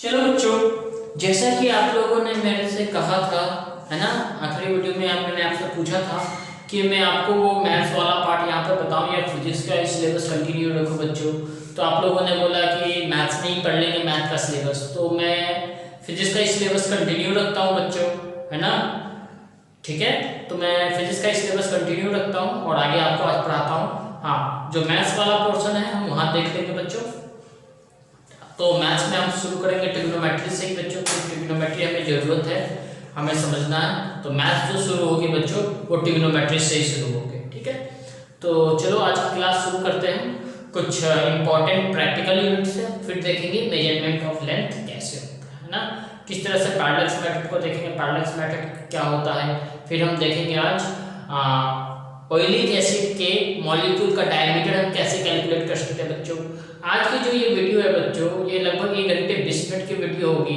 चलो बच्चों, जैसा कि आप लोगों ने मेरे से कहा था, है ना, आखिरी वीडियो में मैंने आपसे पूछा था कि मैं आपको वो मैथ्स वाला पार्ट यहाँ पर बताऊँ या फिजिक्स का सिलेबस कंटिन्यू रखूँ बच्चों। तो आप लोगों ने बोला कि मैथ्स नहीं पढ़ लेंगे मैथ का सिलेबस, तो मैं फिजिक्स का सिलेबस कंटिन्यू रखता हूँ बच्चों, है ना। ठीक है, तो मैं फिजिक्स का सिलेबस कंटिन्यू रखता हूँ और आगे आपको आज पढ़ाता हूँ। हाँ, जो मैथ्स वाला पोर्शन है हम वहाँ देख लेंगे बच्चों। तो मैथ्स में हम शुरू करेंगे ट्रिग्नोमेट्री से ही बच्चों। तो ट्रिग्नोमेट्री हमें ज़रूरत है, हमें समझना है। तो मैथ्स जो शुरू होगी बच्चों वो ट्रिग्नोमेट्री से ही शुरू होगी। ठीक है, तो चलो आज की क्लास शुरू करते हैं। कुछ इंपॉर्टेंट प्रैक्टिकल यूनिट्स है, फिर देखेंगे मेजरमेंट ऑफ लेंथ कैसे होता है ना, किस तरह से पैरेलल मेथड को देखेंगे, पैरेलल मेथड क्या होता है। फिर हम देखेंगे आज ऑयलिक एसिड के मॉलिक्यूल का डायमीटर हम कैसे कैलकुलेट कर सकते हैं बच्चों। आज की जो ये वीडियो है बच्चों, ये लगभग 1 घंटे 20 मिनट की वीडियो होगी।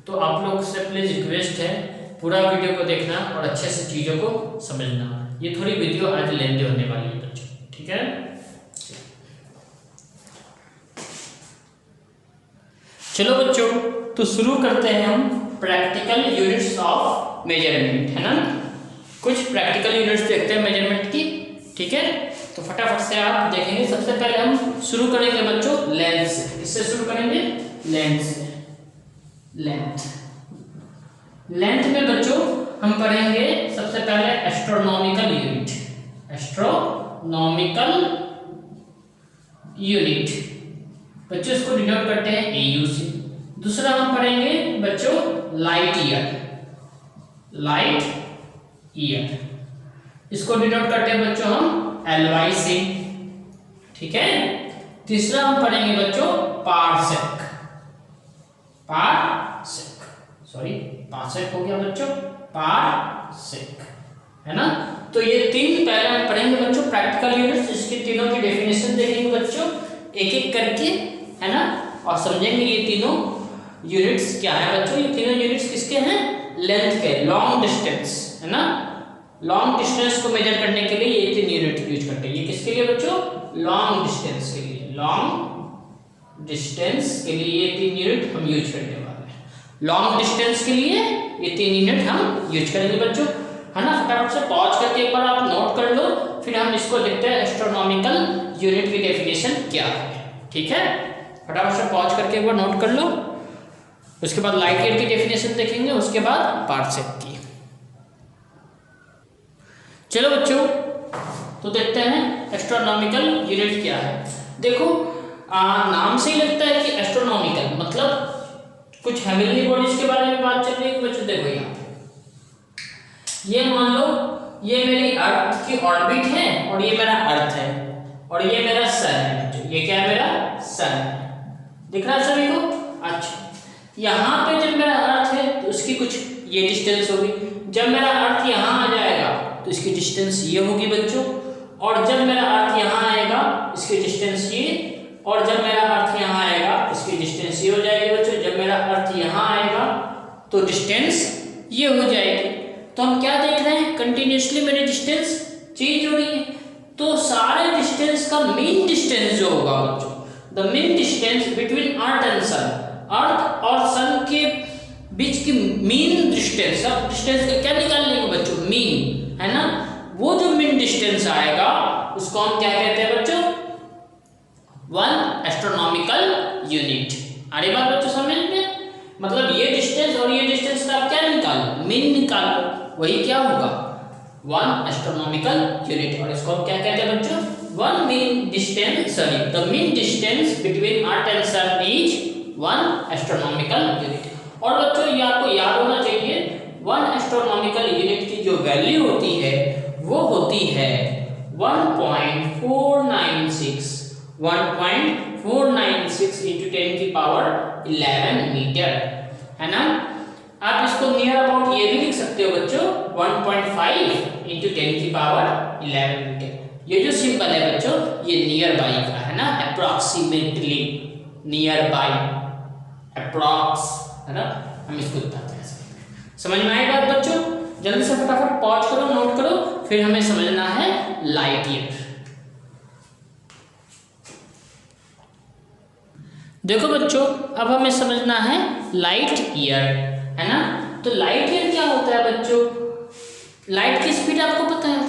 तो आप लोग से प्लीज रिक्वेस्ट है पूरा वीडियो को देखना और अच्छे से चीज़ों को समझना। ये थोड़ी वीडियो आज लेंदी होने वाली है बच्चों, ठीक है। चलो बच्चों, तो शुरू करते हैं हम प्रैक्टिकल यूनिट्स ऑफ मेजरमेंट, है ना। कुछ प्रैक्टिकल यूनिट्स देखते हैं मेजरमेंट की, ठीक है। तो फटाफट से आप देखेंगे। सबसे पहले हम शुरू करेंगे बच्चों लेंथ से। किससे शुरू करेंगे? लेंथ से। लेंथ में बच्चों हम पढ़ेंगे सबसे पहले एस्ट्रोनॉमिकल यूनिट। एस्ट्रोनॉमिकल यूनिट बच्चों इसको डिनोट करते हैं AU से। दूसरा हम पढ़ेंगे बच्चों लाइट ईयर, इसको डिनोट करते हैं बच्चों हम LY से, ठीक है। तीसरा हम पढ़ेंगे बच्चों पार्सेक हो गया बच्चों, पार्सेक, है ना। तो ये तीन पहले हम पढ़ेंगे बच्चों प्रैक्टिकल यूनिट्स, इसके तीनों की डेफिनेशन देखेंगे बच्चों एक एक करके, है ना, और समझेंगे ये तीनों यूनिट्स क्या है बच्चों। ये तीनों यूनिट्स किसके हैं? लेंथ के, लॉन्ग डिस्टेंस, है ना। लॉन्ग डिस्टेंस को मेजर करने के लिए ये तीन यूनिट यूज करते हैं। ये किसके लिए बच्चों? लॉन्ग डिस्टेंस के लिए। लॉन्ग डिस्टेंस के लिए ये तीन यूनिट हम यूज करने वाले हैं। लॉन्ग डिस्टेंस के लिए ये तीन यूनिट हम यूज करेंगे बच्चों, है ना। फटाफट से पॉज करके एक बार आप नोट कर लो, फिर हम इसको देखते हैं एस्ट्रोनॉमिकल यूनिट की डेफिनेशन क्या है, ठीक है। फटाफट से पॉज करके एक बार नोट कर लो। उसके बाद लाइट ईयर की डेफिनेशन देखेंगे, उसके बाद पार्सेक की। चलो बच्चों, तो देखते हैं एस्ट्रोनॉमिकल यूनिट क्या है। देखो नाम से ही लगता है कि एस्ट्रोनॉमिकल मतलब कुछ हेवनली बॉडीज के बारे में बात चल रही है बच्चों। देखो यहाँ ये मान लो ये मेरी अर्थ की ऑर्बिट है और ये मेरा अर्थ है और ये मेरा सन है। ये क्या है? मेरा सन है। दिख रहा है सभी को? अच्छा, यहाँ पे जब मेरा अर्थ है तो उसकी कुछ ये डिस्टेंस होगी। जब मेरा अर्थ यहाँ आ जाएगा तो इसकी डिस्टेंस ये होगी बच्चों, और जब मेरा अर्थ यहाँ आएगा इसकी डिस्टेंस ये, और जब मेरा अर्थ यहाँ आएगा इसकी डिस्टेंस ये हो जाएगी बच्चों। जब मेरा अर्थ यहाँ आएगा तो डिस्टेंस ये हो जाएगी। तो हम क्या देख रहे हैं? कंटिन्यूसली मेरी डिस्टेंस चेंज हो रही है। तो सारे डिस्टेंस का मीन डिस्टेंस जो होगा बच्चों, the mean distance between earth and sun, earth और सन के बीच की मीन डिस्टेंस, अब डिस्टेंस का क्या निकालने को बच्चों? मीन, है ना। वो जो मीन डिस्टेंस आएगा उसको हम क्या कहते हैं बच्चों? 1 एस्ट्रोनॉमिकल यूनिट। आ रही बात बच्चों समझ में? मतलब ये डिस्टेंस और ये डिस्टेंस का आप क्या निकालो? मीन निकालो, वही क्या होगा? 1 एस्ट्रोनॉमिकल यूनिट। और इसको हम क्या कहते हैं बच्चों? 1 mean distance, sorry, the mean distance between earth and sun is 1 astronomical unit. और बच्चों ये आपको याद होना चाहिए 1 एस्ट्रोनॉमिकल यूनिट की जो वैल्यू होती है वो होती है 1.496 into 10 की पावर 11 मीटर, है ना। आप इसको नियर अबाउट ये भी लिख सकते हो बच्चों 1.5 into 10 की पावर 11 मीटर। ये जो सिंबल है बच्चों ये नियर बाई का है ना, अप्रोक्सीमेटली, नियर बाई, अप्रॉक्स, है ना। हम इसको बताते हैं। समझ में आई बात बच्चों? जल्दी से फटाफट पॉज करो, नोट करो, फिर हमें समझना है लाइट ईयर। देखो बच्चों, अब हमें समझना है लाइट ईयर, है ना। तो लाइट ईयर क्या होता है बच्चों? लाइट की स्पीड आपको पता है।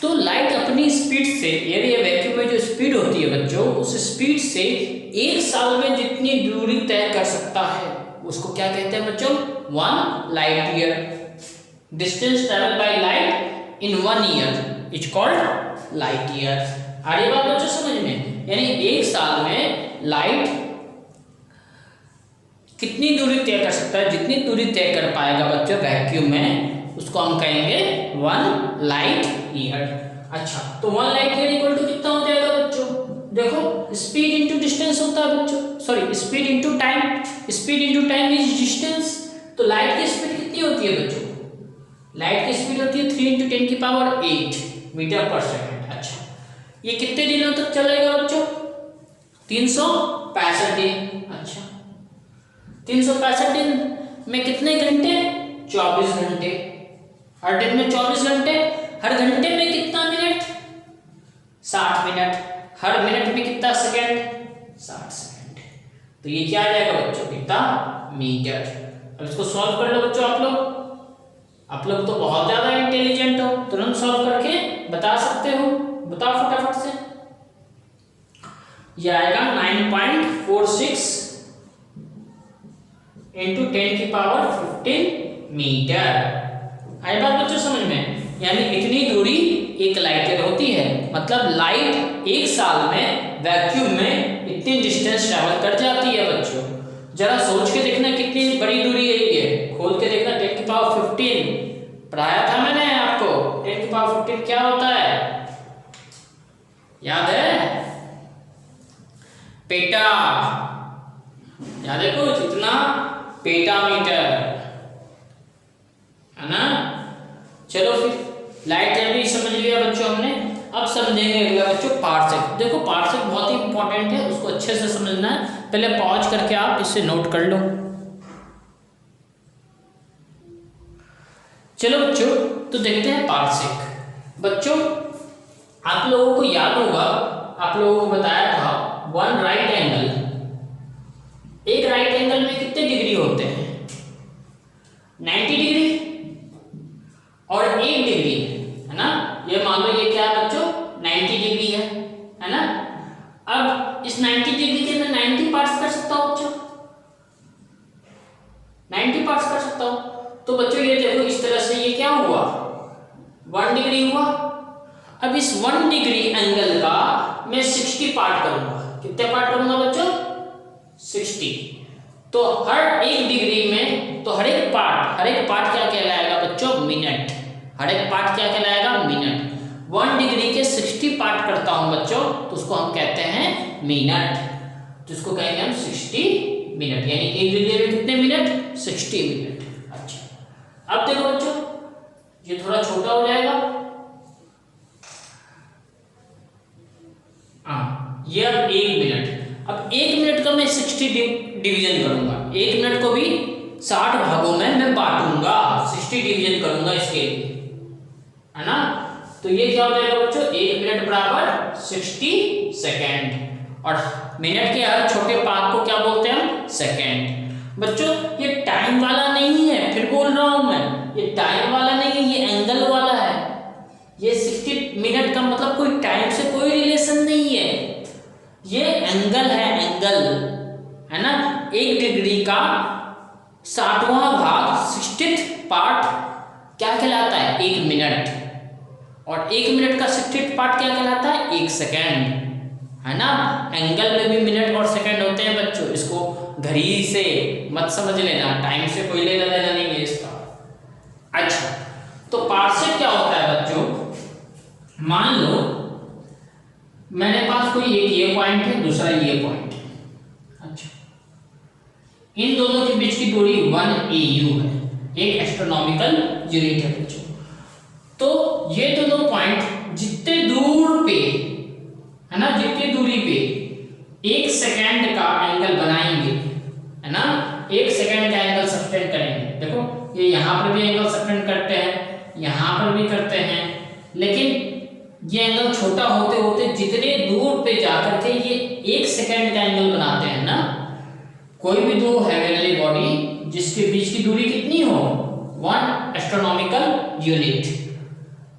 तो लाइट अपनी स्पीड से, यानी वैक्यूम में जो स्पीड होती है बच्चों, उस स्पीड से एक साल में जितनी दूरी तय कर सकता है उसको क्या कहते हैं बच्चों? 1 light year. Distance travel by light in 1 year is called light year. आ रही बात बच्चों समझ में? यानी एक साल में लाइट कितनी दूरी तय कर सकता है, जितनी दूरी तय कर पाएगा बच्चों वैक्यूम में, उसको हम कहेंगे 1 लाइट ईयर। अच्छा, तो 1 लाइट ईयर इक्वल टू कितना हो जाएगा बच्चों? देखो, स्पीड इंटू डिस्टेंस होता है बच्चों, sorry speed into time. Speed into time is distance. तो लाइट की स्पीड कितनी होती है बच्चों? लाइट की स्पीड होती है 3 × 10⁸ मीटर पर सेकंड। अच्छा, ये कितने दिनों तक चलेगा बच्चों? 365 दिन। अच्छा, 365 दिन में कितने घंटे? 24 घंटे। हर दिन में 24 घंटे। हर घंटे में कितना मिनट? 60 मिनट। हर मिनट में कितना सेकंड? 60 सेकंड। तो ये क्या आ जाएगा बच्चों? कितना? मीटर। अब इसको सॉल्व कर लो बच्चों आप लोग। आप लोग तो बहुत ज्यादा इंटेलिजेंट हो, तुरंत सॉल्व करके बता सकते हो। बताओ फटाफट से। ये आएगा 9.46 इंटू 10⁻15 मीटर। आई बात बच्चों समझ में? यानी इतनी दूरी एक लाइट ईयर होती है। मतलब लाइट एक साल में वैक्यूम में इतनी डिस्टेंस ट्रैवल कर जाती है बच्चों। जरा सोच के देखना कितनी बड़ी दूरी है ये। खोल के देखना। 10⁻15 पढ़ाया था मैंने आपको। 10⁻15 क्या होता है? याद है? पेटा। याद है कुछ? इतना पेटामीटर, है ना। चलो फिर लाइट ईयर भी समझ लिया बच्चों हमने। अब समझेंगे अगला बच्चों पार्सेक। देखो पार्सेक बहुत ही इंपॉर्टेंट है, उसको अच्छे से समझना है। पहले पॉज करके आप इसे नोट कर लो। चलो बच्चों, तो देखते हैं पार्सेक। बच्चों आप लोगों को याद होगा, आप लोगों को बताया था 1 राइट एंगल। एक राइट एंगल में कितने डिग्री होते हैं? 90 डिग्री और 1 डिग्री, है ना। ये मान लो ये क्या है बच्चों? 90 डिग्री है ना। अब इस 90 डिग्री के मैं 90 पार्ट्स कर सकता हूं बच्चों, 90 पार्ट्स कर सकता हूं। तो बच्चों ये देखो, इस तरह से ये क्या हुआ? 1 डिग्री हुआ। अब इस 1 डिग्री एंगल का मैं 60 पार्ट करूंगा। कितने पार्ट करूंगा बच्चों? 60। तो हर एक डिग्री में, तो हर एक पार्ट क्या कहलाएगा बच्चों? मिनट। हर एक पार्ट क्या कहलाएगा? मिनट। 1 डिग्री के 60 पार्ट करता हूं बच्चों, तो उसको हम कहते हैं मिनट। तो इसको कहेंगे हम 60 मिनट। यानी एक डिग्री में कितने मिनट? 60 मिनट। अच्छा, अब देखो बच्चों, ये थोड़ा छोटा हो जाएगा। ये अब 1 मिनट। अब 1 मिनट का मैं 60 डिवीजन करूंगा। 1 मिनट को भी 60 भागों में मैं बांटूंगा, 60 डिवीजन करूंगा इसके लिए, है ना। तो ये क्या हो जाएगा बच्चों? 1 मिनट बराबर 60 सेकेंड। और मिनट के हर छोटे पार्ट को क्या बोलते हैं हम? सेकेंड। बच्चों ये टाइम वाला नहीं है, फिर बोल रहा हूं मैं, ये टाइम वाला नहीं है, ये एंगल वाला है। ये 60 मिनट का मतलब कोई टाइम से कोई रिलेशन नहीं है, ये एंगल है, एंगल, है ना। 1 डिग्री का 60वां भाग 60th पार्ट क्या कहलाता है? 1 मिनट। और 1 मिनट का 60th पार्ट क्या कहलाता है? 1 सेकेंड, है ना। एंगल में भी मिनट और सेकेंड होते हैं बच्चों। इसको घड़ी से मत समझ लेना, टाइम से कोई लेना देना नहीं है इसका। अच्छा, तो पार्सेक क्या होता है बच्चों? मान लो मेरे पास कोई एक ये पॉइंट है, दूसरा ये पॉइंट है। अच्छा, इन दोनों के बीच की दूरी 1 AU है, एक एस्ट्रोनॉमिकल यूनिट है बच्चों। तो ये दोनों पॉइंट जितने दूर पे, है ना, जितनी दूरी पे 1 सेकेंड का एंगल बनाएंगे, है ना, 1 सेकेंड का एंगल सबटेंड करेंगे। देखो ये यहाँ पर भी एंगल सबटेंड करते हैं, यहाँ पर भी करते हैं, लेकिन ये एंगल छोटा होते होते जितने दूर पे जाकर के ये 1 सेकेंड का एंगल बनाते हैं ना, कोई भी दो हेवनली बॉडी जिसके बीच की दूरी कितनी हो 1 एस्ट्रोनॉमिकल यूनिट,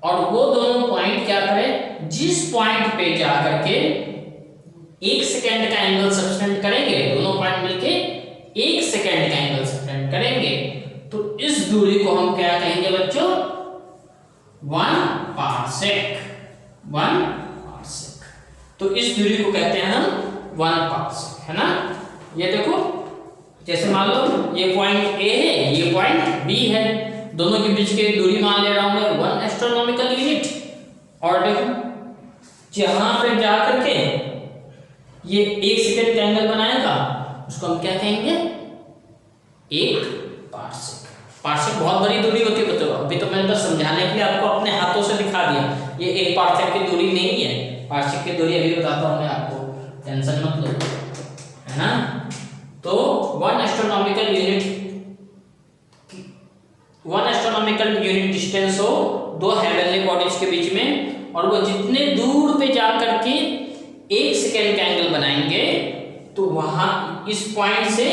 और वो दोनों पॉइंट क्या करें, जिस पॉइंट पे जा करके 1 सेकेंड का एंगल सबटेंड करेंगे, दोनों पॉइंट मिलके 1 सेकेंड का एंगल सबटेंड करेंगे, तो इस दूरी को हम क्या कहेंगे बच्चों, 1 पार्सेक। 1 पार्सेक, तो इस दूरी को कहते हैं हम 1 पार्सेक, है ना। ये देखो, जैसे मान लो ये पॉइंट ए है, ये पॉइंट बी है, दोनों के बीच की दूरी मान ले रहा हूं मैं 1 एस्ट्रोनॉमिकल यूनिट, और देखो जहां पे जा करके ये 1 सेकेंड का एंगल बनाएगा उसको हम क्या कहेंगे, 1 पार्सेक। पार्सेक बहुत बड़ी दूरी होती है बच्चों, अभी तो मैंने बस समझाने के लिए आपको अपने हाथों से दिखा दिया, ये 1 पार्सेक की दूरी नहीं है, पार्सेक की दूरी अभी बताता हूं मैं आपको, टेंशन मत लो, है ना। तो 1 एस्ट्रोनॉमिकल यूनिट डिस्टेंस हो दो हेवनली बॉडीज के बीच में, और वो जितने दूर पे जा करके 1 सेकेंड का एंगल बनाएंगे, तो वहां इस पॉइंट से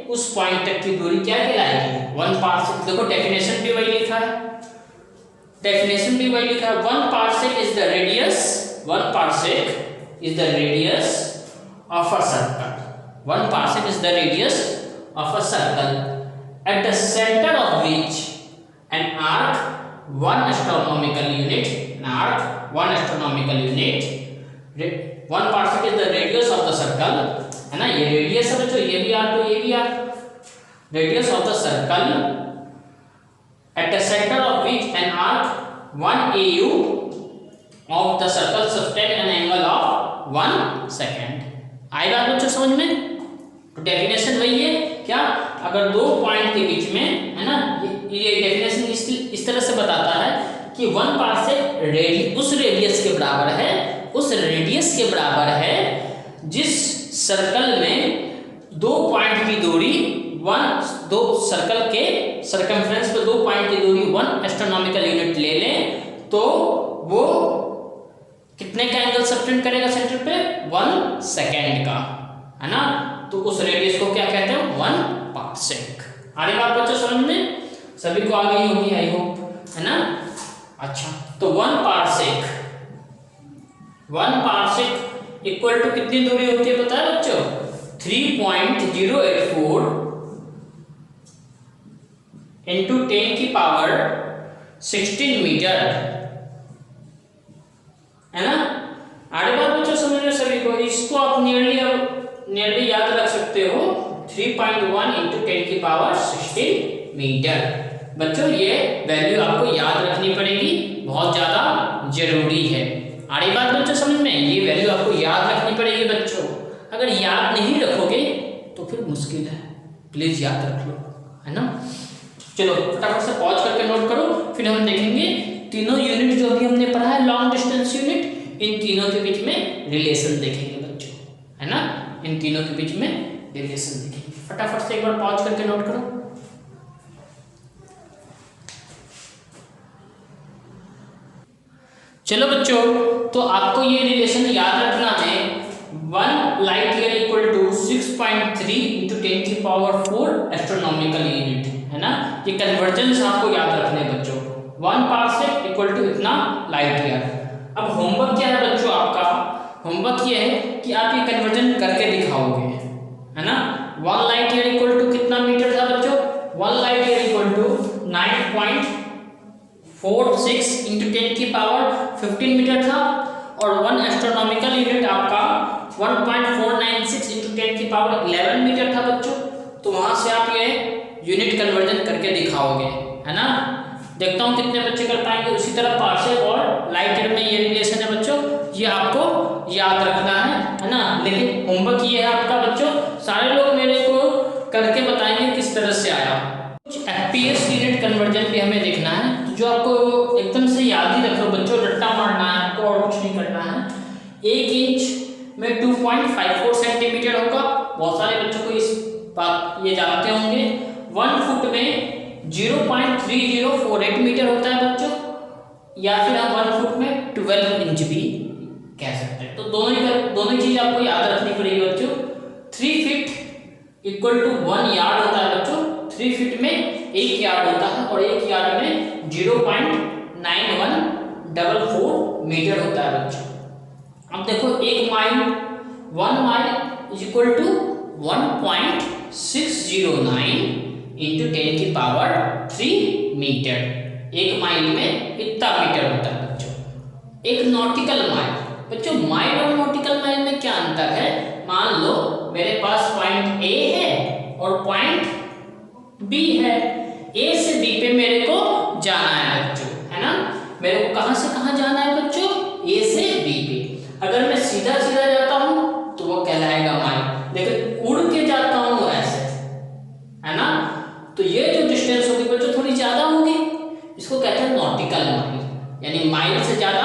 उस पॉइंट तक की दूरी क्या कहलाएगी, 1 पार्सेक। देखो डेफिनेशन भी वही लिखा है, 1 parsec is the radius, 1 parsec is the radius of a circle, 1 parsec is the radius of a circle at the center of which an arc 1 astronomical unit, 1 parsec is the radius of the circle, है ना, ये radius है बच्चों, ये भी arc तो ये भी arc, radius of the circle at the center of which an arc 1 AU of the circle sustain an angle of 1 second। आई बात बच्चों समझ में। तो डेफिनेशन वही है क्या, अगर दो पॉइंट के बीच में, है ना, ये डेफिनेशन इस तरह से बताता है कि 1 पार्सेक उस रेडियस के बराबर है, उस रेडियस के बराबर है जिस सर्कल में दो पॉइंट की दूरी 1, दो सर्कल के सर्कमफ्रेंस पे दो पॉइंट की दूरी 1 एस्ट्रोनॉमिकल यूनिट ले लें, तो वो कितने का एंगल सबटेंड करेगा सेंटर पे, 1 सेकेंड का, है ना। तो उस रेडियस को क्या कहते हैं, 1 पार्सेक। आ रही बात बच्चों समझ में, सभी को आ गई होगी आई होप, है ना। अच्छा, तो 1 पार्सेक इक्वल टू कितनी दूरी होती है पता है बच्चों, 3.084 इंटू 10 की पावर 16 मीटर, है ना। आगे बात बच्चों समझ रहे सभी को, इसको आप नियरली याद रख सकते हो, 3.1 इंटू 10 की पावर 16 मीटर। बच्चों ये वैल्यू आपको याद रखनी पड़ेगी, बहुत ज्यादा जरूरी है। आगे बात बच्चों समझ में, ये वैल्यू आपको याद रखनी पड़ेगी बच्चों, अगर याद नहीं रखोगे तो फिर मुश्किल है, प्लीज याद रख लो, है ना। चलो फटाफट से पॉज करके नोट करो, फिर हम देखेंगे तीनों यूनिट जो अभी हमने पढ़ा है लॉन्ग डिस्टेंस यूनिट, इन तीनों के बीच में रिलेशन देखेंगे बच्चों, है ना, इन तीनों के बीच में रिलेशन देखेंगे। फटाफट से एक बार पॉज करके नोट करो। चलो बच्चों, तो आपको ये रिलेशन याद रखना है, 1 light year equal to 6.3 into 10 की पावर 4 एस्ट्रोनॉमिकल यूनिट, है ना। ये कन्वर्जेंस आपको याद रखने बच्चों, 1 पार्सेक इक्वल टू इतना लाइट ईयर। अब होमवर्क क्या है बच्चों आपका, होमवर्क ये है कि आप ये कन्वर्जन करके दिखाओगे, है ना। 1 लाइट ईयर इक्वल टू कितना मीटर था बच्चों, 1 light year equal to 9.46 into 10 की पावर 15 मीटर था, और 1 एस्ट्रोनॉमिकल यूनिट आपका 1.496 इंटू 10 की पावर 11 मीटर था बच्चों। तो वहां से आप ये यूनिट कन्वर्जन करके दिखाओगे, है ना। देखता हूँ कितने बच्चे कर पाएंगे। उसी तरह पार्सेक और लाइट ईयर में ये रिलेशन है बच्चों, ये आपको याद रखना है ना। लेकिन होमवर्क ये है आपका बच्चों, सारे लोग मेरे को करके बताएंगे किस तरह से आया। कुछ एफपीएस यूनिट कन्वर्जन भी हमें देखना है, तो जो आपको एकदम से याद ही रखो बच्चों, रट्टा मारना है आपको और कुछ नहीं करना है। 1 इंच में 2.54 सेंटीमीटर होगा, बहुत सारे बच्चों को इस बात ये जानते होंगे। 1 फुट में 0.3048 मीटर होता है बच्चों, या फिर हम 1 फुट में 12 इंच भी कह सकते हैं। तो दोनों ही चीज आपको याद रखनी पड़ेगी बच्चों। 3 फीट इक्वल टू 1 यार्ड होता है बच्चों। 3 फीट में 1 यार्ड होता है और 1 यार्ड में 0.9144 मीटर होता है बच्चों। अब देखो 1 mile 1 mile is equal to 1.609 into 10 की पावर 3 मीटर। 1 माइल में इतना मीटर होता है बच्चों। एक नॉटिकल माइल, बच्चों माइल और नॉटिकल माइल में क्या अंतर है? मान लो मेरे पास पॉइंट ए है और पॉइंट बी है। ए से बी पे मेरे को जाना है बच्चों, है ना। मेरे को कहां से कहां जाना है बच्चों? ए से बी पे। अगर मैं सीधा सीधा जाता हूं तो वो कहलाएगा माइल, लेकिन उड़ के जाता हूं ऐसे, है ना, तो ये जो डिस्टेंस होगी बच्चों थोड़ी ज्यादा होगी। इसको कहते हैं नॉटिकल माइल, यानी माइल से ज्यादा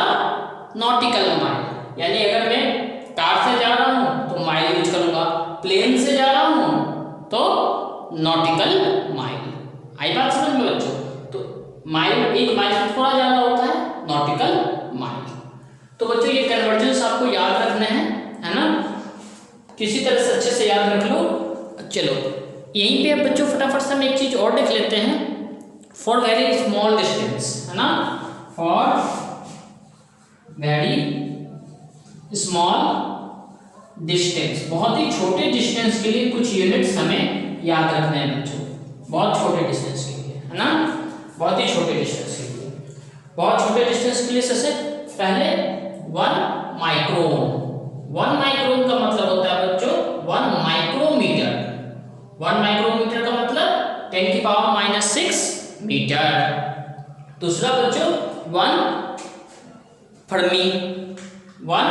नॉटिकल माइल। यानी अगर मैं कार से जा रहा हूं तो माइल यूज करूंगा, प्लेन से जा रहा हूं तो नॉटिकल माइल। आई बात समझ में बच्चों? तो माइल 1 माइल से थोड़ा ज्यादा होता है नॉटिकल माइल। तो बच्चों ये कन्वर्जन्स आपको याद रखने हैं, है ना, किसी तरह से अच्छे से याद रख लो। चलो यहीं पे बच्चों फटाफट से हम एक चीज और देख लेते हैं। फॉर वेरी स्मॉल डिस्टेंस, है ना, फॉर वेरी स्मॉल डिस्टेंस, बहुत ही छोटे डिस्टेंस के लिए कुछ यूनिट्स हमें याद रखने हैं बच्चों। बहुत छोटे डिस्टेंस के लिए, है ना, बहुत ही छोटे डिस्टेंस के लिए। बहुत छोटे डिस्टेंस के लिए सबसे पहले 1 माइक्रोन। 1 माइक्रोन का मतलब होता है बच्चों 1 माइक्रोमीटर। 1 माइक्रोमीटर का मतलब 10 की पावर -6 मीटर। दूसरा बच्चों 1 फर्मी। 1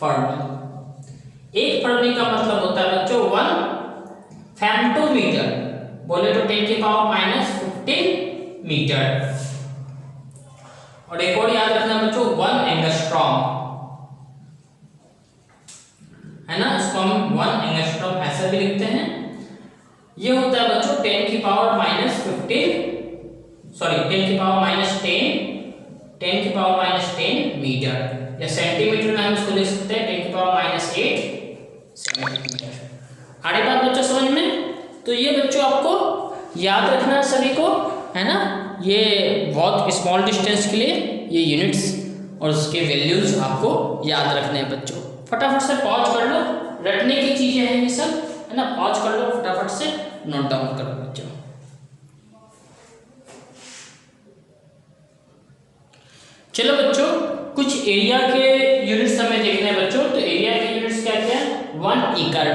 फर्मी, 1 फर्मी का मतलब होता है बच्चों 1 फेम्टोमीटर। बोले तो 10 की पावर -15 मीटर। और एक और याद रखना बच्चों 1 एंगस्ट्रॉम, है ना, इसको हम 1 एंगस्ट्रॉम ऐसा भी लिखते हैं। ये होता है बच्चों 10 की पावर -10 मीटर, या सेंटीमीटर में हम इसको लिख सकते हैं 10 की पावर -8 सेंटीमीटर। आगे बात बच्चों समझ में? तो ये बच्चों आपको याद रखना है सभी को, है ना। ये बहुत स्मॉल डिस्टेंस के लिए ये यूनिट्स और उसके वैल्यूज आपको याद रखने हैं बच्चों। फटाफट से पॉज कर लो, रटने की चीजें हैं ये सब, है ना। पॉज कर लो, फटाफट से नोट डाउन करो बच्चों। चलो बच्चों कुछ एरिया के यूनिट्स हमें देखने हैं बच्चों। तो एरिया के यूनिट्स क्या क्या है? 1 एकड़।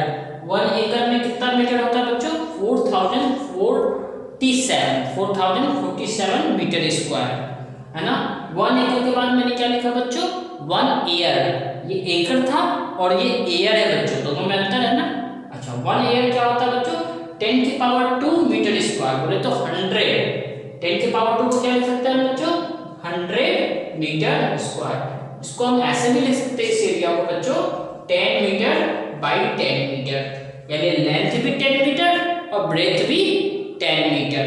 1 एकड़ में कितना मीटर होता है बच्चों? 4047 मीटर स्क्वायर, है ना। 1 एकड़ के बाद मैंने क्या लिखा बच्चों? 1 एयर। ये एकड़ था और ये एयर है बच्चों, दोनों में अंतर है ना। अच्छा 1 एयर क्या होता है बच्चों? 10 की पावर 2 मीटर स्क्वायर, बोले तो 100। 10 की पावर 2 को क्या लिख सकते हैं बच्चों? 100 मीटर स्क्वायर। इसको हम ऐसे भी लिख सकते हैं इस एरिया को बच्चों 10 मीटर बाई 10 मीटर, यानी लेंथ भी 10 मीटर और ब्रेथ भी 10 मीटर।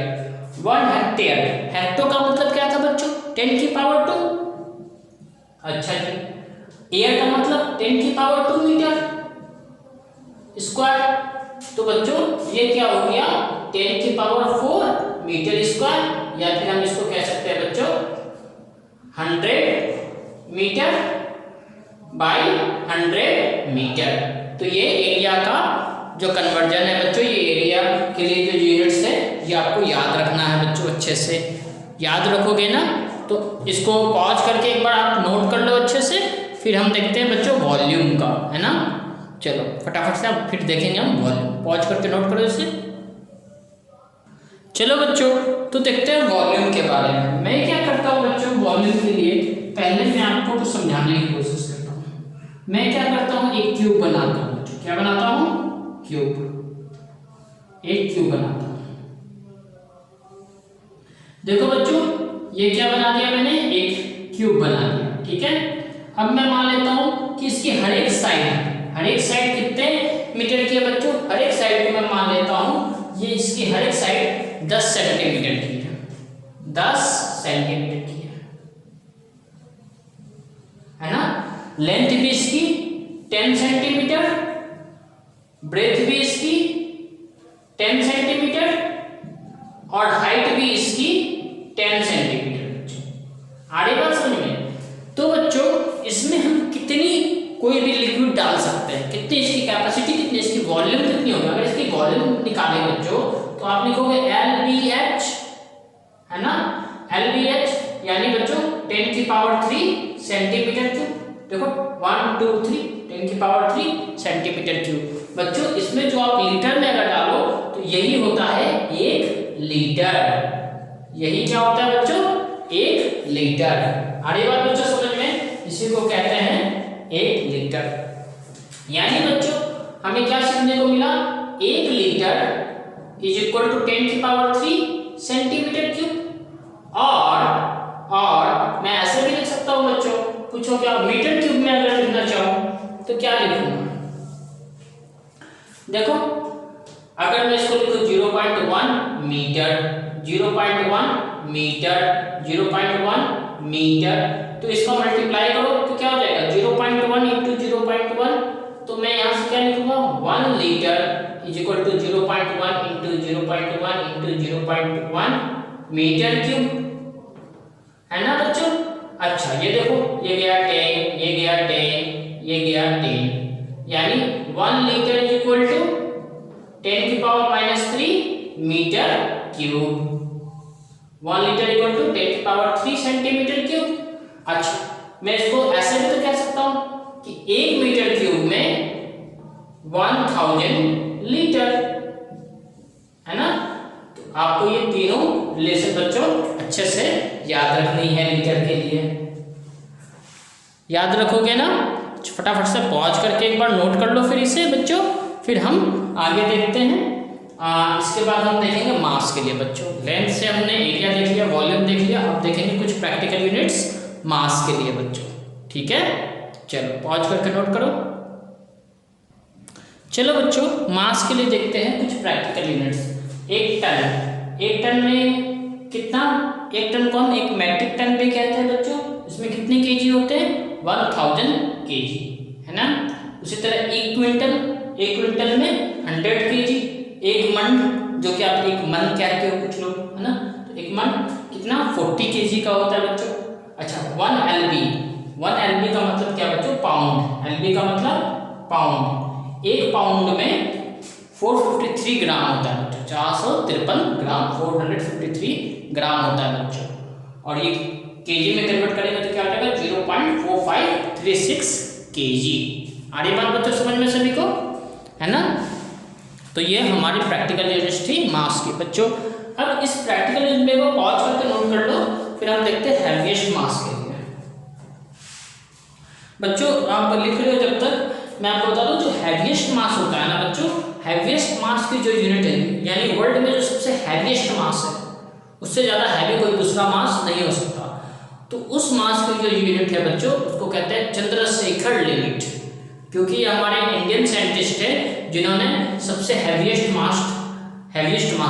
1 हेक्टेयर, हेक्टो का मतलब क्या था बच्चों? 10 की पावर 2। अच्छा जी, एयर का मतलब 10 की पावर 2 मीटर स्क्वायर। तो बच्चों ये क्या हो गया? 10 की पावर 4 मीटर स्क्वायर, या फिर हम इसको कह सकते हैं बच्चों 100 मीटर बाई 100 मीटर। तो ये एरिया का जो कन्वर्जन है बच्चों, ये एरिया के लिए जो यूनिट्स है ये आपको याद रखना है बच्चों। अच्छे से याद रखोगे ना तो इसको पॉज करके एक बार आप नोट कर लो अच्छे से, फिर हम देखते हैं बच्चों वॉल्यूम का, है ना। चलो फटाफट से आप फिर देखेंगे हम वॉल्यूम। पॉज करके नोट करो इसे। चलो बच्चों तो देखते हैं वॉल्यूम के बारे में। मैं क्या करता हूँ बच्चों वॉल्यूम के लिए, पहले मैं आपको कुछ समझाने की कोशिश करता हूँ। मैं क्या करता हूँ, एक क्यूब बनाता हूँ। क्या बनाता हूँ? क्यूब। एक क्यूब बनाता हूँ। देखो बच्चों ये क्या बना दिया मैंने? एक क्यूब बना दिया, ठीक है। अब मैं मान लेता हूँ कि इसकी हर एक साइड कितने मीटर की है बच्चों? हर एक साइड को मैं मान लेता हूँ ये इसकी हर एक साइड 10 सेंटीमीटर की है। 10 सेंटीमीटर की है ना। लेंथ भी इसकी 10 सेंटीमीटर, ब्रेथ भी इसकी 10 सेंटीमीटर और हाइट भी इसकी 10 सेंटीमीटर बच्चों। आगे बात समझ में? तो बच्चों इसमें हम कितनी कोई भी लिक्विड डाल सकते हैं, कितनी इसकी कैपेसिटी, कितनी इसकी वॉल्यूम कितनी होगी। अगर इसकी वॉल्यूम निकालें बच्चों तो आप लिखोगे LBH, है ना, LBH यानी बच्चों 10 की पावर 3 सेंटीमीटर क्यूब। देखो 1 2 3 10 की पावर 3 सेंटीमीटर क्यूब। बच्चों इसमें जो आप लीटर में अगर डालो तो यही होता है 1 लीटर। यही क्या होता है बच्चों? 1 लीटर। आगे बात बच्चों समझ में? इसी को कहते हैं 1 लीटर। यानी बच्चों हमें क्या सीखने को मिला? 1 लीटर इज इक्वल टू 10 की पावर 3 सेंटीमीटर क्यूब। और मैं ऐसे भी लिख सकता हूं बच्चों, पूछो क्या मीटर क्यूब में अगर लिखना चाहूं तो क्या लिखूंगा? देखो अगर मैं इसको लिखूं 0.1 मीटर, 0.1 मीटर, 0.1 मीटर, तो इसका मल्टीप्लाई करो तो क्या हो जाएगा? 0.1 इंटू 0.1, तो मैं यहाँ से क्या लिखूंगा? 1 litre is equal to 0.1 into 0.1 into 0.1 metre cube, है ना बच्चों? अच्छा ये देखो ये गया 10, ये गया 10, ये गया 10, यानी 1 लीटर इज इक्वल टू 10 की power -3 metre cube. 1 litre equal to 10 की पावर 3 सेंटीमीटर क्यूब। अच्छा मैं इसको ऐसे भी तो कह सकता हूं कि 1 मीटर क्यूब में 1000 लीटर, है ना? तो आपको ये तीनों रिलेशन बच्चों अच्छे से याद रखनी है लीटर के लिए। याद रखोगे ना? फटाफट से पॉज करके एक बार नोट कर लो फिर इसे बच्चों, फिर हम आगे देखते हैं। इसके बाद हम देखेंगे मास के लिए बच्चों। लेंथ से हमने एरिया देख लिया, वॉल्यूम देख लिया, अब देखेंगे कुछ प्रैक्टिकल यूनिट्स मास के लिए बच्चों। ठीक है, चलो पॉज करके नोट करो। चलो बच्चों मास के लिए देखते हैं कुछ प्रैक्टिकल यूनिट्स। 1 टन, 1 टन में कितना? 1 टन को हम 1 मैट्रिक टन भी कहते हैं बच्चों। इसमें कितने केजी होते हैं? 1000 केजी, है ना? उसी तरह 1 क्विंटल, 1 क्विंटल में 100 केजी। 1 मन, जो कि आप 1 मन कहते हो कुछ लोग, है ना? तो 1 मन कितना? 40 केजी का होता है बच्चों। अच्छा 1 LB, 1 LB का मतलब क्या बच्चों? पाउंड। LB का मतलब पाउंड। 1 पाउंड में 453 ग्राम होता है बच्चों, 453 ग्राम, 453 ग्राम होता है बच्चों। और ये केजी में कन्वर्ट करेंगे तो क्या हो जाएगा? 0.4536 केजी। आगे बात बच्चों समझ में सभी को, है ना? तो ये हमारी प्रैक्टिकल यूनिट थी मास की बच्चों। अब इस प्रैक्टिकल यूनिट को पॉज करके नोट कर लो, फिर हम देखते हैं हैवीएस्ट मास के लिए। बच्चों आप लिख रहे हो जब तक मैं आपको बता दूं, जो हैवीएस्ट मास होता है ना बच्चों, हैवीएस्ट मास की जो यूनिट है, यानी वर्ल्ड में जो सबसे हैवीएस्ट मास है, उससे ज़्यादा हैवी कोई दूसरा मास नहीं हो सकता। तो उस मास की जो यूनिट है बच्चों, उसको कहते हैं चंद्रशेखर लिमिट, क्योंकि हमारे इंडियन साइंटिस्ट है जिन्होंने सबसे हैवीएस्ट मास,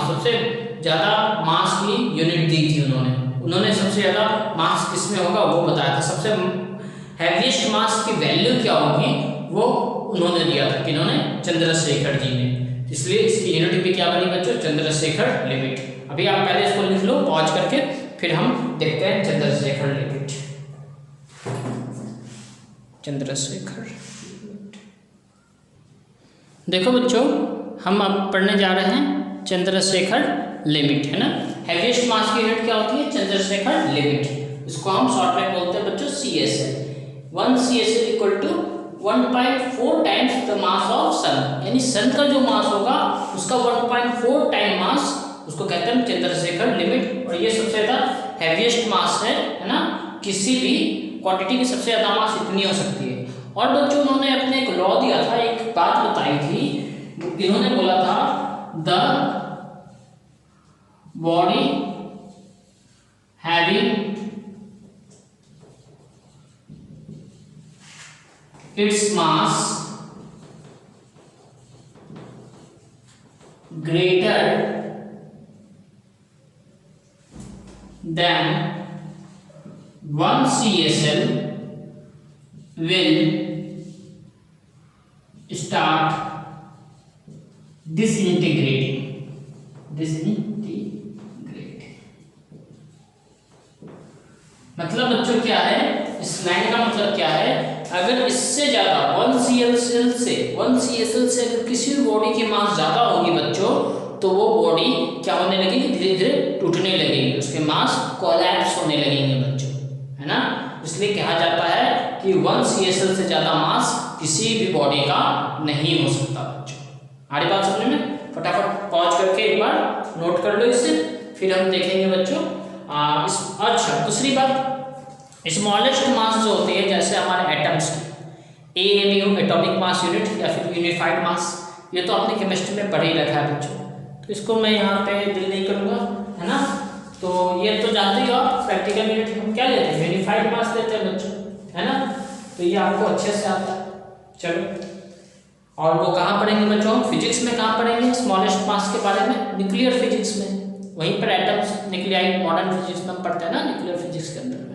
सबसे ज़्यादा मास की यूनिट दी थी। उन्होंने सबसे ज़्यादा मास किसमें होगा वो बताया था। सबसे हैवीएस्ट मास की वैल्यू क्या होगी वो उन्होंने दिया था, किन्होंने? चंद्रशेखर जी ने। इसलिए इसकी यूनिट भी क्या बनी बच्चों? चंद्रशेखर लिमिट। अभी आप पहले इसको लिख लो पॉज करके, फिर हम देखते हैं चंद्रशेखर लिमिट। चंद्रशेखर लिमिट, देखो बच्चों हम अब पढ़ने जा रहे हैं चंद्रशेखर लिमिट, है ना? हैवीएस्ट मास की यूनिट क्या होती है? चंद्रशेखर लिमिट। इसको हम शॉर्ट में बोलते हैं बच्चों CSL। 1 CSL equal to 1.4 times the mass of sun, यानी सन का जो मास होगा उसका 1.4 टाइम मास, उसको कहते हैं चंद्रशेखर लिमिट। और ये सबसे ज़्यादा हैवीएस्ट मास है ना? किसी भी क्वांटिटी की सबसे ज़्यादा मास इतनी हो सकती है। और बच्चों उन्होंने अपने एक लॉ दिया था, एक बात बताई थी, इन्होंने बोला था the body having its mass greater than 1 CSL will start disintegrating। Disintegrate. मतलब बच्चों क्या है, इस लाइन का मतलब क्या है, अगर इससे ज्यादा 1 CSL से अगर किसी भी बॉडी की मास ज्यादा होगी बच्चों, तो वो बॉडी क्या होने लगेगी, धीरे धीरे टूटने लगेगी, उसके मास कोलैप्स होने लगेंगे बच्चों, है ना। इसलिए कहा जाता है कि 1 CSL से ज्यादा मास किसी भी बॉडी का नहीं हो सकता बच्चों। आ रही बात समझ में? फटाफट पॉज करके एक बार नोट कर लो इसे, फिर हम देखेंगे बच्चों। अच्छा, दूसरी बात, स्मॉलेस्ट मास जो होती है, जैसे हमारे एटम्स की AMU एटॉमिक मास यूनिट या फिर यूनिफाइड मास, ये तो आपने केमिस्ट्री में पढ़ ही रखा है बच्चों, तो इसको मैं यहाँ पे दिल नहीं करूँगा, है ना। तो ये तो जानते ही हो आप, प्रैक्टिकल यूनिट हम क्या लेते हैं, यूनिफाइड मास लेते हैं बच्चों, है ना। तो ये आपको अच्छे से आता है। चलो, और वो कहाँ पढ़ेंगे बच्चों, फिजिक्स में कहाँ पढ़ेंगे स्मॉलेस्ट मास के बारे में, न्यूक्लियर फिजिक्स में, वहीं पर एटम्स न्यूक्लियाई मॉडर्न फिजिक्स में हम पढ़ते हैं ना, न्यूक्लियर फिजिक्स के अंदर में,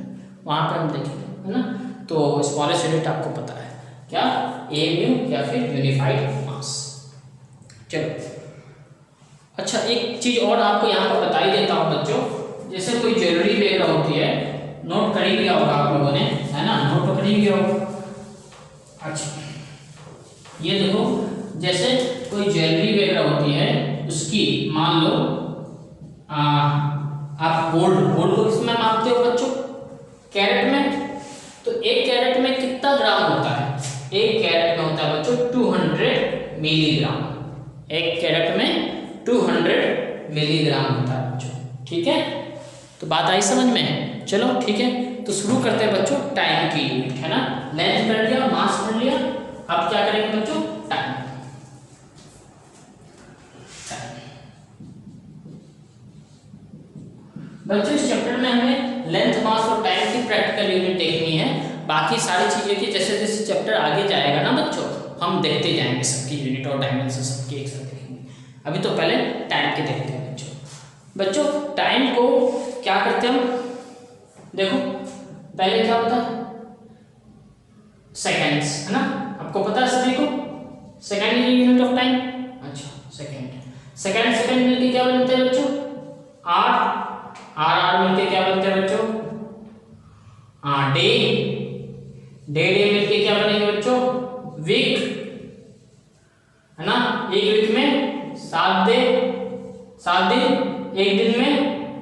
वहाँ पर हम देखेंगे, है ना। तो स्मॉलेस्ट यूनिट आपको पता है क्या, AMU या फिर यूनिफाइड मास। चलो, अच्छा एक चीज और आपको यहाँ पर बता ही देता हूँ बच्चों, जैसे कोई ज्वेलरी वगैरह होती है, नोट कर ही लिया होगा आप लोगों ने, है ना, नोट तो कर ही लिया होगा। अच्छा, ये देखो, जैसे कोई ज्वेलरी वगैरह होती है, उसकी मान लो आप गोल्ड को किसमें मापते हो बच्चों, कैरेट में। तो एक कैरेट में कितना ग्राम होता है, एक कैरेट में होता है बच्चों 200 मिलीग्राम, एक कैरेट में 200 मिलीग्राम होता है बच्चों, ठीक है। तो बात आई समझ में? चलो ठीक है, तो शुरू करते हैं बच्चों टाइम की यूनिट, है ना। लेंथ कर लिया, मास कर लिया, अब क्या करेंगे बच्चों, टाइम। बच्चों इस चैप्टर में हमें लेंथ, मास और टाइम की प्रैक्टिकल यूनिट देखनी है, बाकी सारी चीजें की जैसे जैसे चैप्टर आगे जाएगा ना बच्चों, हम देखते जाएंगे सबकी यूनिट और डायमेंशन सबकी एक साथ देखेंगे। अभी तो पहले टाइम के देखते हैं बच्चों। बच्चों टाइम को क्या करते हैं हम, देखो पहले क्या होता है, सेकेंड्स, है ना, आपको पता है सभी को, second is unit of time. अच्छा, सेकेंड मिलके क्या बनते हैं बच्चों, आर मिलके क्या बनते हैं बच्चों, डे मिलके क्या बनेंगे बच्चों, वीक, है ना। एक वीक में 7 दिन, एक दिन में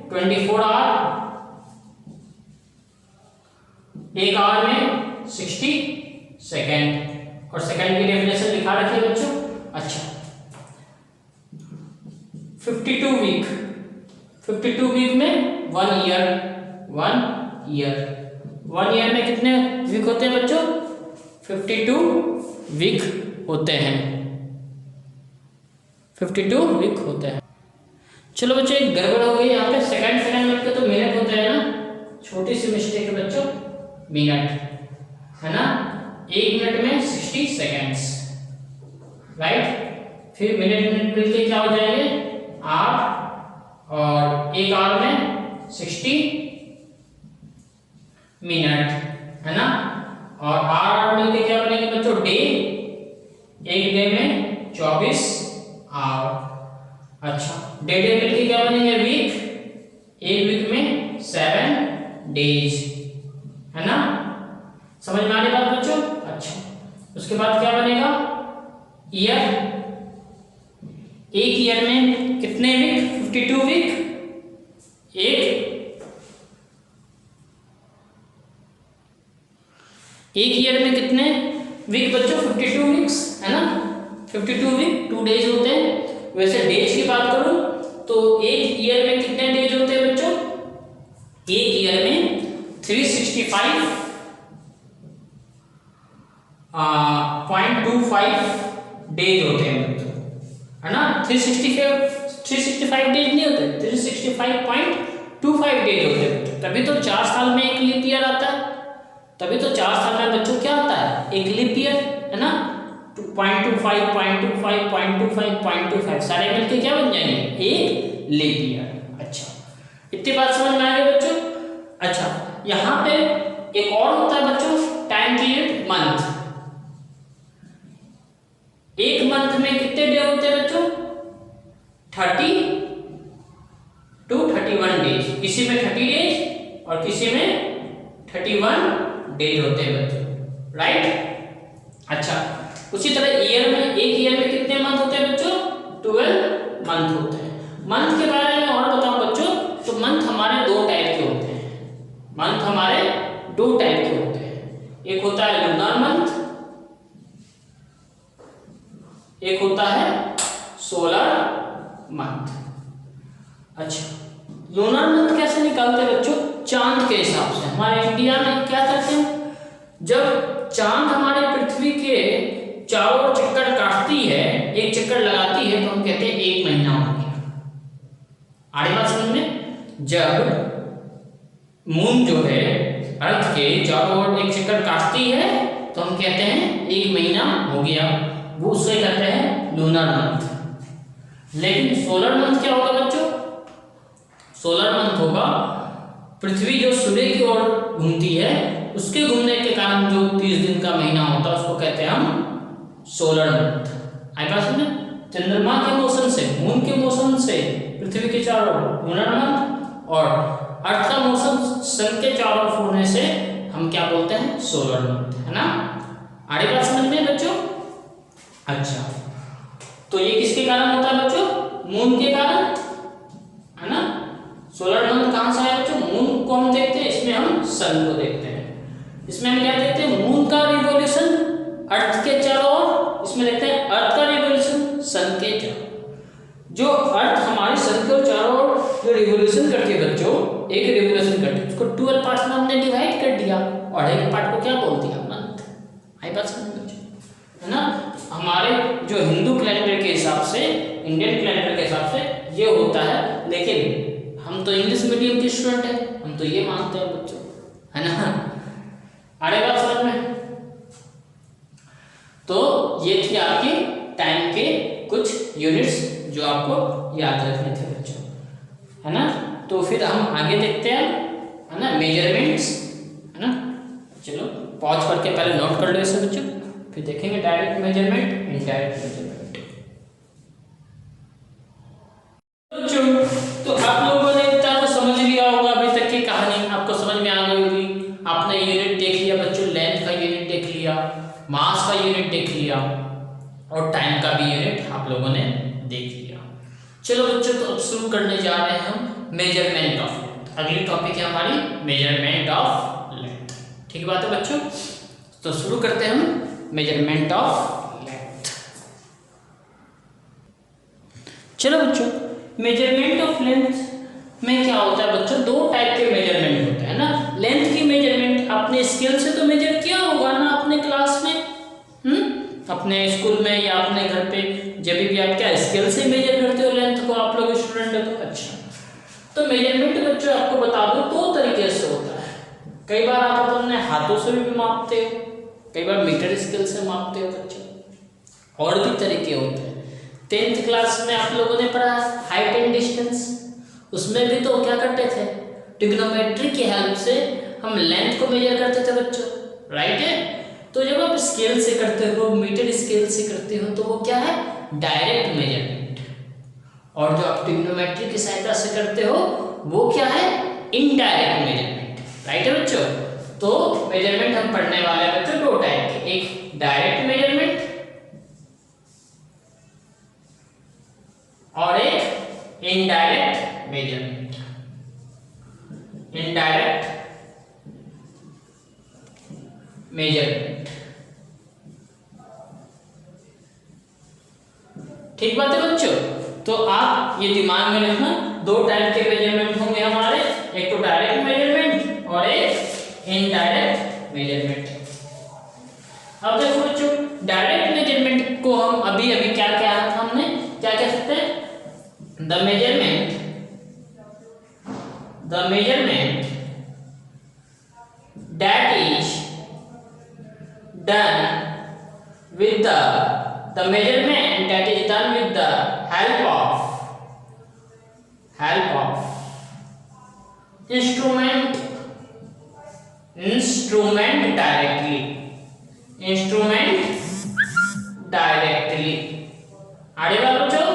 24 आवर, एक आवर में 60 सेकेंड, और सेकेंड की डेफिनेशन लिखा रखी है बच्चों। अच्छा, 52 वीक में 1 ईयर में कितने वीक होते हैं बच्चों, 52 वीक होते हैं, 52 वीक होते हैं। चलो बच्चों एक गड़बड़ हो गई यहाँ पे, सेकंड मिलकर तो मिनट होते हैं ना, छोटी सी मिस्टेक है बच्चों, मिनट, है ना। एक मिनट में 60 सेकेंड्स, राइट। फिर मिनट मिलके क्या हो जाएंगे, आवर, और एक आवर में 60 मिनट, है ना। और आवर मिलके क्या बनेंगे बच्चों, डे, एक डे में 24 आवर। अच्छा, डे मिलके क्या बनेंगे, वीक, एक वीक में 7 डेज, है ना। समझ में आ रही बात बच्चों? अच्छा, उसके बाद क्या बनेगा, ईयर, एक ईयर में कितने वीक, 52 वीक, एक ईयर में कितने वीक बच्चों, 52 वीक्स, है ना। 52 वीक 2 डेज होते हैं। वैसे डेज की बात करूं तो एक ईयर में कितने डेज होते हैं बच्चों, एक ईयर में 365.25 डेज होते हैं बच्चों, है ना। 365 डेज नहीं होते, 365.25 डेज होते हैं। तभी तो 4 साल में एक लीप ईयर आता है, तभी तो 4 साल में बच्चों क्या आता है, एक लीप ईयर, है ना। 0.25 सारे मिलके क्या बन जाएंगे, एक लीप ईयर। अच्छा, इतनी बात समझ में आ गई बच्चों। अच्छा, यहाँ पे एक और होता है बच्चों टाइम पीरियड, मंथ। एक मंथ में कितने डे होते हैं बच्चों, 30 डेज, किसी में 30 डेज और किसी में 31 डेज होते हैं बच्चों, राइट। अच्छा, उसी तरह ईयर में, एक ईयर में कितने मंथ होते हैं बच्चों? 12 मंथ होते हैं। मंथ के बारे में और बताऊं बच्चों, तो मंथ हमारे दो टाइप के होते हैं। मंथ हमारे दो टाइप के होते हैं, एक होता है लूनर मंथ, एक होता है सोलर मंथ। अच्छा, लूनर मंथ कैसे निकालते हैं बच्चों? चांद के हिसाब से। हमारे इंडिया में क्या करते हैं, जब चांद हमारे पृथ्वी के चारों ओर चक्कर काटती है, एक चक्कर लगाती है, तो हम कहते हैं 1 महीना हो गया। आगे बात समझ में, जब मून जो है अर्थ के चारों ओर एक चक्कर काटती है तो हम कहते हैं 1 महीना हो गया, वो उसे कहते हैं लूनर मंथ। लेकिन सोलर मंथ क्या होगा बच्चों? सोलर मंथ होगा पृथ्वी जो सूर्य की ओर घूमती है, उसके घूमने के कारण जो 30 दिन का महीना होता है उसको कहते हैं हम सोलर मंथ। आई बात समझे? चंद्रमा के मोशन से, मून के मोशन से पृथ्वी के चारों ओर लूनर मंथ, और अर्थ का मोशन सन के चारों ओर होने से हम क्या बोलते हैं? सोलर मंथ, है ना। आगे बात समझ में बच्चों? अच्छा, तो ये किसके कारण होता है बच्चों? मून के कारण, है ना। सोलर मंथ कहां से आया बच्चों? मून को हम देखते हैं, इसमें हम सन को देखते हैं। इसमें हम क्या देखते हैं? मून का रिवॉल्यूशन अर्थ के चारों ओर, इसमें देखते हैं अर्थ का रिवॉल्यूशन सन के चारों। जो अर्थ हमारे सन के चारों ओर जो रिवॉल्यूशन करती है बच्चों, एक रिवॉल्यूशन करती है, उसको 12 पार्ट्स में हमने डिवाइड कर दिया और एक पार्ट को क्या बोल दिया? मंथ। आई बात समझ बच्चों, है ना। हमारे जो हिंदू कैलेंडर के हिसाब से, इंडियन कैलेंडर के हिसाब से ये होता है, लेकिन हम तो इंग्लिश मीडियम के स्टूडेंट हैं, हम तो ये मानते हैं बच्चों, है ना। आगे बात समझ में? तो ये थी आपकी टाइम के कुछ यूनिट्स जो आपको याद रखने थे बच्चों, है ना। तो फिर हम आगे देखते हैं, है ना, मेजरमेंट्स, है ना। चलो पॉज करके पहले नोट कर लो इसे बच्चों, फिर देखेंगे डायरेक्ट मेजरमेंट, इनडायरेक्ट मेजरमेंट। बच्चों, तो आप लोगों ने इतना तो समझ लिया होगा, अभी तक की कहानी आपको समझ में आ गई होगी। आपने यूनिट देख लिया बच्चों, लेंथ का यूनिट देख लिया, मास का यूनिट देख लिया, और टाइम का भी यूनिट आप लोगों ने देख लिया। चलो बच्चों, तो अब शुरू करने जा रहे हैं हम मेजरमेंट ऑफ लेंथ। अगली टॉपिक है हमारी मेजरमेंट ऑफ लेंथ। ठीक बात है बच्चों, तो शुरू करते हैं हम मेजरमेंट ऑफ लेंथ। चलो बच्चों, मेजरमेंट ऑफ लेंथ में क्या होता है बच्चों? दो टाइप के मेजरमेंट होते हैं ना। लेंथ की मेजरमेंट आपने स्केल से तो मेजर किया होगा ना अपने क्लास में, अपने स्कूल में या अपने घर पे, जब भी आप क्या स्केल से मेजर करते हो लेंथ को, आप लोग स्टूडेंट हो तो। अच्छा, तो मेजरमेंट बच्चों आपको बता दो, दो तरीके से होता है। कई बार आप अपने हाथों से भी मापते हो, कई बार मीटर स्केल से मापते हो बच्चों, और भी तरीके होते हैं। 10th क्लास में आप लोगों ने पढ़ा हाइट एंड डिस्टेंस, उसमें भी तो क्या करते थे? ट्रिग्नोमेट्री की हेल्प से हम लेंथ को मेजर करते थे बच्चों, राइट है। तो जब आप स्केल से करते हो, मीटर स्केल से करते हो, तो वो क्या है? Direct measurement. और जो आप ट्रिग्नोमेट्री की सहायता से करते हो वो क्या है? इनडायरेक्ट मेजरमेंट, राइट है बच्चों। तो मेजरमेंट हम पढ़ने वाले हैं बच्चों दो टाइप के, एक डायरेक्ट मेजरमेंट और एक इनडायरेक्ट मेजरमेंट। इनडायरेक्ट मेजरमेंट, ठीक बात है बच्चों। तो आप ये दिमाग में रखना, दो टाइप के मेजरमेंट होंगे हमारे, एक तो डायरेक्ट मेजरमेंट और एक इनडायरेक्ट मेजरमेंट। अब देखो बच्चों, डायरेक्ट मेजरमेंट को हम अभी अभी क्या क्या हमने क्या कह सकते हैं? The measurement that is done with the measurement that is done with the help of instrument directly। आगे बात बच्चों,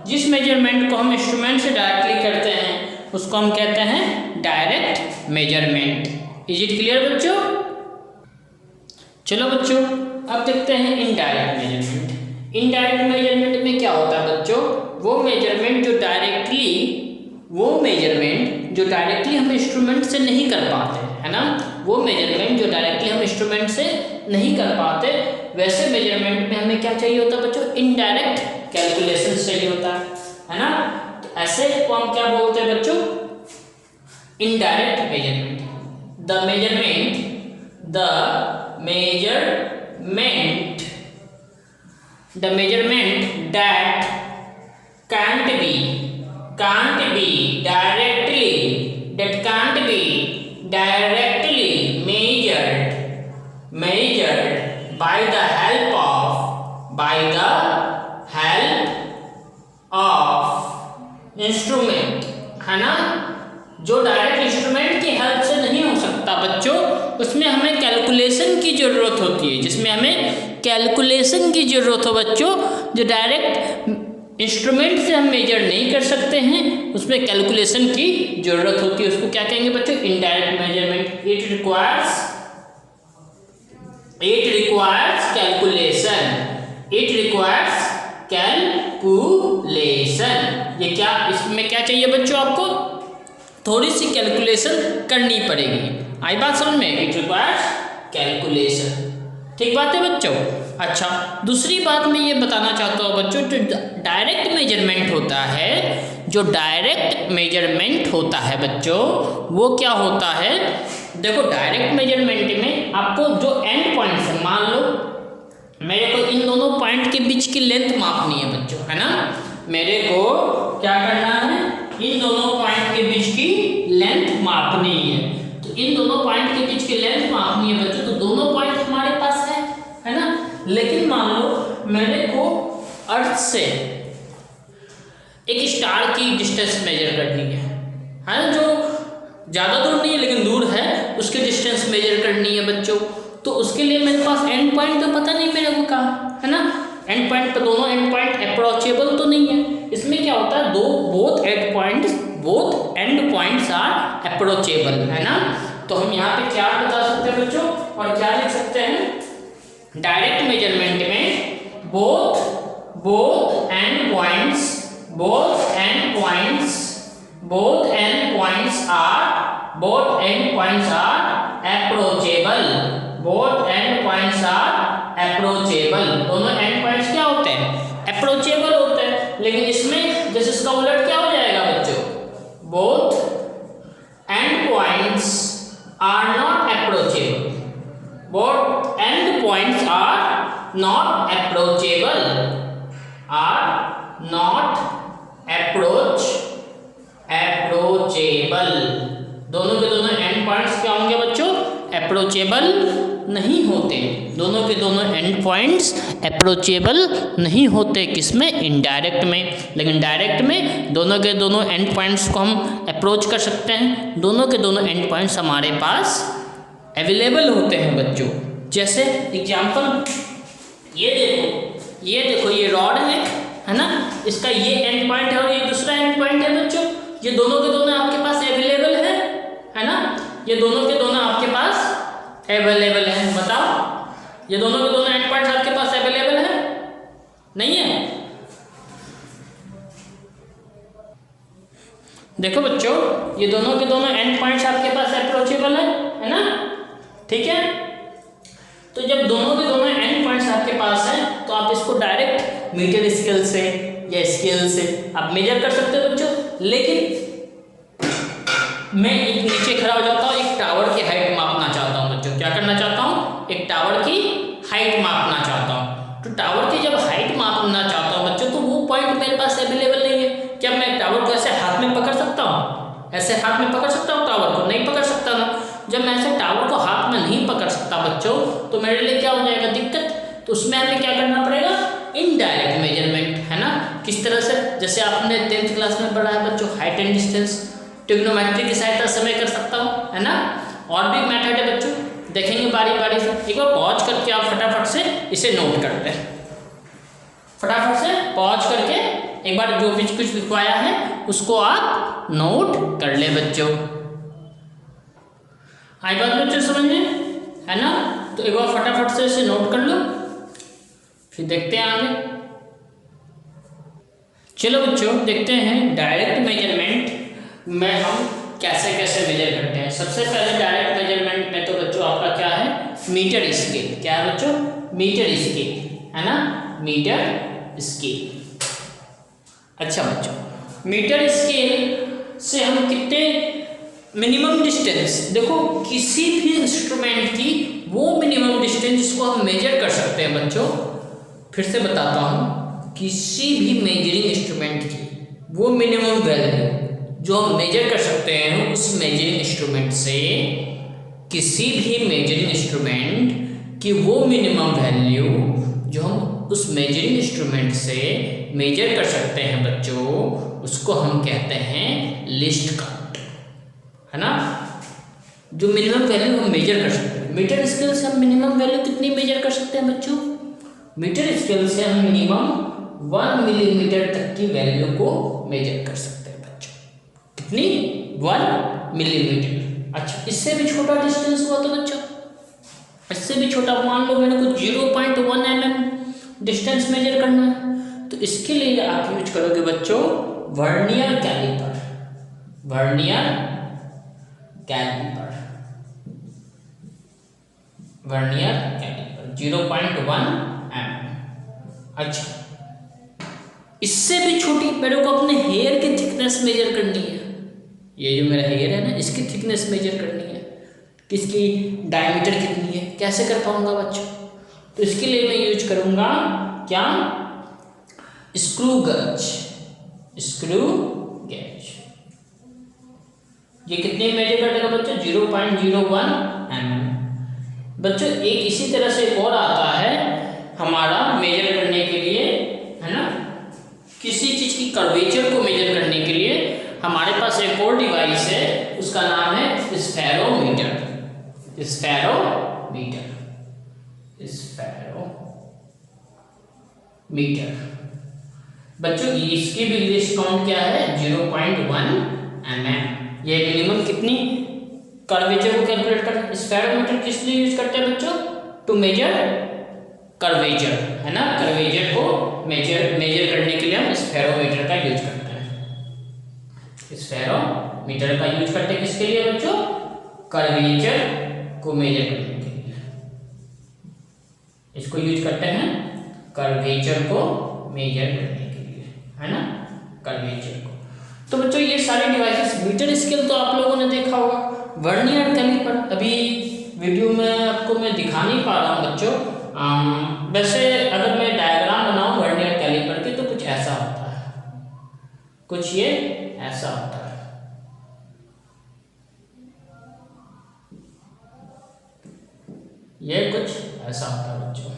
जिस मेजरमेंट को हम इंस्ट्रूमेंट से डायरेक्टली करते हैं उसको हम कहते हैं direct measurement. Is it clear बच्चों? चलो बच्चों अब देखते हैं इनडायरेक्ट मेजरमेंट। इनडायरेक्ट मेजरमेंट में क्या होता है बच्चों? वो मेजरमेंट जो डायरेक्टली हम इंस्ट्रूमेंट से नहीं कर पाते, है ना, वो मेजरमेंट जो डायरेक्टली हम इंस्ट्रूमेंट से नहीं कर पाते, वैसे मेजरमेंट में हमें क्या चाहिए होता है बच्चों? इनडायरेक्ट कैलकुलेशन चाहिए होता है ना। तो ऐसे को हम क्या बोलते हैं बच्चों? Indirect measurement. The measurement that can't be directly measured by the help of instrument, है ना। जो डायरेक्ट इंस्ट्रूमेंट की हेल्प से नहीं हो सकता बच्चों, उसमें हमें कैलकुलेशन की ज़रूरत होती है। जिसमें हमें कैलकुलेशन की ज़रूरत हो बच्चों, जो डायरेक्ट इंस्ट्रूमेंट से हम मेजर नहीं कर सकते हैं, उसमें कैलकुलेशन की ज़रूरत होती है। उसको क्या कहेंगे बच्चों? Indirect measurement. It requires calculation. ये क्या, इसमें क्या चाहिए बच्चों? आपको थोड़ी सी कैलकुलेशन करनी पड़ेगी। आई बात समझ में? It requires calculation. ठीक बात है बच्चों। अच्छा, दूसरी बात मैं ये बताना चाहता हूँ बच्चों, जो डायरेक्ट मेजरमेंट होता है बच्चों, वो क्या होता है? देखो डायरेक्ट मेजरमेंट में आपको जो एंड पॉइंट्स है, मान लो मेरे को इन दोनों पॉइंट के बीच की लेंथ मापनी है बच्चों, है ना। मेरे को क्या करना है? इन दोनों पॉइंट के बीच की लेंथ मापनी है। तो इन दोनों पॉइंट के बीच की लेंथ मापनी है बच्चों। तो दोनों पॉइंट हमारे पास है ना। लेकिन मान लो मेरे को अर्थ से एक स्टार की डिस्टेंस मेजर करनी है ना, जो ज़्यादा दूर नहीं है लेकिन दूर है, उसकी डिस्टेंस मेजर करनी है बच्चों। तो उसके लिए मेरे पास एंड पॉइंट तो पता नहीं मेरे को कहाँ, है ना। एंड पॉइंट पर दोनों एंड पॉइंट अप्रोचेबल तो नहीं है। इसमें क्या होता है? Both end points are approachable, है ना। तो हम यहाँ पे क्या बता सकते हैं बच्चों, और क्या लिख सकते हैं? डायरेक्ट मेजरमेंट में both end points are approachable. दोनों एंड पॉइंट्स क्या होते हैं? अप्रोचेबल होते हैं। लेकिन इसमें जैसे इसका उलट क्या हो जाएगा बच्चों? Both end points are not approachable. Both end points are not approachable, दोनों के दोनों एंड पॉइंट्स क्या होंगे बच्चों? अप्रोचेबल नहीं होते। दोनों के दोनों एंड पॉइंट्स अप्रोचेबल नहीं होते। किसमें? इनडायरेक्ट में। लेकिन डायरेक्ट में दोनों के दोनों एंड पॉइंट्स को हम अप्रोच कर सकते हैं। दोनों के दोनों एंड पॉइंट्स हमारे पास अवेलेबल होते हैं बच्चों। जैसे एग्जाम्पल ये देखो ये रॉड है ना, इसका ये एंड पॉइंट है और ये दूसरा एंड पॉइंट है बच्चों। ये दोनों के दोनों आपके पास अवेलेबल है ना। ये दोनों के दोनों आपके पास अवेलेबल है। बताओ, ये दोनों के दोनों एंड पॉइंट्स आपके पास अवेलेबल है? नहीं है। देखो बच्चों, ये दोनों के दोनों एंड पॉइंट्स आपके पास अप्रोचेबल है ना। ठीक है। तो जब दोनों के दोनों एंड पॉइंट्स आपके पास हैं, तो आप इसको डायरेक्ट मीटर स्केल से या स्केल से आप मेजर कर सकते हो बच्चों। लेकिन मैं एक नीचे खड़ा हो जाता हूँ, एक टावर की हाइट मापना चाहता हूँ बच्चों। क्या करना चाहता हूँ? एक टावर की हाइट मापना चाहता हूँ। तो टावर की जब हाइट मापना चाहता हूँ बच्चों, तो वो पॉइंट मेरे पास अवेलेबल नहीं है। क्या मैं टावर को ऐसे हाथ में पकड़ सकता हूँ? ऐसे हाथ में पकड़ सकता हूँ टावर को? नहीं पकड़ सकता ना। जब मैं ऐसे टावर को हाथ में नहीं पकड़ सकता बच्चों, तो मेरे लिए क्या हो जाएगा? दिक्कत। तो उसमें हमें क्या करना पड़ेगा? इनडायरेक्ट मेजरमेंट, है ना। किस तरह से? जैसे आपने 10th क्लास में पढ़ा है बच्चों, हाइट एंड डिस्टेंस ट्रिग्नोमेट्री की सहायता से मैं कर सकता हूँ, है ना। और भी मेथड है बच्चों, देखेंगे बारी बारी से। एक बार पॉज करके आप फटाफट से इसे नोट करते हैं। फटाफट से पॉज करके एक बार जो भी कुछ लिखवाया है उसको आप नोट कर ले बच्चों। आई बात बच्चों समझ में, है ना? तो एक बार फटाफट से इसे नोट कर लो, फिर देखते हैं आगे। चलो बच्चों देखते हैं डायरेक्ट मेजरमेंट में हम कैसे कैसे मेजर करते हैं। सबसे पहले डायरेक्ट मेजरमेंट में तो बच्चों आपका क्या है, मीटर स्केल। क्या है बच्चों? मीटर स्केल, है ना? Metre scale. अच्छा बच्चों, मीटर स्केल से हम कितने मिनिमम डिस्टेंस, देखो किसी भी इंस्ट्रूमेंट की वो मिनिमम डिस्टेंस जिसको हम मेजर कर सकते हैं बच्चों, फिर से बताता हूँ, किसी भी मेजरिंग इंस्ट्रूमेंट की वो मिनिमम वैल्यू जो हम मेजर कर सकते हैं उस मेजरिंग इंस्ट्रूमेंट से, किसी भी मेजरिंग इंस्ट्रूमेंट की वो मिनिमम वैल्यू जो हम उस मेजरिंग इंस्ट्रूमेंट से मेजर कर सकते हैं बच्चों, उसको हम कहते हैं लिस्ट काउंट, है ना? जो मिनिमम वैल्यू हम मेजर कर सकते हैं। मीटर स्केल से हम मिनिमम वैल्यू कितनी मेजर कर सकते हैं बच्चों? मीटर स्केल से हम मिनिमम 1 मिलीमीटर तक की वैल्यू को मेजर कर सकते हैं बच्चों। कितनी? 1 मिलीमीटर। अच्छा, इससे भी छोटा डिस्टेंस हुआ तो बच्चों, इससे भी छोटा मान लो मैंने कुछ 0.1 mm डिस्टेंस मेजर करना है, तो इसके लिए आप यूज करोगे बच्चों vernier caliper. Vernier caliper, vernier caliper 0.1 mm। अच्छा, इससे भी छोटी मेरे को अपने हेयर की थिकनेस मेजर करनी है। ये जो मेरा हेयर है ना, इसकी थिकनेस मेजर करनी है, किसकी डायमीटर कितनी है, कैसे कर पाऊंगा बच्चों? तो इसके लिए मैं यूज करूंगा क्या? Screw gauge. स्क्रू गेज ये कितने मेजर कर देगा बच्चों? 0.01 mm। बच्चों एक इसी तरह से और आता है हमारा मेजर करने के लिए, है ना? किसी चीज की कर्वेचर को मेजर करने के लिए हमारे पास एक और डिवाइस है, उसका नाम है स्फेरोमीटर। Spherometer, spherometer. बच्चों इसकी भी लिस्ट काउंट क्या है? 0.1 mm। ये मिनिमम कितनी कर्वेचर को कैलकुलेट करना। स्फेरोमीटर किस लिए यूज करते हैं बच्चों? टू मेजर कर्वेचर, है ना? कर्वेचर को मेजर करने के लिए हम स्फेरोमीटर का यूज करते हैं। स्फेरोमीटर का यूज करते हैं किसके लिए बच्चों? कर्वेचर को मेजर करने के लिए। इसको यूज करते हैं कर्वेचर को मेजर करने के लिए, है ना? कर्वेचर को। तो बच्चों ये सारे डिवाइसेस, मीटर स्केल तो आप लोगों ने देखा होगा। वर्नियर कैलिपर अभी वीडियो में आपको मैं दिखा नहीं पा रहा हूँ बच्चों। वैसे अगर मैं डायग्राम बनाऊं वर्नियर कैलिपर की तो कुछ ऐसा होता है, कुछ ये ऐसा होता है। ये कुछ ऐसा होता है बच्चों,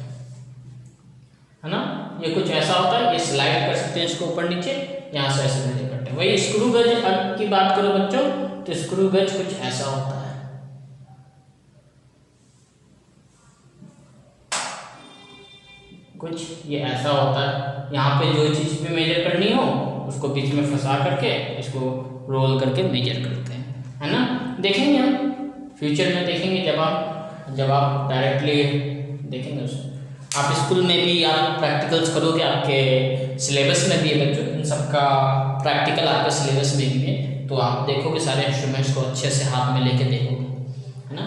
है ना? ये कुछ ऐसा होता है, ये स्लाइड कर सकते हैं इसको ऊपर नीचे, यहाँ से ऐसे मेजर करते हैं। वही स्क्रू गेज की बात करो बच्चों, तो स्क्रू गेज कुछ ऐसा होता है। कुछ ये ऐसा होता है, यहाँ पे जो चीज़ भी मेजर करनी हो उसको बीच में फंसा करके इसको रोल करके मेजर करते हैं, है ना? देखेंगे हम फ्यूचर में, देखेंगे जब आप डायरेक्टली देखेंगे उसमें। आप स्कूल में भी आप प्रैक्टिकल्स करोगे, आपके सिलेबस में भी है बच्चों, इन सबका प्रैक्टिकल आपके सिलेबस में भी है, तो आप देखोगे सारे इंस्ट्रूमेंट्स को अच्छे से हाथ में लेके देखोगे, है ना?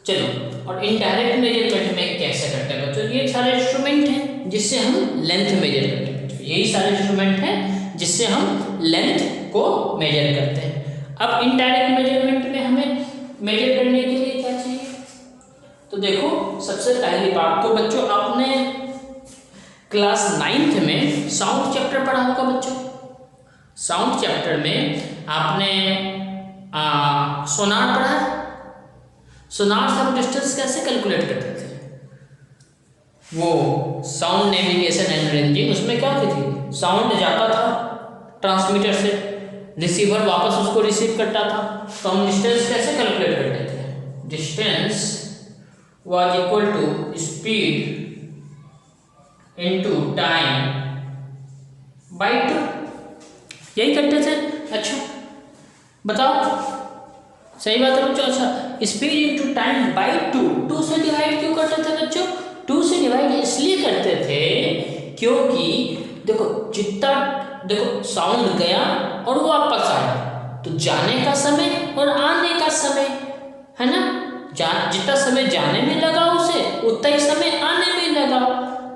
चलो, और इनडायरेक्ट मेजरमेंट में कैसे करते हैं बच्चों? ये सारे इंस्ट्रूमेंट हैं जिससे हम लेंथ मेजर करते हैं बच्चों। यही सारे इंस्ट्रूमेंट हैं जिससे हम लेंथ को मेजर करते हैं। अब इनडायरेक्ट मेजरमेंट में हमें मेजर करने के लिए क्या चाहिए? तो देखो सबसे पहली बात तो बच्चों आपने क्लास 9th में साउंड चैप्टर पढ़ा होगा बच्चों। साउंड चैप्टर में आपने सोनार पढ़ा है। सोनार से हम डिस्टेंस कैसे कैलकुलेट करते थे? वो साउंड नेविगेशन एंड रेंजिंग, उसमें क्या होती थी? साउंड जाता था ट्रांसमीटर से, रिसीवर वापस उसको रिसीव करता था, तो हम डिस्टेंस कैसे कैलकुलेट करते थे? Distance was equal to speed into time by 2, यही करते थे। अच्छा बताओ, सही बात है बच्चों। अच्छा, स्पीड इंटू टाइम बाई 2 से डिवाइड क्यों करते थे बच्चों? 2 से डिवाइड इसलिए करते थे क्योंकि देखो जितना, देखो साउंड गया और वापस आया, तो जाने का समय और आने का समय है ना, जितना समय जाने में लगा उसे उतना ही समय आने में लगा,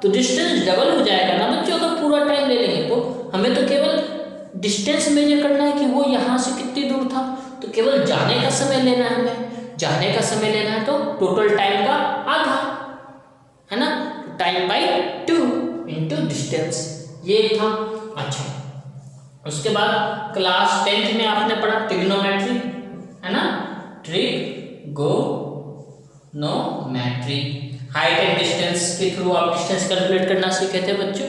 तो डिस्टेंस डबल हो जाएगा ना बच्चों। अगर पूरा टाइम ले लेंगे तो हमें तो केवल डिस्टेंस मेजर करना है कि वो यहाँ से कितनी दूर था, तो केवल जाने का समय लेना है हमें। जाने का समय लेना है तो टोटल टाइम का आधा, है ना, टाइम बाई 2 इंटू डिस्टेंस, ये था। अच्छा, उसके बाद क्लास 10th में आपने पढ़ा ट्रिग्नोमेट्री, है ना, ट्रिग्नोमेट्री, हाइट एंड डिस्टेंस के थ्रू आप डिस्टेंस कैलकुलेट करना सीखे थे बच्चों।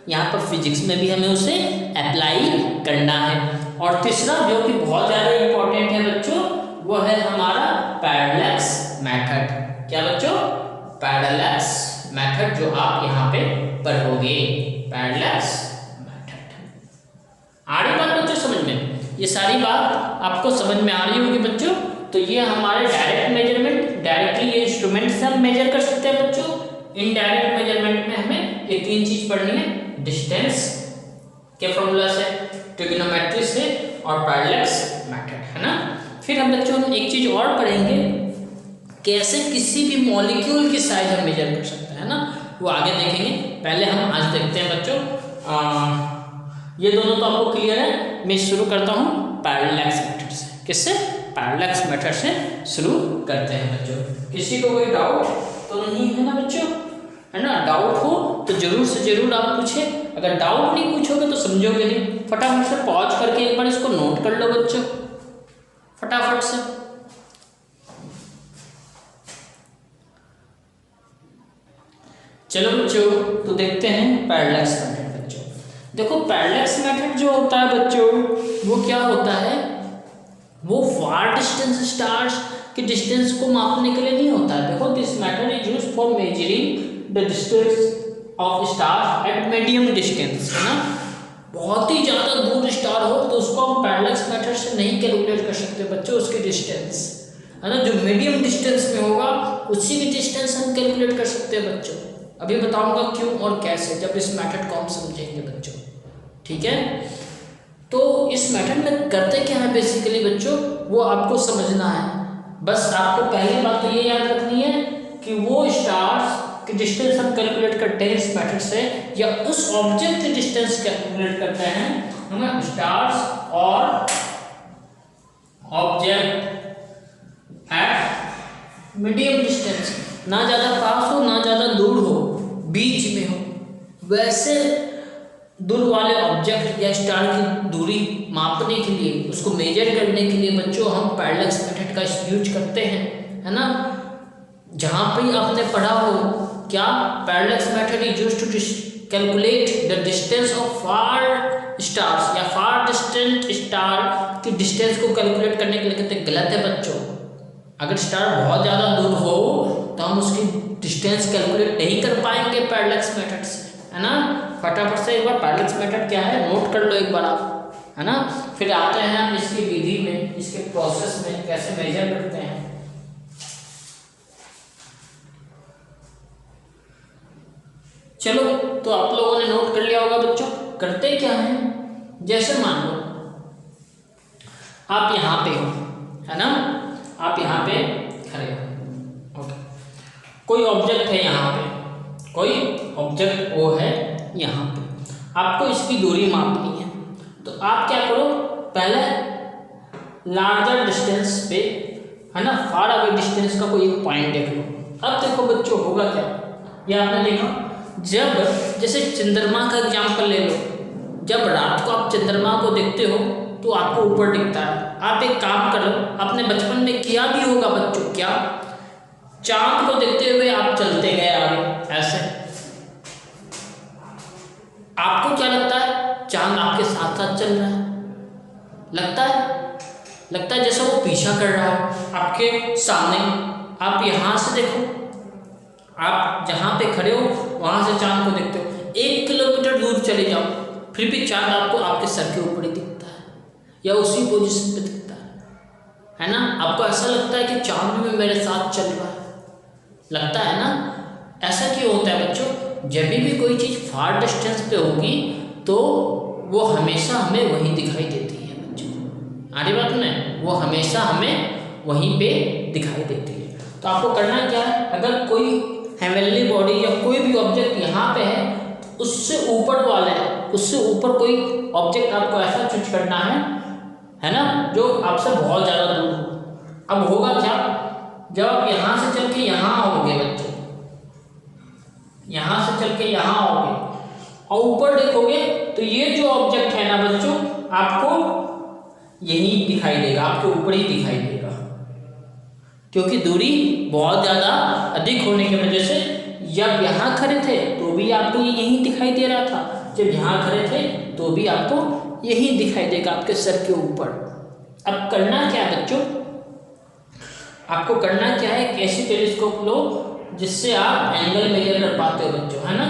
यहाँ पर फिजिक्स में भी हमें उसे अप्लाई करना है। और तीसरा जो कि बहुत ज़्यादा इम्पोर्टेंट है बच्चों, वो है हमारा पैरेलैक्स मेथड। क्या बच्चों? पैरेलैक्स मेथड, जो आप यहाँ पे पढ़ोगे, पैरेलैक्स मेथड। आ रही बात बच्चों समझ में? ये सारी बात आपको समझ में आ रही होगी बच्चों। तो ये हमारे डायरेक्ट मेजरमेंट, डायरेक्टली ये इंस्ट्रूमेंट से हम मेजर कर सकते हैं बच्चों। इनडायरेक्ट मेजरमेंट में हमें ये 3 चीज पढ़नी है, डिस्टेंस के फॉर्मूला से, ट्रिग्नोमेट्री से और पैरेलैक्स मेथड, है ना। फिर हम बच्चों एक चीज और पढ़ेंगे, कैसे किसी भी मॉलिक्यूल की साइज हम मेजर कर सकते हैं ना, वो आगे देखेंगे। पहले हम आज देखते हैं बच्चों, ये दोनों तो आपको क्लियर है। मैं शुरू करता हूँ पैरेलैक्स मेथड से। किससे? पैरेलैक्स मेथड से शुरू करते हैं बच्चों। किसी को कोई डाउट तो नहीं है ना बच्चों, है ना? डाउट हो तो जरूर से जरूर आप पूछे। अगर डाउट नहीं पूछोगे तो समझोगे नहीं। फटाफट से पॉज करके एक बार इसको नोट कर लो बच्चों, फटाफट से। चलो बच्चों, तो देखते हैं पैरेलैक्स मेथड बच्चों। देखो पैरेलैक्स मेथड जो होता है बच्चों, वो क्या होता है, वो फार डिस्टेंस स्टार्स के डिस्टेंस को मापने के लिए नहीं होता है। देखो, this method is used for measuring the distance of stars eight medium distance, है ना। बहुत ही ज़्यादा दूर स्टार हो तो उसको हम पैरेलैक्स मेथड से नहीं कैलकुलेट कर सकते बच्चों, उसकी डिस्टेंस, है ना। जो मीडियम डिस्टेंस में होगा उसी की डिस्टेंस हम कैलकुलेट कर सकते हैं बच्चों। अभी बताऊंगा क्यों और कैसे, जब इस मेथड को हम समझेंगे बच्चों, ठीक है। तो इस मेथड में करते क्या है बेसिकली बच्चों, वो आपको समझना है। बस आपको पहली बात तो ये याद रखनी है कि वो स्टार्स की डिस्टेंस हम कैलकुलेट करते हैं इस मेथड से, या उस ऑब्जेक्ट की डिस्टेंस कैलकुलेट करते हैं हम स्टार्स और ऑब्जेक्ट एट मीडियम डिस्टेंस, ना ज़्यादा पास हो ना ज़्यादा दूर हो, बीच में हो। वैसे दूर वाले ऑब्जेक्ट या स्टार की दूरी मापने के लिए, उसको मेजर करने के लिए बच्चों हम पैरेलैक्स मेथड का यूज करते हैं, है ना। जहाँ पे आपने पढ़ा हो क्या, parallax method is used to calculate the distance of far stars, या फार डिस्टेंट स्टार की डिस्टेंस को कैलकुलेट करने के लिए कहते हैं। गलत है बच्चों। अगर स्टार बहुत ज़्यादा दूर हो तो हम उसकी डिस्टेंस कैलकुलेट नहीं कर पाएंगे पैरेलैक्स मेथड से, है ना। फटाफट से एक बार पैरेलैक्स मेथड क्या है नोट कर लो एक बार आप, है ना। फिर आते हैं हम इसकी विधि में, इसके प्रोसेस में कैसे मेजर करते हैं। चलो, तो आप लोगों ने नोट कर लिया होगा बच्चों। करते क्या है, जैसे मान लो आप यहाँ पे हो, है ना, आप यहाँ पे खड़े हो, ओके। कोई ऑब्जेक्ट है यहाँ पे, कोई ऑब्जेक्ट वो है यहाँ पे, आपको इसकी दूरी मापनी है। तो आप क्या करो, पहले लार्जर डिस्टेंस पे, है ना, फार अवे डिस्टेंस का कोई एक पॉइंट देख लो। अब देखो बच्चों होगा क्या, ये आपने देखा, जब जैसे चंद्रमा का एग्जाम्पल ले लो, जब रात को आप चंद्रमा को देखते हो तो आपको ऊपर दिखता है। आप एक काम करो, आपने बचपन में किया भी होगा बच्चों, क्या, चांद को देखते हुए आप चलते गए आगे ऐसे, आपको क्या लगता है, चांद आपके साथ साथ चल रहा है, लगता है जैसे वो पीछा कर रहा है आपके सामने। आप यहाँ से देखो, आप जहाँ पे खड़े हो वहाँ से चांद को देखते हो, 1 किलोमीटर दूर चले जाओ फिर भी चांद आपको आपके सर के ऊपर ही दिखता या उसी पोजीशन पे दिखता है ना। आपको ऐसा लगता है कि चांद में मेरे साथ चल रहा है, लगता है ना। ऐसा क्यों होता है बच्चों? जब भी कोई चीज़ फार डिस्टेंस पे होगी तो वो हमेशा हमें वहीं दिखाई देती है बच्चों। आगे बात में वो हमेशा हमें वहीं पे दिखाई देती है। तो आपको करना क्या है, अगर कोई हेवनली बॉडी या कोई भी ऑब्जेक्ट यहाँ पे है तो उससे ऊपर वाले, उससे ऊपर कोई ऑब्जेक्ट आपको ऐसा चूज करना है ना, जो आपसे बहुत ज़्यादा दूर हो। अब होगा क्या, जब आप यहाँ से चल के यहाँ आओगे बच्चों, यहाँ से चल के यहाँ आओगे और ऊपर देखोगे तो ये जो ऑब्जेक्ट है ना बच्चों, आपको यही दिखाई देगा, आपके ऊपर ही दिखाई देगा, क्योंकि दूरी बहुत ज़्यादा अधिक होने की वजह से। जब यहाँ खड़े थे तो भी आपको ये यही दिखाई दे रहा था, जब यहाँ खड़े थे तो भी आपको यही दिखाई देगा आपके सर के ऊपर। अब करना क्या है बच्चों, आपको करना क्या है, एक ऐसी टेलीस्कोप लो जिससे आप एंगल मेजर कर पाते हो बच्चों, है ना।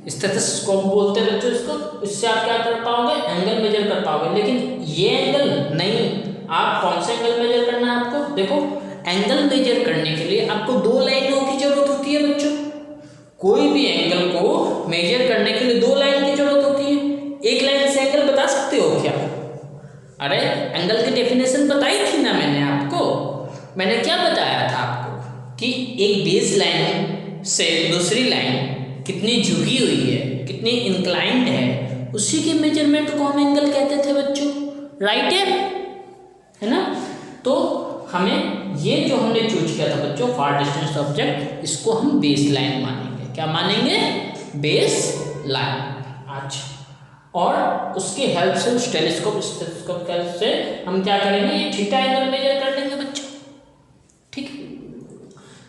स्टेथोस्कोप बोलते हैं बच्चों इसको। इससे आप क्या कर पाओगे, एंगल मेजर कर पाओगे। लेकिन ये एंगल नहीं, आप कौन सा एंगल मेजर करना है आपको, देखो एंगल मेजर करने के लिए आपको दो लाइनों की जरूरत होती है बच्चों। कोई भी एंगल को मेजर करने के लिए दो लाइन की जरूरत होती है। एक लाइन से एंगल बता सकते हो क्या? अरे एंगल की डेफिनेशन बताई थी ना मैंने आपको। मैंने क्या बताया था आपको कि एक बेस लाइन से दूसरी लाइन कितनी झुकी हुई है, कितनी इंक्लाइंड है, उसी के मेजरमेंट को हम एंगल कहते थे बच्चों, राइट है ना। तो हमें ये जो हमने चूज किया था बच्चों फार डिस्टेंस ऑब्जेक्ट, इसको हम बेस लाइन मानेंगे। क्या मानेंगे? Base line. अच्छा, और उसकी हेल्प से उस टेलीस्कोप स्टेथोस्कोप से हम क्या करेंगे, ये थीटा एंगल मेजर कर लेंगे बच्चों। ठीक है,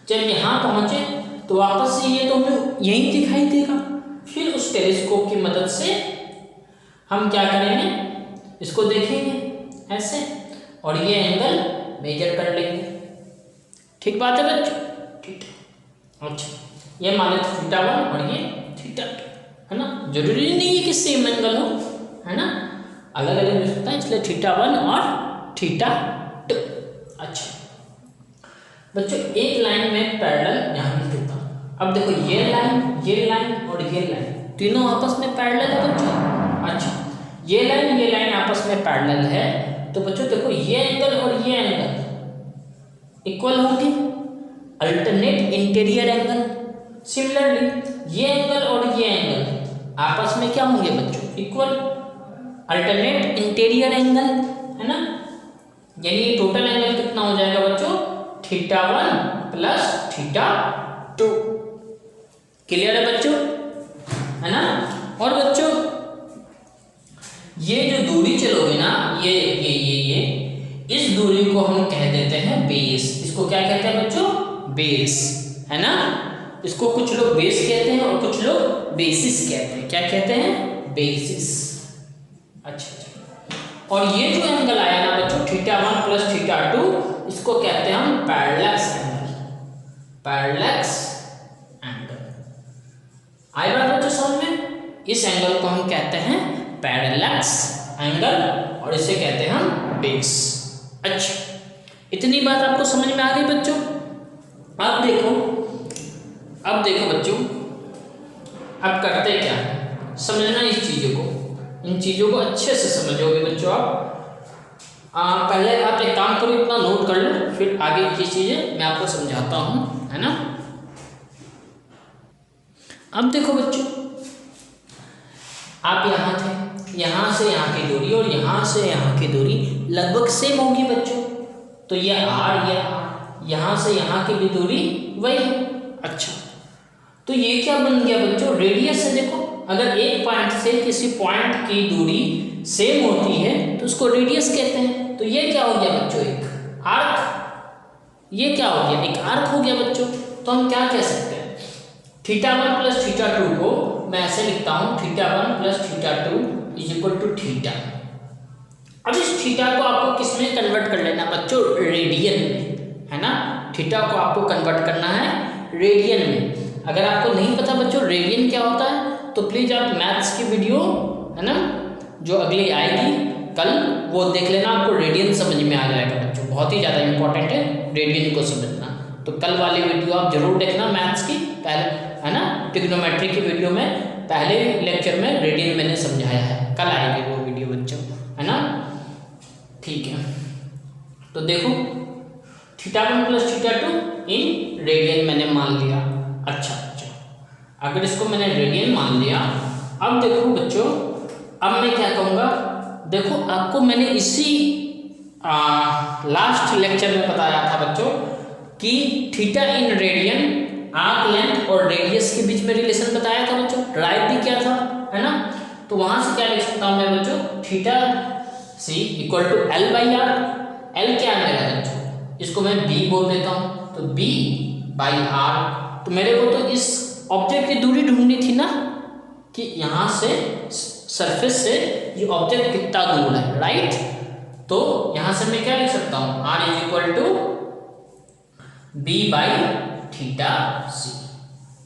जब यहाँ पहुंचे तो वापस से ये तो हमें यही दिखाई देगा। फिर उस टेलीस्कोप की मदद से हम क्या करेंगे, इसको देखेंगे ऐसे और ये एंगल मेजर कर लेंगे। ठीक बात है बच्चों? ठीक है। अच्छा, ये मान लेते थीटा 1 और ये थीटा 2, है ना। जरूरी नहीं है कि सेम एंगल हो, है ना, अलग अलग हो सकता है, इसलिए थीटा 1 और थीटा 2। अच्छा बच्चों, एक लाइन में पैरेलल यहाँ लिख देता हूँ। अब देखो ये लाइन और ये लाइन तीनों आपस में पैरेलल है बच्चों। अच्छा, ये लाइन आपस में पैरेलल है, तो बच्चों देखो ये एंगल और ये एंगल इक्वल होंगे, अल्टरनेट इंटीरियर एंगल। सिमिलरली ये एंगल और ये एंगल आपस में क्या होंगे बच्चों, इक्वल, अल्टरनेट इंटीरियर एंगल, है ना। यानी टोटल एंगल कितना हो जाएगा बच्चों, थीटा 1 प्लस थीटा 2। क्लियर है बच्चों, है ना। और बच्चों ये जो दूरी चलोगे ना, ये इस दूरी को हम कह देते हैं बेस। इसको क्या कहते हैं बच्चों, बेस, है ना। इसको कुछ लोग बेस कहते हैं और कुछ लोग बेसिस कहते हैं। क्या कहते हैं, बेसिस। अच्छा, और ये जो एंगल आया ना बच्चों थीटा 1 प्लस थीटा 2, इसको कहते हैं हम पैरेलक्स एंगल। पैरेलक्स एंगल आई बात बच्चों समझ में? इस एंगल को हम कहते हैं पैरेलक्स एंगल और इसे कहते हैं हम बेस। अच्छा, इतनी बात आपको समझ में आ गई बच्चों। अब देखो बच्चों, अब करते क्या है, समझना इस चीज़ों को, इन चीज़ों को अच्छे से समझोगे बच्चों आप। पहले आप एक काम करो, इतना नोट कर लो, फिर आगे की चीज़ें मैं आपको समझाता हूँ, है ना। अब देखो बच्चों, आप यहाँ थे, यहाँ से यहाँ की दूरी और यहाँ से यहाँ की दूरी लगभग सेम होगी बच्चों। तो ये R, यहाँ से यहाँ की भी दूरी वही है। अच्छा, तो ये क्या बन गया बच्चों, रेडियस है। देखो अगर एक पॉइंट से किसी पॉइंट की दूरी सेम होती है तो उसको रेडियस कहते हैं। तो ये क्या हो गया बच्चों, एक आर्क। ये क्या हो गया, एक आर्क हो गया बच्चों। तो हम क्या कह सकते हैं, थीटा 1 प्लस थीटा 2 को मैं ऐसे लिखता हूँ, theta 1 plus theta 2 is equal to theta. अब इस थीटा को आपको किस में कन्वर्ट कर लेना बच्चों, रेडियन में, है ना। थीटा को आपको कन्वर्ट करना है रेडियन में। अगर आपको नहीं पता बच्चों रेडियन क्या होता है तो प्लीज़ आप मैथ्स की वीडियो, है ना, जो अगली आएगी कल वो देख लेना, आपको रेडियन समझ में आ जाएगा बच्चों। बहुत ही ज़्यादा इंपॉर्टेंट है रेडियन को समझना। तो कल वाली वीडियो आप जरूर देखना मैथ्स की, पहले है ना, ट्रिग्नोमेट्री की वीडियो में पहले लेक्चर में रेडियन मैंने समझाया है, कल आएगी वो वीडियो बच्चों, है ना। ठीक है, तो देखो θ1 + θ2 इन रेडियन मैंने मान लिया। अच्छा बच्चों, अगर इसको मैंने रेडियन मान लिया, अब देखो बच्चों, अब मैं क्या कहूँगा, देखो आपको मैंने इसी लास्ट लेक्चर में बताया था बच्चों कि theta in radian arc length और रेडियस के बीच में रिलेशन बताया था बच्चों, ड्राइव भी किया था, है ना। तो वहां से क्या लिख सकता हूं मैं बच्चों, theta C equal to L/R। L क्या है मेरा बच्चों, इसको मैं B बोल देता हूं, तो B/R। तो मेरे को तो इस ऑब्जेक्ट की दूरी ढूंढनी थी ना, कि यहां से सरफेस से ये ऑब्जेक्ट कितना दूर है, राइट। तो यहां से मैं क्या लिख सकता हूं, R = B/θc।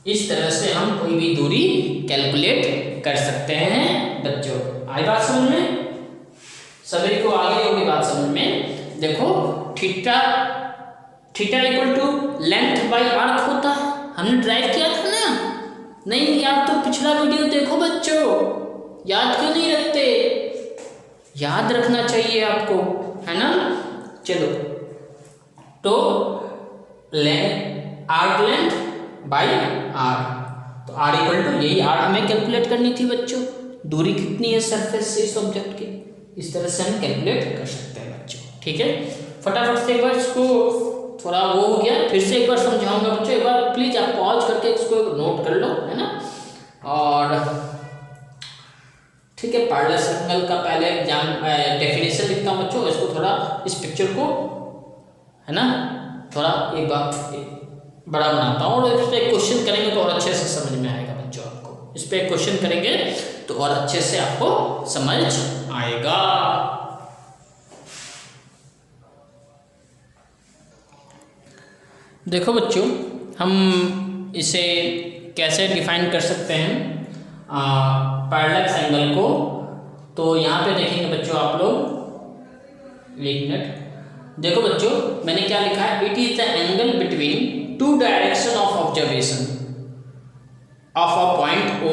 इस तरह से हम कोई भी दूरी कैलकुलेट कर सकते हैं बच्चों। आई बात समझ में, सभी को आ गई होगी बात समझ में। देखो थीटा = लेंथ बाई आर्क होता है, हमने ड्राइव किया था ना। नहीं याद तो पिछला वीडियो देखो बच्चों, याद क्यों नहीं रखते, याद रखना चाहिए आपको, है ना। चलो, तो आर्क लेंथ बाई आर, तो R = यही R हमें कैलकुलेट करनी थी बच्चों, दूरी कितनी है सरफेस से इस ऑब्जेक्ट की, इस तरह से हम कैलकुलेट कर सकते हैं बच्चों। ठीक है, फटाफट से एक बार इसको, थोड़ा वो हो गया, फिर से एक बार समझाऊंगा बच्चों, एक बार प्लीज आप पॉज करके इसको नोट कर लो, है ना। और ठीक है, पैरेलल एंगल का पहले एग्जाम डेफिनेशन लिखता हूँ बच्चों, इसको थोड़ा इस पिक्चर को, है ना, थोड़ा एक बार बड़ा बनाता हूँ, और इस पर क्वेश्चन करेंगे तो और अच्छे से समझ में आएगा बच्चों आपको। इस पर क्वेश्चन करेंगे तो और अच्छे से आपको समझ आएगा। देखो बच्चों, हम इसे कैसे डिफाइन कर सकते हैं पैरेलल एंगल को। तो यहाँ पे देखेंगे बच्चों आप लोग, एक मिनट देखो बच्चों, मैंने क्या लिखा है, it is the angle between two direction of observation of a point O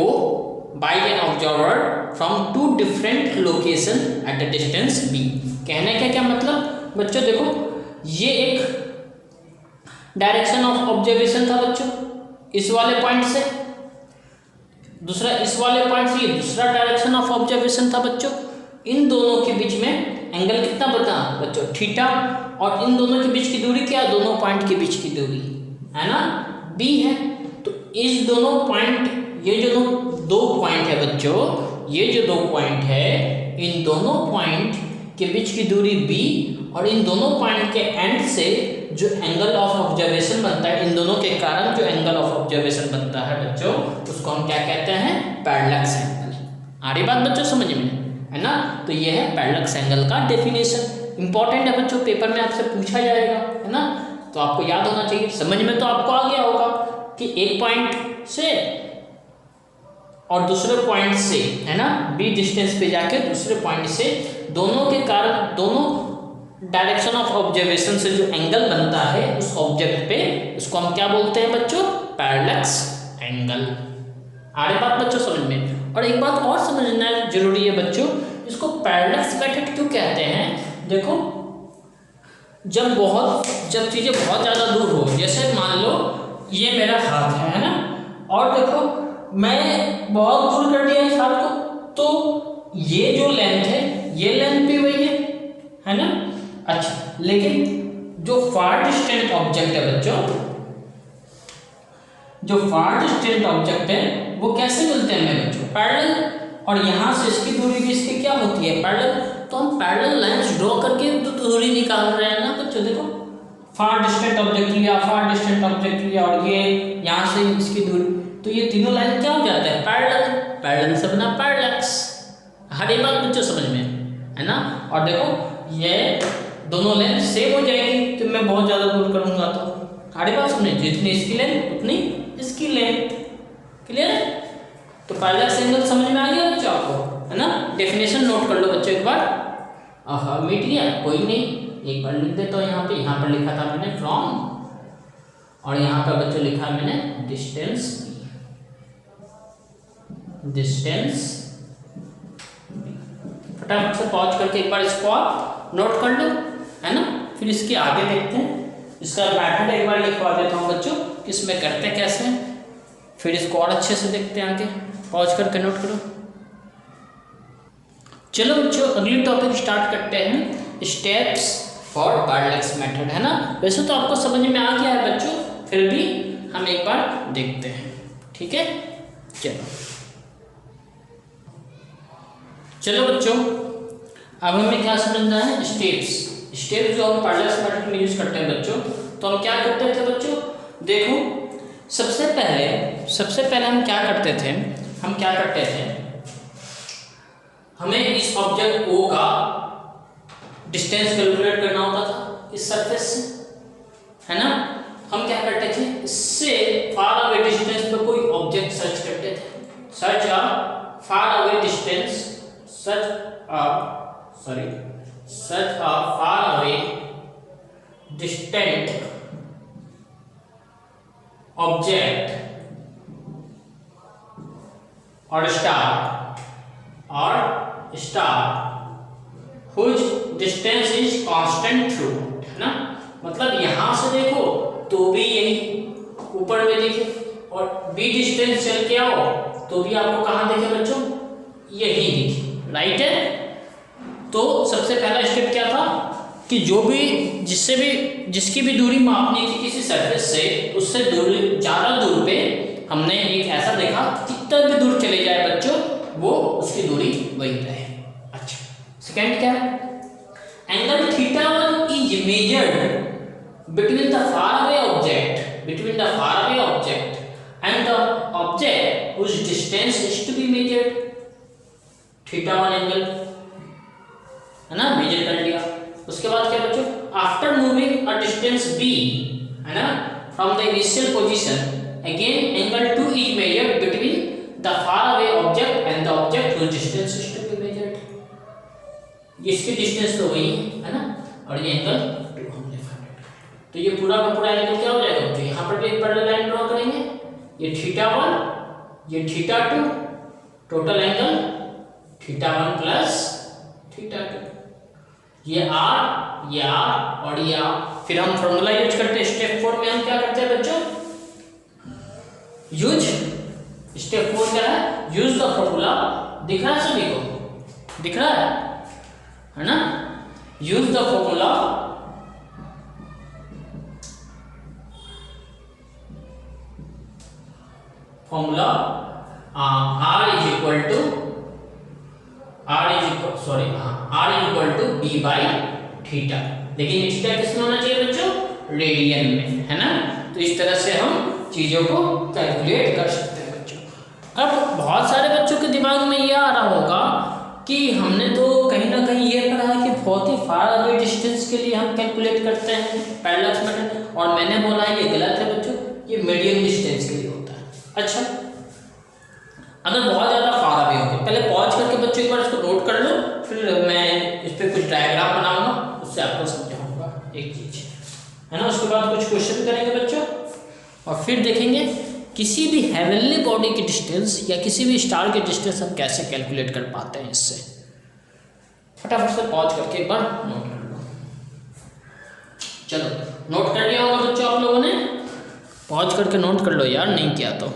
by an observer from two different location at a distance B। कहने का क्या मतलब बच्चों, देखो ये एक डायरेक्शन ऑफ ऑब्जर्वेशन था बच्चों इस वाले पॉइंट से, दूसरा इस वाले पॉइंट से ये दूसरा डायरेक्शन ऑफ ऑब्जर्वेशन था बच्चों। इन दोनों के बीच में एंगल कितना बता बच्चों, थीटा, और इन दोनों के बीच की दूरी क्या, दोनों पॉइंट के बीच की दूरी है ना, B है। तो इस दोनों पॉइंट, ये जो दो पॉइंट है बच्चों, ये जो दो पॉइंट है, इन दोनों पॉइंट के बीच की दूरी B, और इन दोनों पॉइंट के एंड से जो एंगल ऑफ ऑब्जर्वेशन बनता है, इन दोनों के कारण जो एंगल ऑफ ऑब्जर्वेशन बनता है बच्चों, उसको हम क्या कहते हैं, पैरेलल एंगल। आ रही बात बच्चों समझ में, है ना। तो ये है पैरेलल एंगल का डेफिनेशन, इंपॉर्टेंट है बच्चों, पेपर में आपसे पूछा जाएगा, है ना। तो आपको याद होना चाहिए, समझ में तो आपको आ गया होगा कि एक पॉइंट से और दूसरे पॉइंट से, है ना, B डिस्टेंस पे जाके दूसरे पॉइंट से, दोनों के कारण, दोनों डायरेक्शन ऑफ ऑब्जर्वेशन से जो एंगल बनता है उस ऑब्जेक्ट पे, उसको हम क्या बोलते हैं बच्चों, पैरेलल एंगल। आ रही बात बच्चों समझ में। और एक बात और समझना जरूरी है बच्चों, इसको पैरेलल मेथड क्यों कहते हैं। देखो जब चीजें बहुत ज्यादा दूर हो, जैसे मान लो ये मेरा हाथ है ना, और देखो मैं बहुत दूर कर दिया इस हाथ को, तो ये जो लेंथ है, ये लेंथ भी वही है ना। अच्छा, लेकिन जो फार डिस्टेंट ऑब्जेक्ट है बच्चों, जो फार डिस्टेंट ऑब्जेक्ट है वो कैसे मिलते हैं मेरे बच्चों, पैरेलल, और यहाँ से इसकी दूरी भी इसकी क्या होती है, पैरेलल। तो हम पैरेलल लाइंस ड्रॉ करके तो दूरी निकाल रहे हैं ना बच्चों। देखो फार डिस्टेंट ऑब्जेक्ट लिया, फार डिस्टेंट ऑब्जेक्ट लिया, और ये यहाँ से इसकी दूरी, तो ये तीनों लाइन क्या हो जाता है, पैरेलल, पैरेलल से बना पैरेलल्स। हर एक बात बच्चों समझ में, है ना। और देखो ये दोनों लेंथ सेम हो जाएगी, तो मैं बहुत ज़्यादा दूर करूँगा तो हर बात समझे, जितनी इसकी लेंथ उतनी इसकी लेंथ, क्लियर है। तो पैरेलल एंगल समझ में आ गया बच्चों आपको। है ना। डेफिनेशन नोट कर लो बच्चों एक बार। मिट गया, कोई नहीं, एक बार लिख देता हूँ। यहाँ पर लिखा था मैंने फ्रॉम, और यहाँ पर बच्चों लिखा है मैंने डिस्टेंस, फटाफट से पॉज करके एक बार इसको आप नोट कर लो, है ना। फिर इसके आगे देखते हैं, इसका मैथड एक बार लिखवा देता हूँ बच्चों कि इसमें करते कैसे हैं, फिर इसको और अच्छे से देखते हैं आगे। पॉज करके नोट करो। चलो बच्चों अगली टॉपिक स्टार्ट करते हैं, स्टेप्स फॉर पैरेलल मेथड, है ना। वैसे तो आपको समझ में आ गया है बच्चों, फिर भी हम एक बार देखते हैं, ठीक है। चलो बच्चों अब हमें क्या समझना है, स्टेप्स जो हम पैरेलल मेथड में यूज करते हैं बच्चों। तो हम क्या करते थे बच्चों, देखो सबसे पहले हम क्या करते थे, हमें इस ऑब्जेक्ट O का डिस्टेंस कैलकुलेट करना होता था इस सरफेस से, है ना। हम क्या करते थे, इससे फार अवे डिस्टेंस पे कोई ऑब्जेक्ट सर्च करते थे, सर्च अ फार अवे डिस्टेंट ऑब्जेक्ट और star whose distance is constant through, है ना। मतलब यहां से देखो तो भी यही ऊपर में दिखे, और b डिस्टेंस चल के आओ तो भी आपको कहां दिखे बच्चों, यही दिखे, राइट है। तो सबसे पहला स्टेप क्या था कि जिसकी भी दूरी मापनी थी किसी सरफेस से, उससे ज्यादा दूर पे हमने एक ऐसा देखा, कितना भी दूर चले जाए बच्चों वो उसकी दूरी वही रहे। अच्छा, सेकंड क्या है, angle θ1 is measured between the far away object and the object whose distance is to be measured। θ1 angle, है ना, मेजर कर लिया। उसके बाद क्या बच्चों, after moving a distance b, है ना, from the initial position, again angle 2 is measured between the far away object and the object whose distance is to be measured। इसकी डिस्टेंस तो वही है ना, और ये एंगल 2 हमने फाइंड आउट। तो ये पूरा का पूरा एंगल क्या हो जाएगा, तो यहाँ पर भी एक पैरेलल लाइन ड्रॉ करेंगे, ये θ1 ये θ2, टोटल एंगल θ1 प्लस θ2, ये r ये r और ये r। फिर हम फॉर्मूला यूज करते हैं, स्टेप 4 में हम क्या करते हैं बच्चों, स्टेप 4 क्या है, यूज द फॉर्मूला। दिख रहा है सभी को, दिख रहा है ना। Use the formula r is equal to b by theta. लेकिन थीटा किसमें होना चाहिए बच्चों, रेडियन में, है ना। तो इस तरह से हम चीजों को कैलकुलेट कर सकते हैं बच्चों। अब बहुत सारे बच्चों के दिमाग में ये आ रहा होगा कि हमने तो कहीं ना कहीं ये पढ़ा है कि बहुत ही फार अवे डिस्टेंस के लिए हम कैलकुलेट करते हैं पैरेलल मेथड, और मैंने बोला ये गलत है बच्चों, ये मीडियम डिस्टेंस के लिए होता है। अच्छा, अगर बहुत ज़्यादा फार अवे होगी, पहले पॉज करके बच्चों एक बार इसको नोट कर लो, फिर मैं इस पर कुछ डायग्राम बनाऊंगा, उससे आपको समझाऊंगा एक चीज, है ना। उसके बाद कुछ क्वेश्चन करेंगे बच्चों, और फिर देखेंगे किसी भी हेवनली बॉडी की डिस्टेंस या किसी भी स्टार की डिस्टेंस हम कैसे कैलकुलेट कर पाते हैं इससे। फटाफट से पॉज करके एक बार नोट कर लो। चलो नोट कर लिया होगा बच्चों आप लोगों ने, पॉज करके नोट कर लो यार, नहीं किया तो।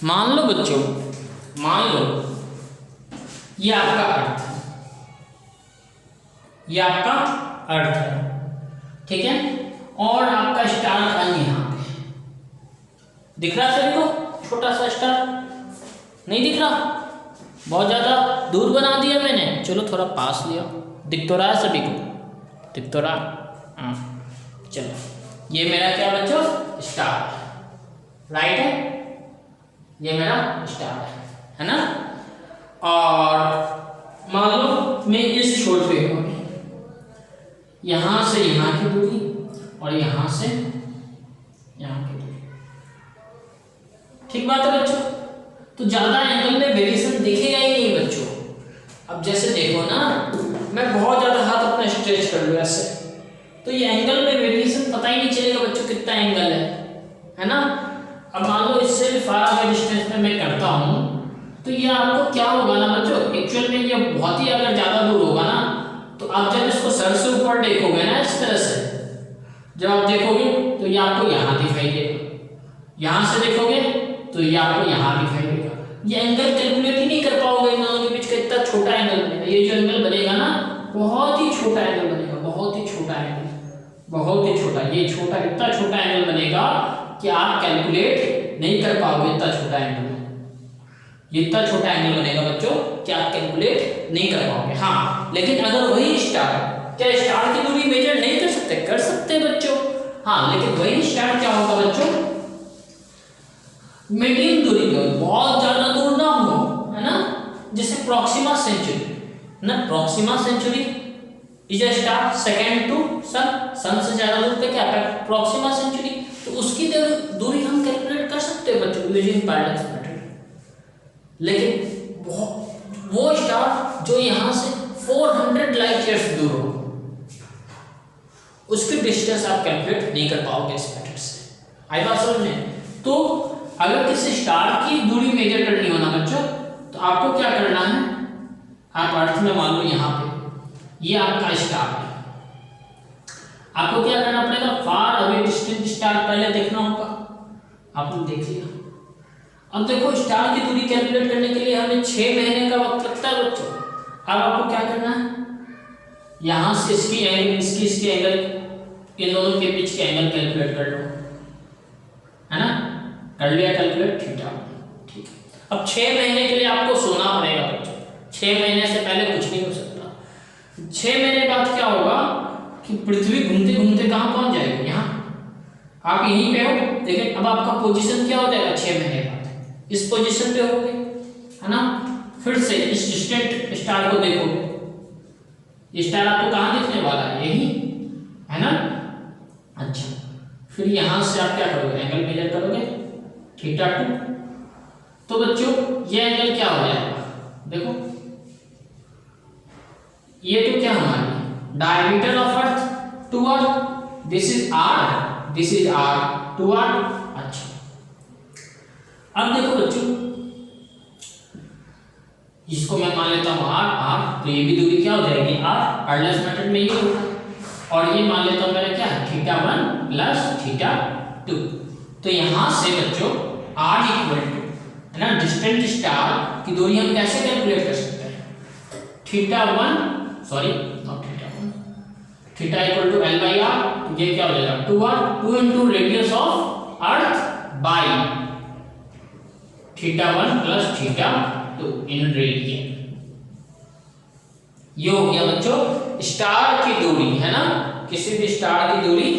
मान लो बच्चों, मान लो ये आपका अर्थ है, ये आपका अर्थ है, ठीक है, और आपका स्टार था यहाँ पे, दिख रहा है सभी को, छोटा सा स्टार नहीं दिख रहा, बहुत ज़्यादा दूर बना दिया मैंने, चलो थोड़ा पास लिया, दिख तो रहा है सभी को, दिख तो रहा, हाँ। चलो ये मेरा क्या बच्चों, स्टार, राइट है, ये मेरा स्टार है ना। और मान लो मैं इस छोर पे हूँ, यहाँ से यहाँ की दूरी और यहाँ से यहाँ की दूरी, ठीक बात है बच्चों। तो ज़्यादा एंगल में वेरिएशन दिखेगा ही नहीं बच्चों। अब जैसे देखो ना, मैं बहुत ज़्यादा हाथ अपना स्ट्रेच कर लूँ ऐसे, तो ये एंगल में वेरिएशन पता ही नहीं चलेगा बच्चों कितना एंगल है ना। अब मान लो इससे भी फार अवे डिस्टेंस में मैं करता हूँ, तो ये आपको क्या होगा ना बच्चों, एक्चुअल में ये बहुत ही अगर ज़्यादा दूर होगा ना, तो आप जब इसको सर से ऊपर देखोगे ना इस तरह से, जब आप देखोगे तो ये आपको यहाँ दिखाई देगा, यहाँ से देखोगे तो ये आपको यहाँ दिखाई देगा। ये एंगल कैलकुलेट ही नहीं कर पाओगे इन दोनों के बीच का, इतना छोटा एंगल बनेगा। ये जो एंगल बनेगा ना, बहुत ही छोटा एंगल बनेगा, बहुत ही छोटा एंगल, बहुत ही छोटा। ये छोटा, इतना छोटा एंगल बनेगा कि आप कैलकुलेट नहीं कर पाओगे। इतना छोटा एंगल, ये इतना छोटा एंगल बनेगा बच्चों कि आप कैलकुलेट नहीं कर पाओगे। हाँ, लेकिन अगर वही स्टार, क्या स्टार की दूरी मेजर नहीं कर सकते? कर सकते हैं बच्चों। हाँ, लेकिन वही स्टार क्या होगा बच्चों, मीडियम दूरी पे, बहुत ज्यादा दूर ना हो, है ना। जैसे प्रॉक्सिमा सेंचुरी ना, Proxima Centauri is a star second to sun, sun से ज्यादा दूर पे क्या है प्रॉक्सिमा सेंचुरी, तो उसकी दूरी हम कैलकुलेट कर सकते हैं बच्चों यूजिंग पैरेलल मेथड। लेकिन वो स्टार जो यहाँ से 400 लाइट ईयर्स दूर हो, उसकी डिस्टेंस आप कैलकुलेट नहीं कर पाओगे इस मेथड से। आई बात समझ में? तो अगर किसी स्टार की दूरी मेजर करनी हो ना बच्चों, तो आपको क्या करना है, आप अर्थ में मान लो यहाँ पे ये आपका स्टार है, आपको क्या करना पड़ेगा, फार अवे डिस्टेंट स्टार पहले देखना होगा। आपने देख लिया। अब देखो स्टार की दूरी कैलकुलेट करने के लिए हमें 6 महीने का वक्त लगता है बच्चों। अब आपको क्या करना है, यहाँ से इसकी एंगल, इसकी एंगल, इन दोनों के बीच के एंगल कैलकुलेट कर लो, है ना। कर लिया कैलकुलेट, थीटा, ठीक है। अब 6 महीने के लिए आपको सोना पड़ेगा बच्चों। 6 महीने से पहले कुछ नहीं हो सकता। 6 महीने बाद क्या होगा कि पृथ्वी घूमते घूमते कहाँ पहुंच जाएगी, यहाँ। आप यहीं पे हो, लेकिन अब आपका पोजीशन क्या हो जाएगा 6 महीने बाद, इस पोजीशन पे होगे, है ना। फिर से इस डिस्टेंट स्टार को देखोगे, ये स्टार आपको कहाँ दिखने वाला है, यही, है ना। अच्छा, फिर यहाँ से आप क्या करोगे, एंगल मेजर करोगे थीटा 2। तो बच्चों ये एंगल क्या हो जाएगा, देखो ये तो क्या हमारी diameter of earth to earth, this is R, this is R two R. अच्छा, अब देखो बच्चों, इसको मैं मान लेता हूं आर, आर, तो ये भी दूरी क्या हो जाएगी आर, पैरेलल मेथड में ये होगा। और ये मान लेता हूं मेरा क्या है थीटा 1 प्लस थीटा 2। तो यहां से बच्चों आर इक्वल टू, है ना, डिस्टेंट स्टार की दूरी हम कैसे कैलकुलेट कर सकते हैं, theta 1, sorry not theta 1, theta equal to L by R, तो ये क्या हो जाएगा 2r, 2 into radius of earth by theta 1 plus theta 2 in radian. ये हो गया बच्चों स्टार की दूरी, है ना। किसी भी स्टार की दूरी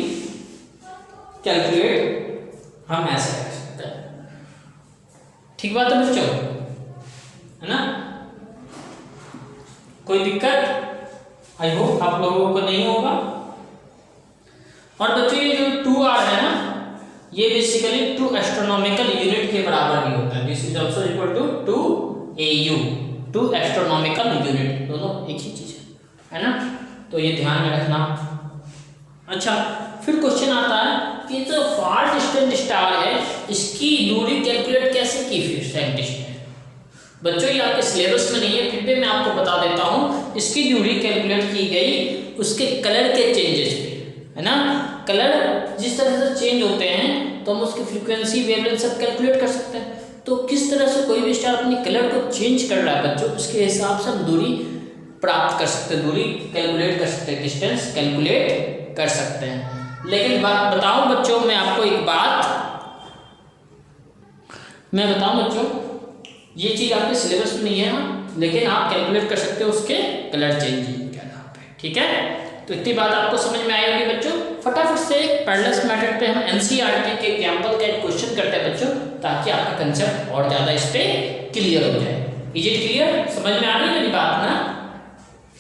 कैलकुलेट हम ऐसे कर सकते हैं। ठीक बात है बच्चों, है ना। कोई दिक्कत आई होप आप लोगों को नहीं होगा। और बच्चों ये जो 2r है ना, ये बेसिकली 2 एस्ट्रोनॉमिकल यूनिट के बराबर भी होता है। This is also equal to 2 AU, 2 astronomical unit, दोनों एक ही चीज है ना। तो ये ध्यान में रखना। अच्छा, फिर क्वेश्चन आता है कि जो फार डिस्टेंट स्टार है इसकी दूरी कैलकुलेट कैसे की फिर साइंटिस्ट ने। बच्चों ये आपके सिलेबस में नहीं है, फिर भी मैं आपको बता देता हूँ। इसकी दूरी कैलकुलेट की गई उसके कलर के चेंजेस पे, है ना। कलर जिस तरह से चेंज होते हैं तो हम उसकी फ्रीक्वेंसी, वेवलेंथ सब कैलकुलेट कर सकते हैं। तो किस तरह से कोई भी स्टार अपनी कलर को चेंज कर रहा है बच्चों, उसके हिसाब से हम दूरी प्राप्त कर सकते हैं, दूरी कैलकुलेट कर सकते हैं, डिस्टेंस कैलकुलेट कर सकते हैं। लेकिन बताऊं बच्चों, मैं आपको एक बात मैं बताऊं बच्चों, ये चीज आपके सिलेबस में नहीं है, लेकिन आप कैलकुलेट कर सकते हो उसके कलर चेंजिंग के आधार पे। ठीक है, तो इतनी बात आपको समझ में आई होगी बच्चों। फटाफट से पैरेलल मेथड पे हम एनसीईआरटी के एग्जांपल का एक क्वेश्चन करते हैं बच्चों, ताकि आपका कंसेप्ट और ज्यादा इस पे क्लियर हो जाए। Is it clear? समझ में आ रही है मेरी बात ना?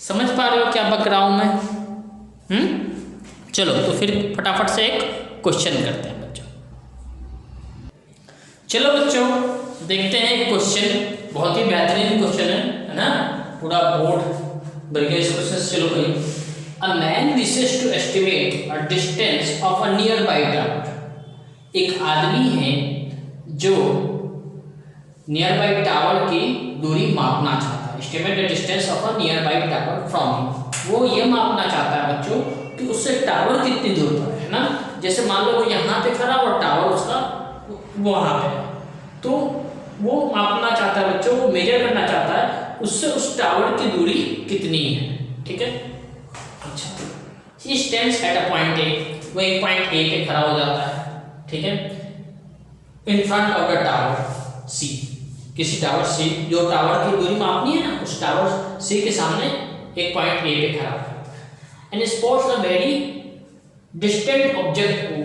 समझ पा रहे हो क्या बक रहा हूं मैं? चलो तो फिर फटाफट से एक क्वेश्चन करते हैं बच्चों। चलो बच्चों देखते हैं एक क्वेश्चन, बहुत ही बेहतरीन क्वेश्चन है ना, पूरा बोर्ड भर गया इस क्वेश्चन से। चलो भाई, a man wishes to estimate a distance of a nearby tower. एक आदमी है जो नियर बाई टावर की दूरी मापना चाहता है। Estimate the distance of a nearby tower from, वो ये मापना चाहता है बच्चों कि उससे टावर कितनी दूर पर है ना। जैसे मान लो वो यहाँ पे खड़ा और टावर उसका वहाँ पे, तो वो मापना चाहता है बच्चों, वो मेजर करना चाहता है उससे उस टावर की दूरी कितनी है। ठीक है, अच्छा, he stands at a point A, वो एक पॉइंट ए पे खड़ा हो जाता है। ठीक है, in front of the tower C, किसी टावर सी, जो टावर की दूरी मापनी है ना, उस टावर सी के सामने एक पॉइंट ए पे खड़ा है। And spots a very distant object O,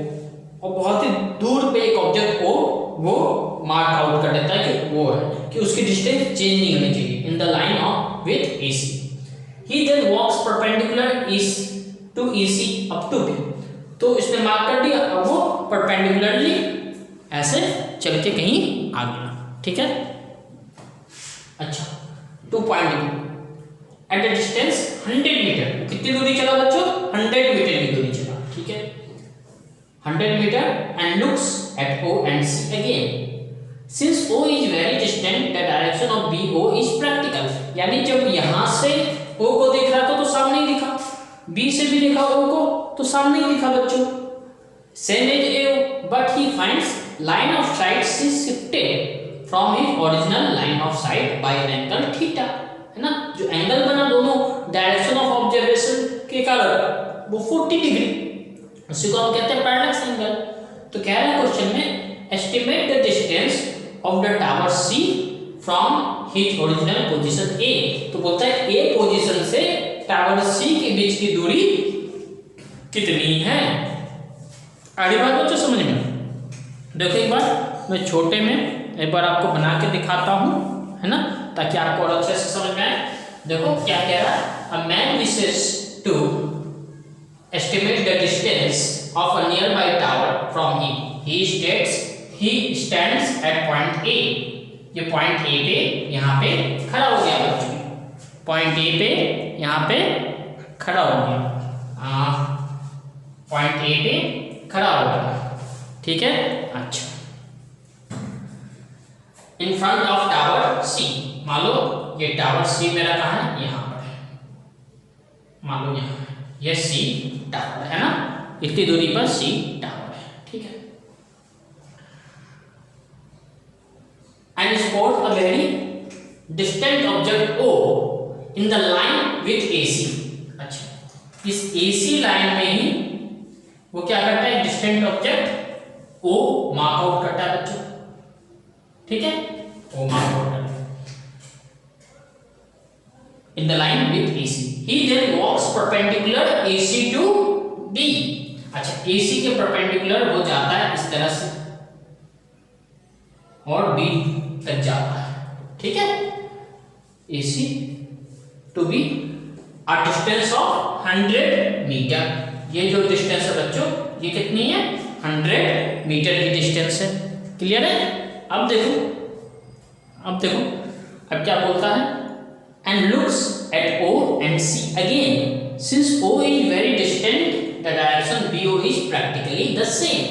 और बहुत ही दूर पे एक ऑब्जेक्ट ओ वो मार्क आउट कर देता है कि वो है, कि उसकी डिस्टेंस चेंज नहीं होनी चाहिए in the line of with AC। He then walks perpendicular is to AC up to B, तो इसने मार्क कर दिया, अब वो परपेंडिकुलरली ऐसे चल के कहीं आ गया। ठीक है, अच्छा, 2 point at the distance 100 metre, कितनी दूरी चला बच्चों, 100 मीटर की दूरी चला। ठीक है, 100 metre and looks at O and C again. Since O is very distant, the direction of BO is practical. यानी जब यहाँ से O को देख रहा था तो सामने ही दिखा, B से भी देखा O को तो सामने ही दिखा बच्चों, same as AO, but he finds line of sight is shifted from his original line of sight by an angle theta, है ना। जो एंगल बना दोनों डायरेक्शन ऑफ ऑब्जर्वेशन के कारण वो 40 डिग्री, उसी को हम कहते हैं पैरेलक्स एंगल। तो कह रहा है क्वेश्चन में estimate the distance of the tower C from his original position A। तो बोलता है A पोजीशन से टावर C के बीच की दूरी कितनी है। आगे बात बच्चों समझ में, देखो एक बार मैं छोटे में एक बार आपको बना के दिखाता हूँ, है ना, ताकि आपको और अच्छे से समझ में आए। देखो क्या कह रहा है, a man wishes to estimate the distance of a nearby tower from him. He stands at point A. ये point A पे यहाँ पे खड़ा हो गया बच्चों, point A पे यहाँ पे खड़ा हो गया, point A पे खड़ा हो गया। ठीक है, अच्छा, in front of tower C, मान लो ये टावर C मेरा कहाँ है, यहाँ पर है, मान लो यहाँ ये C टावर है ना, इतनी दूरी पर C टावर है। ठीक है, and spot a very distant object O in the line with AC। अच्छा, इस AC लाइन में ही वो क्या करता है, distant object O mark out करता है बच्चों। ठीक है, O मार्क आउट करता है in the line with AC. He then walks perpendicular AC to B। अच्छा, AC के परपेंडिकुलर वो जाता है इस तरह से और B तक जाता है। ठीक है, AC to B a distance of 100 metre. ये जो डिस्टेंस है बच्चों ये कितनी है, 100 मीटर की डिस्टेंस है। क्लियर है। अब देखो अब क्या बोलता है, and looks at O and C again. Since O is very distant, the direction BO is practically the same.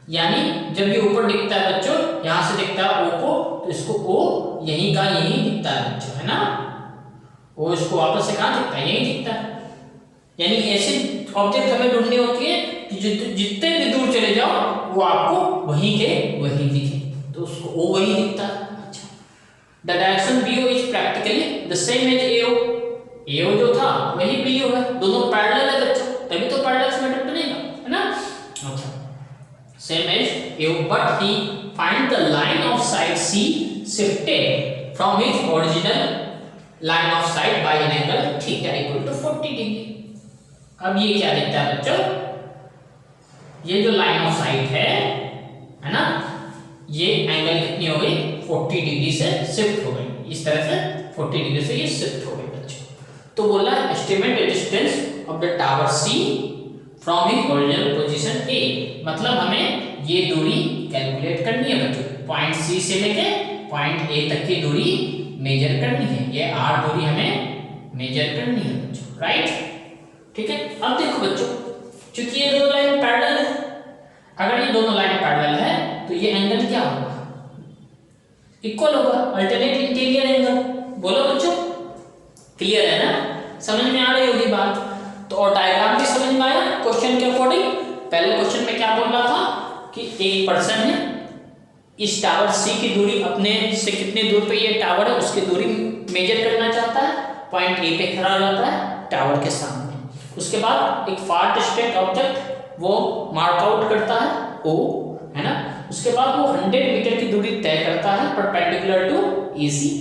यानी जब ये ऊपर दिखता है बच्चों, यहाँ से दिखता है O को, तो इसको O यहीं का यहीं दिखता है बच्चों, है ना। O इसको वापस से कहाँ दिखता है, यहीं दिखता है। यानी ऐसे ऑब्जेक्ट हमें ढूंढनी होती है कि जितने भी दूर चले जाओ वो आपको वहीं के वहीं दिखे, तो उसको O वहीं दिखता है। The direction BO is practically the same as AO। AO जो था वही BO है, दोनों पैरेलल है बच्चों, तभी तो पैरेलल मेथड बनेगा, है ना। अच्छा, same as AO, but he find the line of sight C shifted from his original line of sight by an angle theta equal to 40 degree. अब ये क्या दिखता है बच्चों, ये जो लाइन ऑफ साइट है ना, ये एंगल कितनी हो गई, 40 डिग्री से शिफ्ट हो गई, इस तरह से 40 डिग्री से ये शिफ्ट हो गई बच्चों। तो बोला estimate the distance of the tower C from his original position A, मतलब हमें ये दूरी कैलकुलेट करनी है बच्चों। पॉइंट सी से लेके पॉइंट ए तक की दूरी मेजर करनी है, ये आर दूरी हमें मेजर करनी है बच्चों, राइट। ठीक है, अब देखो बच्चों, चूंकि ये दोनों लाइन पैरेलल है, अगर ये दोनों लाइन पैरेलल है तो ये एंगल क्या होगा, इक्वल होगा, अल्टरनेट इंटीरियर एंगल। बोलो बच्चों, क्लियर है ना, समझ में आ रही होगी बात। तो और डायग्राम भी समझ में आया क्वेश्चन के अकॉर्डिंग। पहले क्वेश्चन में क्या बोल रहा था कि एक पर्सन है, इस टावर सी की दूरी अपने से कितने दूर पे ये टावर है उसकी दूरी मेजर करना चाहता है, पॉइंट ए पे खड़ा रहता है टावर के सामने। उसके बाद एक फार डिस्टेंट ऑब्जेक्ट वो मार्क आउट करता है ओ, है ना। उसके बाद वो 100 मीटर की दूरी तय करता है परपेंडिकुलर टू एसी,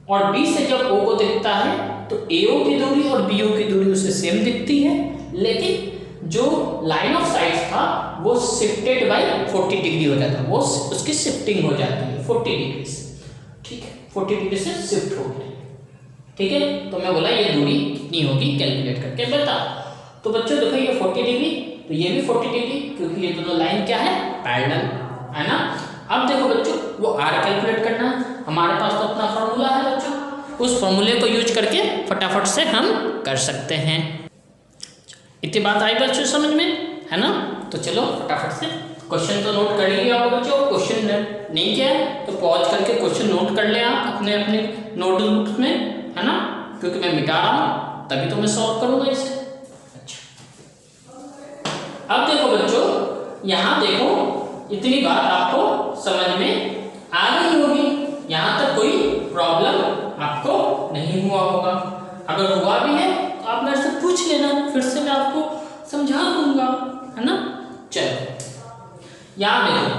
और बी से जब ओ को दिखता है तो एओ की दूरी और बीओ की दूरी उसे सेम दिखती है, लेकिन जो लाइन ऑफ साइट था वो शिफ्टेड बाय 40 डिग्री हो जाता है, वो उसकी शिफ्टिंग हो जाती है 40 डिग्री से। ठीक है, 40 डिग्री से शिफ्ट हो गई। ठीक है, तो मैं बोला ये दूरी कितनी होगी कैलकुलेट करके बता। तो बच्चों देखो ये 40 डिग्री, तो ये भी 40 डिग्री, क्योंकि ये दोनों लाइन क्या है, पैरेलल है ना। अब देखो बच्चों, वो आर कैलकुलेट करना, हमारे पास तो अपना फॉर्मूला है बच्चों, उस फॉर्मूले को यूज करके फटाफट से हम कर सकते हैं। इतनी बात आई बच्चों समझ में, है ना। तो चलो फटाफट से क्वेश्चन तो नोट कर लिया होगा बच्चों, क्वेश्चन नहीं किया है तो पॉज करके क्वेश्चन नोट कर ले आप अपने अपने नोटबुक में, है ना, क्योंकि मैं मिटा रहा हूँ तभी तो मैं सॉल्व करूँगा इसे। अच्छा, अब देखो बच्चों, यहाँ देखो इतनी बात आपको समझ में आ गई होगी, यहाँ तक कोई प्रॉब्लम आपको नहीं हुआ होगा। अगर हुआ भी है तो आप मेरे से पूछ लेना, फिर से मैं आपको समझा दूंगा, है ना। चलो यहाँ देखो,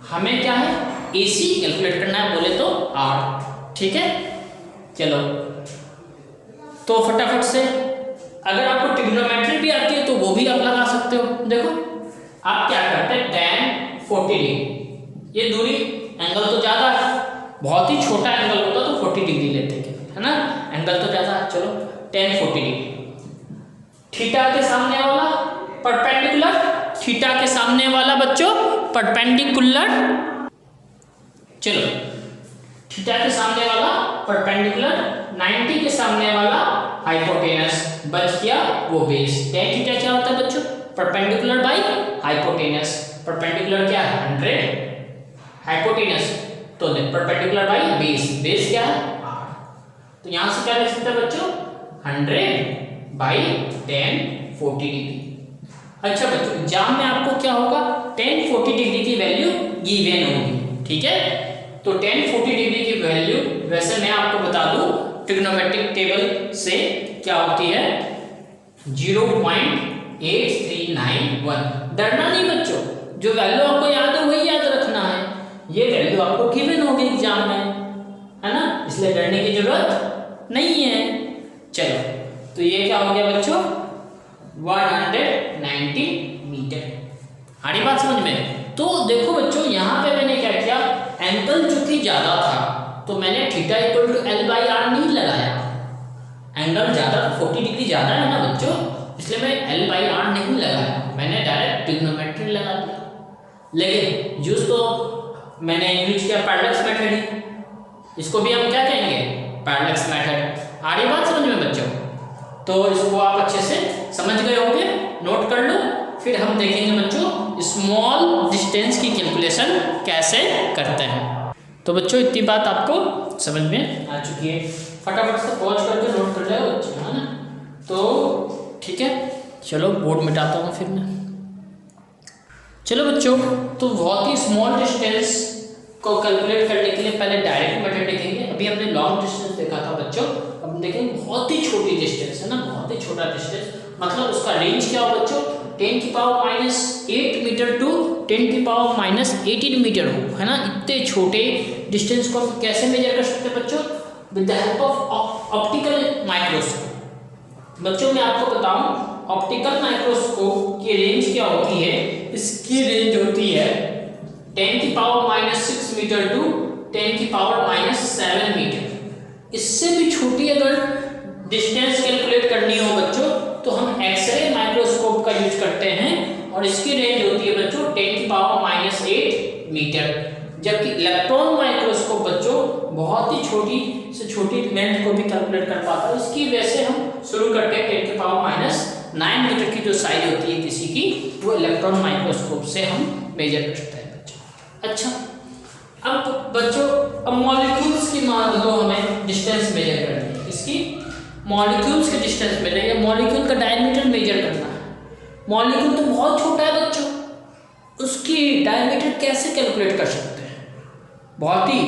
हमें क्या है, एसी कैलकुलेट करना है, बोले तो आर। ठीक है, चलो तो फटाफट से, अगर आपको ट्रिग्नोमेट्री भी आती है तो वो भी आप लगा सकते हो। देखो आप क्या करते हैं, tan 40 डिग्री, ये दूरी एंगल तो ज़्यादा है, बहुत ही छोटा एंगल होता तो 40 डिग्री लेते है ना, एंगल तो ज़्यादा है। चलो tan 40 डिग्री, थीटा के सामने वाला परपेंडिकुलर, थीटा के सामने वाला बच्चों परपेंडिकुलर, चलो थीटा के सामने वाला परपेंडिकुलर, 90 के सामने वाला हाइपोटेनस, बच गया वो बेस। tan थीटा क्या होता है बच्चों, परपेंडिकुलर बाई हाइपोटेनस, परपेंडिकुलर क्या है 100, हाइपोटेनस तो परपेंडिकुलर बाई बेस, बेस क्या है r। तो यहां से क्या लिख सकते हैं बच्चों, 100 बाई tan 40 डिग्री। अच्छा बच्चों, एग्जाम में आपको क्या होगा, tan 40 डिग्री की वैल्यू गिवन होगी। ठीक है, तो tan 40 डिग्री की वैल्यू वैसे मैं आपको बता दूं ट्रिग्नोमेट्रिक टेबल से क्या होती है, 0.8391। डरना नहीं बच्चों, जो वैल्यू आपको याद है वही याद रखना है, ये वैल्यू आपको गिवन होगी एग्जाम में, है ना, इसलिए डरने की जरूरत नहीं है। चलो तो ये क्या हो गया बच्चों, 190 मीटर। आ रही बात समझ में। तो देखो बच्चों, यहाँ पे मैंने क्या किया, एंगल चूंकि ज्यादा था तो मैंने theta equal to L by R नहीं लगाया, एंगल ज्यादा 40 डिग्री ज्यादा है ना बच्चों, इसलिए मैं L बाई आर नहीं लगाया, मैंने डायरेक्ट ट्रिग्नोमेट्री लगा दिया। लेकिन यूज तो मैंने यूज किया पैरेलक्स मेथड ही, इसको भी हम क्या कहेंगे, पैरेलक्स मेथड। आ रही बात समझ में बच्चों, तो इसको आप अच्छे से समझ गए होंगे, नोट कर लो। फिर हम देखेंगे बच्चों स्मॉल डिस्टेंस की कैलकुलेशन कैसे करते हैं। तो बच्चों इतनी बात आपको समझ में आ चुकी है, फटाफट से पॉज करके नोट कर जाओ बच्चे, है ना। तो ठीक है, चलो बोर्ड मिटाता हूँ फिर मैं। चलो बच्चों, तो बहुत ही स्मॉल डिस्टेंस को कैलकुलेट करने के लिए पहले डायरेक्ट मेथड देखेंगे। अभी हमने लॉन्ग डिस्टेंस देखा था बच्चों, अब देखेंगे बहुत ही छोटी डिस्टेंस, है ना, बहुत ही छोटा डिस्टेंस, मतलब उसका रेंज क्या हो बच्चों, 10⁻⁸ मीटर टू 10⁻⁻18 मीटर हो, है ना। इतने छोटे डिस्टेंस को हम कैसे मेजर कर सकते हैं बच्चों, with the help of optical microscope. बच्चों मैं आपको बताऊं, ऑप्टिकल माइक्रोस्कोप की रेंज क्या होती है, इसकी रेंज होती है 10⁻⁻6 मीटर टू 10⁻⁻7 मीटर। इससे भी छोटी अगर डिस्टेंस कैलकुलेट करनी हो बच्चों तो हम एक्सरे माइक्रोस्कोप का यूज करते हैं और इसकी रेंज होती है बच्चों 10⁻⁸ मीटर, जबकि इलेक्ट्रॉन माइक्रोस्कोप बच्चों बहुत ही छोटी से छोटी लेंथ को भी कैलकुलेट कर पाता है। इसकी वजह से हम शुरू करते हैं 10⁻⁹ मीटर की जो साइज होती है किसी की, वो इलेक्ट्रॉन माइक्रोस्कोप से हम मेजर करते हैं बच्चों। अच्छा, अब बच्चों अब मॉलिक्यूल्स की मान लो हमें डिस्टेंस मेजर करनी है, इसकी मॉलिक्यूल्स के डिस्टेंस मेजर या मॉलिक्यूल का डायमीटर मेजर करना है। मॉलिक्यूल तो बहुत छोटा है बच्चों, उसकी डायमीटर कैसे कैलकुलेट कर सकते हैं, बहुत ही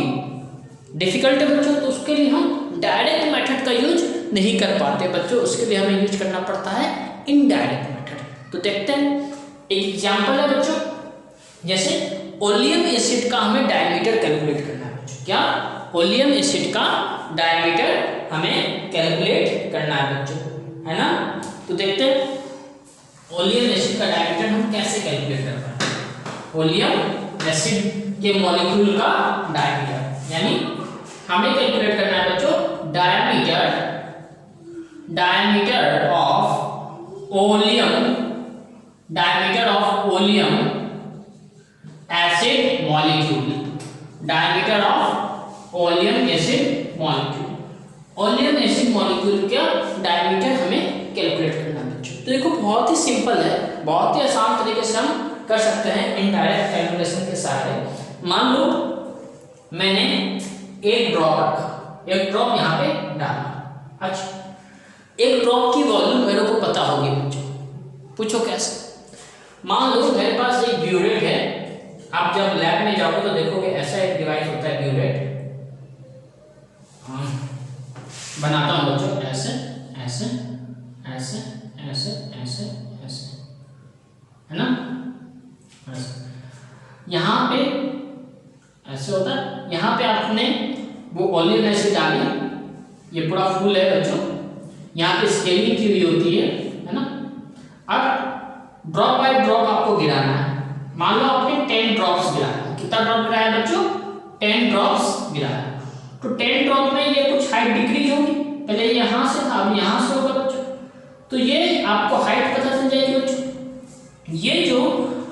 डिफिकल्ट है बच्चों। तो उसके लिए हम डायरेक्ट मेथड का यूज नहीं कर पाते बच्चों, उसके लिए हमें यूज करना पड़ता है इनडायरेक्ट मेथड। तो देखते हैं, एक एग्जांपल है बच्चों, जैसे ओलियम एसिड का हमें डायमीटर कैलकुलेट करना है बच्चों। क्या? ओलियम एसिड का डायमीटर हमें कैलकुलेट करना है बच्चों, है ना। तो देखते हैं ओलियम एसिड का डायमीटर हम कैसे कैलकुलेट कर पाएंगे। ओलियम एसिड के मॉलिक्यूल का डायमीटर, यानी हमें कैलकुलेट करना है बच्चों diameter of oleum acid molecule, diameter of oleum acid molecule. Oleum acid molecule का डायमीटर हमें कैलकुलेट करना है बच्चों। तो देखो बहुत ही सिंपल है, बहुत ही आसान तरीके से हम कर सकते हैं इनडायरेक्ट कैलकुलेशन के सहारे। मान लो मैंने एक ड्रॉप रखा, एक ड्रॉप यहाँ पे डाला। अच्छा, एक ड्रॉप की वॉल्यूम मेरे को पता होगी बच्चों, पूछो कैसे। मान लो मेरे पास एक ब्यूरेट है, आप जब लैब में जाओगे तो देखोगे ऐसा एक डिवाइस होता है ब्यूरेट, बनाता हूँ बच्चों, ऐसे ऐसे ऐसे ऐसे ऐसे ऐसे, है ना, ऐसे। यहाँ पे ऐसे होता है, यहाँ पे आपने वो ओलियम एसिड डाली, ये पूरा फुल है बच्चों, यहाँ पे स्केलिंग की हुई होती है ना। अब ड्रॉप बाय ड्रॉप आपको गिराना है। मान लो आपने 10 ड्रॉप्स गिराया, कितना ड्रॉप गिराया बच्चों? 10 ड्रॉप्स गिराया। तो 10 ड्रॉप में ये कुछ हाइट डिक्रीज होगी, पहले यहाँ से था, अब यहाँ से होगा बच्चों। तो ये आपको हाइट पता चल जाएगी बच्चों। ये जो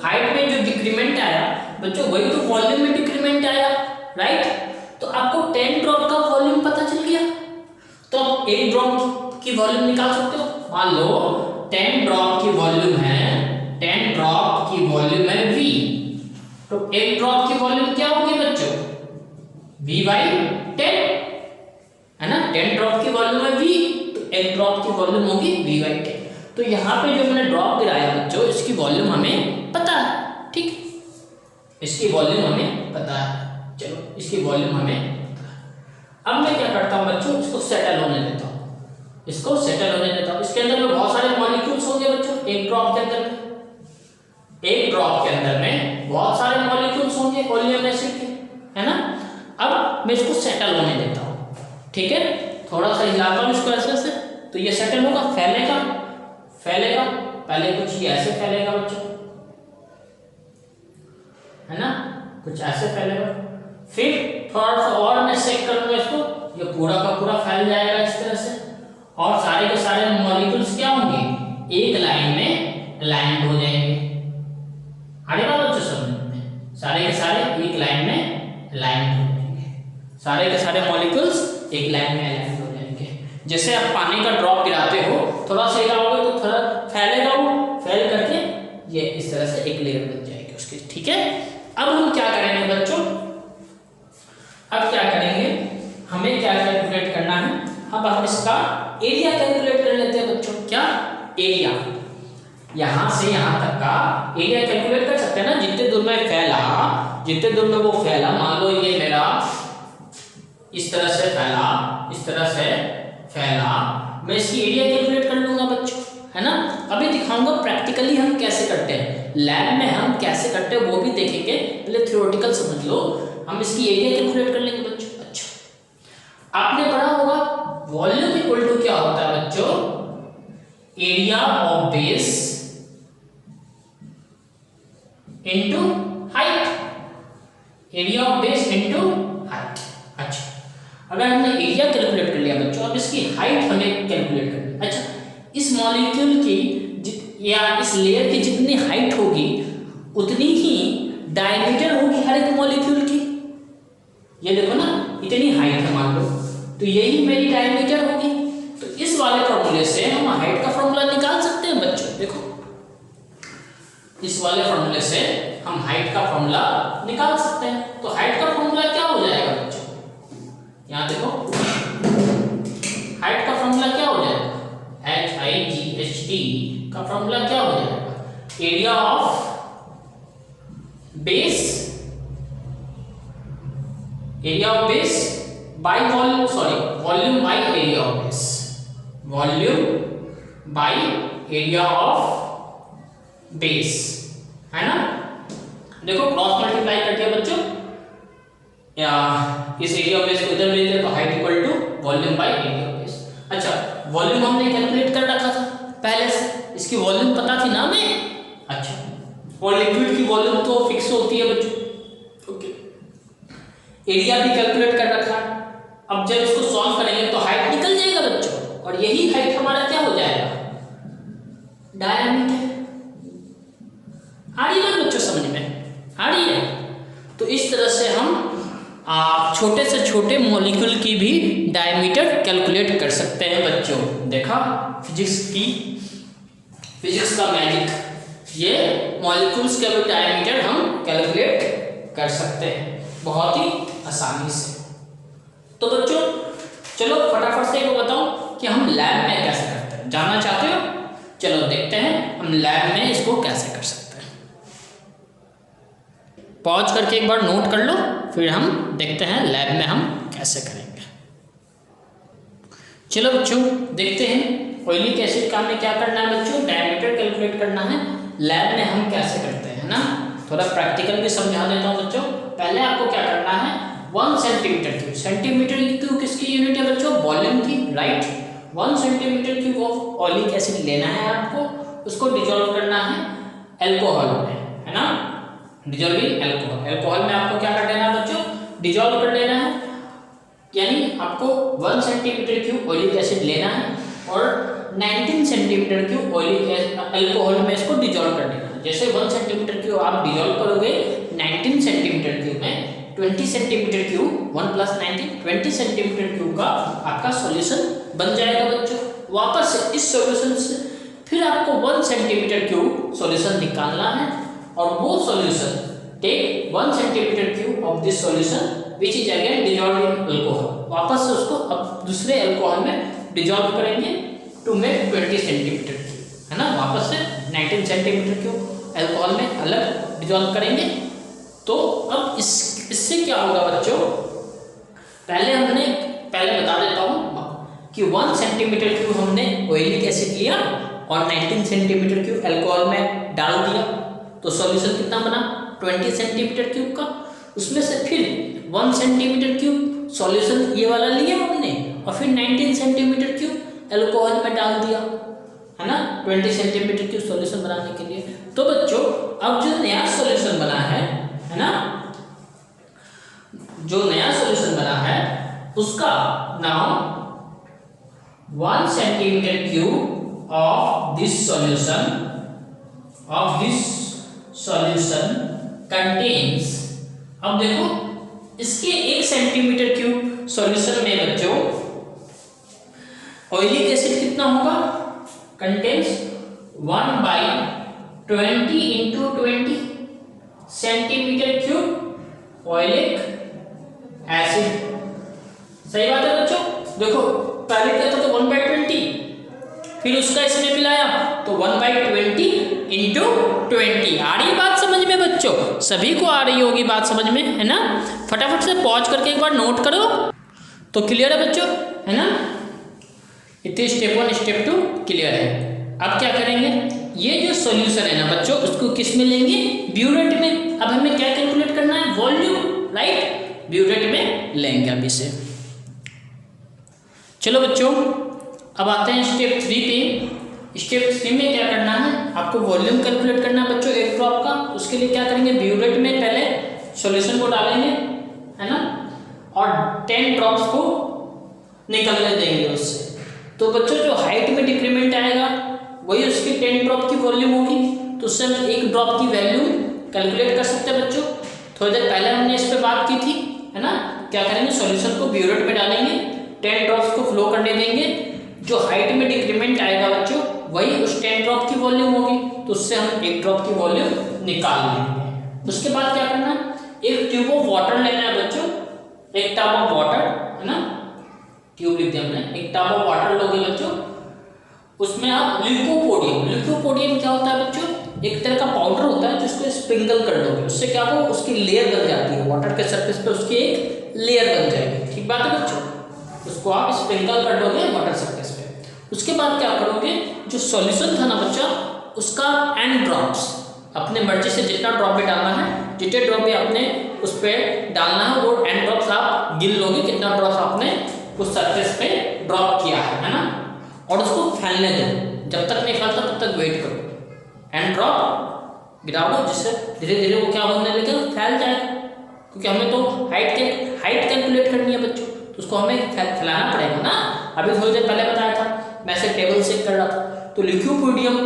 हाइट में जो डिक्रीमेंट आया बच्चों, वही तो वॉल्यूम में डिक्रीमेंट आया, राइट। तो आपको 10 ड्रॉप का वॉल्यूम पता चल गया, तो आप एक ड्रॉप की वॉल्यूम निकाल सकते हो। मान लो 10 ड्रॉप की वॉल्यूम है, 10 ड्रॉप की वॉल्यूम है V, तो एक ड्रॉप की वॉल्यूम क्या होगी बच्चों? V/10, है ना। 10 ड्रॉप की वॉल्यूम है V, तो एक ड्रॉप की वॉल्यूम होगी V/10। तो यहाँ पे जो मैंने ड्रॉप गिराया बच्चों, इसकी वॉल्यूम हमें पता है, ठीक, इसकी वॉल्यूम हमें पता है। चलो, इसकी वॉल्यूम हमें पता है। अब मैं क्या करता हूँ बच्चों, इसको सेटल होने देता हूँ, इसको सेटल होने देता हूँ। इसके अंदर में बहुत सारे मॉलिक्यूल्स होंगे बच्चों, एक ड्रॉप के अंदर में, एक ड्रॉप के अंदर में बहुत सारे मॉलिक्यूल्स होंगे ओलियम एसिड के, है ना। अब मैं इसको सेटल होने देता हूँ, ठीक है, थोड़ा सा हिलाता हूँ इसको ऐसे ऐसे, तो ये सेटल होगा, फैलेगा फैलेगा, पहले कुछ ये ऐसे फैलेगा बच्चों, है ना, कुछ ऐसे फैलेगा, फिर थोड़ा सा और मैं चेक करूंगा इसको, ये पूरा का पूरा फैल जाएगा इस तरह से, और सारे के सारे मॉलिक्यूल्स क्या होंगे? एक लाइन में अलाइंड हो जाएंगे। आगे बात बच्चों समझ में, सारे के सारे एक लाइन में अलाइंड हो जाएंगे, सारे के सारे मॉलिक्यूल्स एक लाइन में अलाइंड हो जाएंगे। जैसे आप पानी का ड्रॉप गिराते हो, थोड़ा सा हिलाओगे तो थोड़ा फैलेगा, वो फैल करके ये इस तरह से एक लेयर बन जाएगी उसकी, ठीक है। अब हम क्या करेंगे बच्चों, अब क्या करेंगे, हमें क्या कैलकुलेट करना है, अब हम इसका एरिया कैलकुलेट कर लेते हैं बच्चों। क्या? एरिया, यहां से यहां तक का एरिया कैलकुलेट कर सकते हैं ना, जितने दूर में फैला, जितने दूर में वो फैला। मान लो ये मेरा इस तरह से फैला, इस तरह से फैला, मैं इसकी एरिया कैलकुलेट कर लूंगा बच्चों, है ना। अभी दिखाऊंगा प्रैक्टिकली हम कैसे करते हैं, लैब में हम कैसे करते हैं वो भी देखेंगे, पहले थ्योरेटिकल समझ लो, हम इसकी एरिया कैलकुलेट कर लेंगे बच्चों। अच्छा, आपने पढ़ा होगा वॉल्यूम इक्वल टू क्या होता है बच्चों? Area of base into height, area of base into height. अच्छा, अगर हमने एरिया कैलकुलेट कर लिया बच्चों, अब इसकी हाइट हमें कैलकुलेट करनी है। अच्छा, इस मॉलिक्यूल की या इस लेयर की जितनी हाइट होगी उतनी ही डायमीटर होगी हर एक मॉलिक्यूल की। ये देखो ना, इतनी हाइट है मान लो, तो यही मेरी डायमीटर होगी। तो इस वाले फॉर्मूले से हम हाइट का फॉर्मूला निकाल सकते हैं बच्चों। देखो, इस वाले फॉर्मूले से हम हाइट का फॉर्मूला निकाल सकते हैं। तो हाइट का फॉर्मूला क्या हो जाएगा बच्चों? यहाँ देखो, हाइट का फॉर्मूला क्या हो जाएगा? HIGHT का फॉर्मूला क्या हो जाएगा? Area of base, area of base by volume, sorry volume by area of base, volume by area of base, है ना। देखो क्रॉस मल्टीप्लाई कर दिया बच्चों, या इस एरिया ऑफ बेस को इधर ले लेते तो height equal to volume by area of base. अच्छा, वॉल्यूम हमने कैलकुलेट कर रखा था पहले से, इसकी वॉल्यूम पता थी ना हमें। अच्छा, और लिक्विड की वॉल्यूम तो फिक्स होती है बच्चों। ओके, एरिया भी कैलकुलेट कर रखा है। अब जब इसको सॉल्व करेंगे तो हाइट निकल जाएगा बच्चों, और यही हाइट हमारा क्या हो जाएगा? डायमीटर। आ रही है बच्चों समझ में? आ रही है। तो इस तरह से हम छोटे से छोटे मॉलिक्यूल की भी डायमीटर कैलकुलेट कर सकते हैं बच्चों। देखा फिजिक्स का मैजिक, ये मॉलिक्यूल्स का भी डायमीटर हम कैलकुलेट कर सकते हैं बहुत ही आसानी से। तो बच्चों चलो फटाफट से एक बताओ कि हम लैब में कैसे करते हैं। जानना चाहते हो? चलो देखते हैं हम लैब में इसको कैसे कर सकते हैं। पॉज करके एक बार नोट कर लो, फिर हम देखते हैं लैब में हम कैसे करेंगे। चलो बच्चों देखते हैं ऑयलिक एसिड का हमें क्या करना है बच्चों? डायमीटर कैलकुलेट करना है। लैब में हम कैसे करते हैं ना, थोड़ा प्रैक्टिकल भी समझा देता हूँ बच्चों। पहले आपको क्या करना है, 1 सेंटीमीटर क्यूब, सेंटीमीटर क्यूब किसकी यूनिट है बच्चों? वॉल्यूम की, right. 1 centimetre cube of oleic acid लेना है आपको, उसको डिजोल्व करना है एल्कोहल में, है ना, डिजोल्विंग एल्कोहल। एल्कोहल में आपको क्या कर देना है बच्चों? डिजोल्व कर देना है। यानी आपको 1 सेंटीमीटर क्यूब ऑयलिक एसिड लेना है और 19 सेंटीमीटर क्यूब ऑयलिक एल्कोहल में इसको डिजोल्व कर देना है। जैसे 1 सेंटीमीटर क्यूब आप डिजोल्व करोगे 19 सेंटीमीटर क्यूब में, 20 सेंटीमीटर क्यूब 1 + 19 20 सेंटीमीटर क्यूब का आपका सॉल्यूशन बन जाएगा बच्चों। वापस से इस सॉल्यूशन से फिर आपको 1 सेंटीमीटर क्यूब सॉल्यूशन निकालना है, और वो solution take 1 centimetre cube of this solution which is again dissolve in alcohol. वापस से उसको अब दूसरे अल्कोहल में डिजॉल्व करेंगे टू मेक 20 सेंटीमीटर क्यूब, है ना। वापस से 19 सेंटीमीटर क्यूब अल्कोहल में अलग डिजॉल्व करेंगे। तो अब इससे क्या होगा बच्चों? पहले बता देता हूँ कि 1 सेंटीमीटर क्यूब हमने ऑयलिक एसिड लिया और 19 सेंटीमीटर क्यूब अल्कोहल में डाल दिया, तो सॉल्यूशन कितना बना? 20 सेंटीमीटर क्यूब का। उसमें से फिर 1 सेंटीमीटर क्यूब सॉल्यूशन ये वाला लिया हमने, और फिर 19 सेंटीमीटर क्यूब अल्कोहल में डाल दिया, है ना, 20 सेंटीमीटर क्यूब सॉल्यूशन बनाने के लिए। तो बच्चों अब जो नया सॉल्यूशन बना है ना, जो नया सॉल्यूशन बना है उसका नाम 1 centimetre cube of this solution contains. अब देखो इसके 1 सेंटीमीटर क्यूब सॉल्यूशन में बच्चों ऑयलिक एसिड कितना होगा? Contains 1/20 × 20 centimetre cube oleic acid. सही बात है बच्चों। देखो पहले क्या था, तो 1/20, फिर उसका इसमें मिलाया तो 1/20 × 20। आ रही बात समझ में बच्चों? सभी को आ रही होगी बात समझ में, है ना। फटाफट से पॉज करके एक बार नोट करो तो क्लियर है बच्चों, है ना। इतने स्टेप 1 स्टेप 2 क्लियर है। अब क्या करेंगे, ये जो सॉल्यूशन है ना बच्चों, उसको किस में लेंगे? ब्यूरेट में। अब हमें क्या कैलकुलेट करना है? Volume, right. ब्यूरेट में लेंगे अब इसे। चलो बच्चों अब आते हैं स्टेप 3 पे। स्टेप 3 में क्या करना है? आपको वॉल्यूम कैलकुलेट करना है बच्चों 1 ड्रॉप का। उसके लिए क्या करेंगे? ब्यूरेट में पहले सॉल्यूशन को डालेंगे, है ना, और 10 ड्रॉप्स को निकलने देंगे उससे। तो बच्चों जो हाइट में डिक्रीमेंट आएगा वही उसकी 10 ड्रॉप की वॉल्यूम होगी, तो उससे हम 1 ड्रॉप की वैल्यू कैलकुलेट कर सकते हैं बच्चों। थोड़ी देर पहले हमने इस पर बात की थी, है ना। क्या करेंगे, सॉल्यूशन को ब्यूरेट में डालेंगे, 10 ड्रॉप्स को फ्लो करने देंगे, जो हाइट में डिक्रीमेंट आएगा बच्चों वही उस 10 ड्रॉप की वॉल्यूम होगी, तो उससे हम 1 ड्रॉप की वॉल्यूम निकाल लेंगे। उसके बाद क्या करना है, एक ट्यूब ऑफ वाटर लेना है बच्चों, एक टब ऑफ वाटर, है ना, ट्यूब लिख दिया हमने, एक टब ऑफ वाटर लोगे बच्चों, उसमें आप ल्यूकोपोडियम क्या होता है बच्चों, एक तरह का पाउडर होता है जिसको स्प्रिंकल कर दोगे, उससे क्या हो उसकी लेयर बन जाती है, वाटर के सरफेस पे उसकी एक लेयर बन जाएगी, ठीक बात है बच्चों। उसको आप स्प्रिंकल कर दोगे वाटर सरफेस पे। उसके बाद क्या करोगे, जो सॉल्यूशन था ना बच्चा, उसका n ड्रॉप्स अपने मर्जी से जितना ड्रॉप भी डालना है, जितने ड्रॉप भी आपने उस पर डालना है वो n ड्रॉप्स आप गिन लोगे, कितना ड्रॉप्स आपने उस सरफेस पे ड्रॉप किया है ना, और उसको फैलने दो, जब तक नहीं फैलता तब तक वेट करो, n ड्रॉप गिरा दो, जिससे धीरे धीरे वो क्या होने लगेगा, फैल जाएगा, क्योंकि हमें तो हाइट कैलकुलेट करनी है बच्चों, तो उसको हमें फैलाना पड़ेगा ना। अभी थोड़ी देर पहले बताया था, मैं ऐसे टेबल से कर रहा था, तो ल्यूकोपोडियम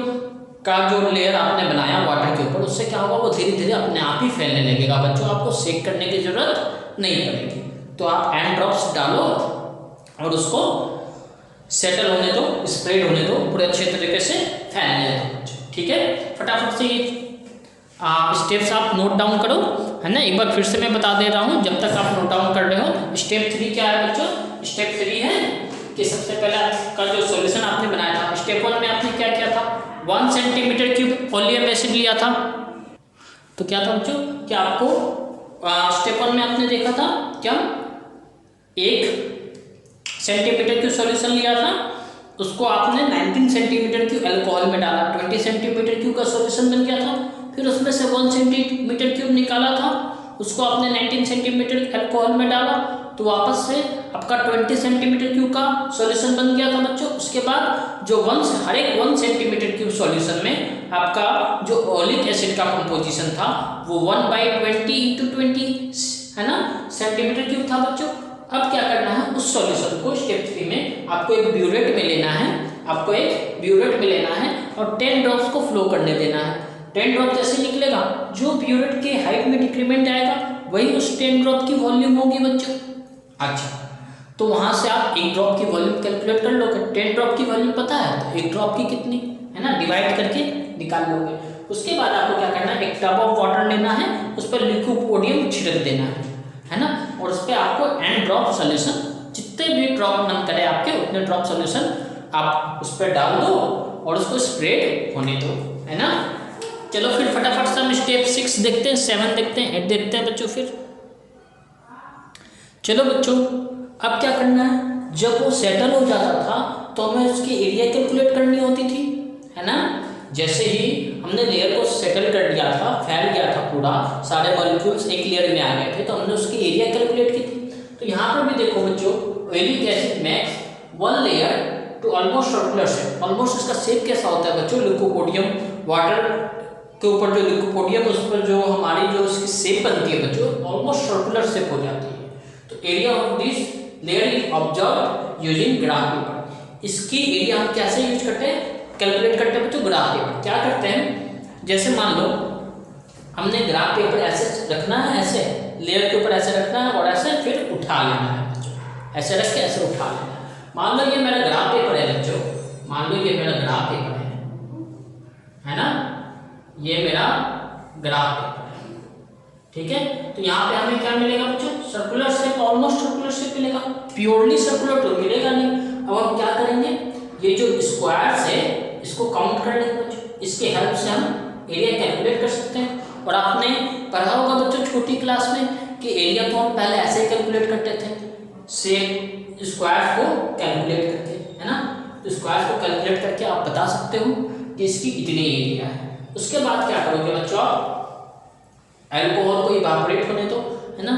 का जो लेयर आपने बनाया वाटर के ऊपर, उससे क्या होगा वो धीरे धीरे अपने आप ही फैलने लगेगा बच्चों, आपको सेक करने की जरूरत नहीं पड़ेगी। तो आप n ड्रॉप्स डालो और उसको सेटल होने दो, स्प्रेड होने दो, पूरे अच्छे तरीके से फैलने दो बच्चों, ठीक है। फटाफट से ये स्टेप्स आप नोट डाउन करो, है ना। एक बार फिर से मैं बता दे रहा हूँ जब तक आप नोट डाउन कर रहे हो। स्टेप 3 क्या है बच्चों, स्टेप 3 है कि सबसे पहले का जो सॉल्यूशन आपने बनाया था, स्टेप 1 में आपने क्या किया था, 1 सेंटीमीटर क्यूब ओलियम एसिड लिया था। तो क्या था बच्चों कि आपको स्टेप 1 में आपने देखा था क्या, 1 सेंटीमीटर क्यूब सॉल्यूशन लिया था, उसको आपने 19 सेंटीमीटर क्यूब अल्कोहल में डाला, 20 सेंटीमीटर क्यूब का सॉल्यूशन बन गया था। फिर उसमें से 1 सेंटीमीटर क्यूब निकाला था, उसको आपने 19 सेंटीमीटर अल्कोहल में डाला, तो वापस से आपका 20 सेंटीमीटर क्यूब का सॉल्यूशन बन गया था बच्चों। उसके बाद जो हर एक 1 सेंटीमीटर क्यूब सॉल्यूशन में आपका जो ओलिक एसिड का कंपोजिशन था वो 1/20 है ना सेंटीमीटर क्यूब था बच्चों। अब क्या करना है, उस सॉल्यूशन को स्टेप 3 में आपको एक ब्यूरेट में लेना है, और 10 ड्रॉप्स को फ्लो करने देना है। 10 ड्रॉप जैसे निकलेगा, जो ब्यूरेट के हाइट में डिक्रीमेंट आएगा वही उस 10 ड्रॉप की वॉल्यूम होगी बच्चों। अच्छा, तो वहां से आप 1 ड्रॉप की वॉल्यूम कैलकुलेट कर लोगे। 10 ड्रॉप की वॉल्यूम पता है तो 1 ड्रॉप की कितनी है ना, डिवाइड करके निकाल लोगे। उसके बाद आपको क्या करना है, एक टब ऑफ वाटर लेना है, उस पर ल्यूकोपोडियम छिड़क देना है ना, और उस पर आपको n ड्रॉप सॉल्यूशन, जितने भी ड्रॉप मन करे आपके उतने ड्रॉप सॉल्यूशन आप उस पर डाल दो और उसको स्प्रेड होने दो, है ना। चलो फिर फटाफट से हम स्टेप 6 देखते हैं, 7 देखते हैं, 8 देखते हैं बच्चों। फिर चलो बच्चों, अब क्या करना है, जब वो सेटल हो जाता था तो हमें उसकी एरिया कैलकुलेट करनी होती थी, है ना। जैसे ही हमने लेयर को सेटल कर दिया था, फैल गया था पूरा, सारे मॉलिक्यूल्स एक लेयर में आ गए थे, तो हमने उसकी एरिया कैलकुलेट की थी। तो यहाँ पर भी देखो बच्चों, oleic acid makes 1 layer to almost circular shape. Almost इसका शेप कैसा होता है बच्चों, ल्यूकोपोडियम वाटर के ऊपर जो ल्यूकोपोडियम, उस पर जो हमारी जो उसकी शेप बनती है बच्चों, ऑलमोस्ट सर्कुलर शेप हो जाती है। तो area of this layer is observe using graph paper. इसकी एरिया हम कैसे यूज करते हैं, कैलकुलेट करते हैं बच्चों, ग्राफ पेपर। क्या करते हैं, जैसे मान लो हमने ग्राफ पेपर ऐसे रखना है, ऐसे लेयर के ऊपर ऐसे रखना है और ऐसे फिर उठा लेना है बच्चों, ऐसे रख के ऐसे उठा लेना है। मान लो ये मेरा ग्राफ पेपर है बच्चों, मान लो ये मेरा ग्राफ पेपर है ना, ये मेरा ग्राफ पेपर है, ठीक है। तो यहाँ पे हमें क्या मिलेगा बच्चों, circular shape, almost circular shape मिलेगा, प्योरली सर्कुलर तो मिलेगा नहीं। अब हम क्या करेंगे, ये जो स्क्वायर्स है इसको काउंट कर लेंगे बच्चों, इसके हेल्प से हम एरिया कैलकुलेट कर सकते हैं। और आपने पढ़ा होगा बच्चों छोटी क्लास में कि एरिया को हम पहले ऐसे कैलकुलेट करते थे, शेप स्क्वायर्स को कैलकुलेट करके, है ना। तो स्क्वायर्स को कैलकुलेट करके आप बता सकते हो कि इसकी इतनी एरिया है। उसके बाद क्या करोगे बच्चों, अल्कोहल को इवापोरेट होने दो, है ना,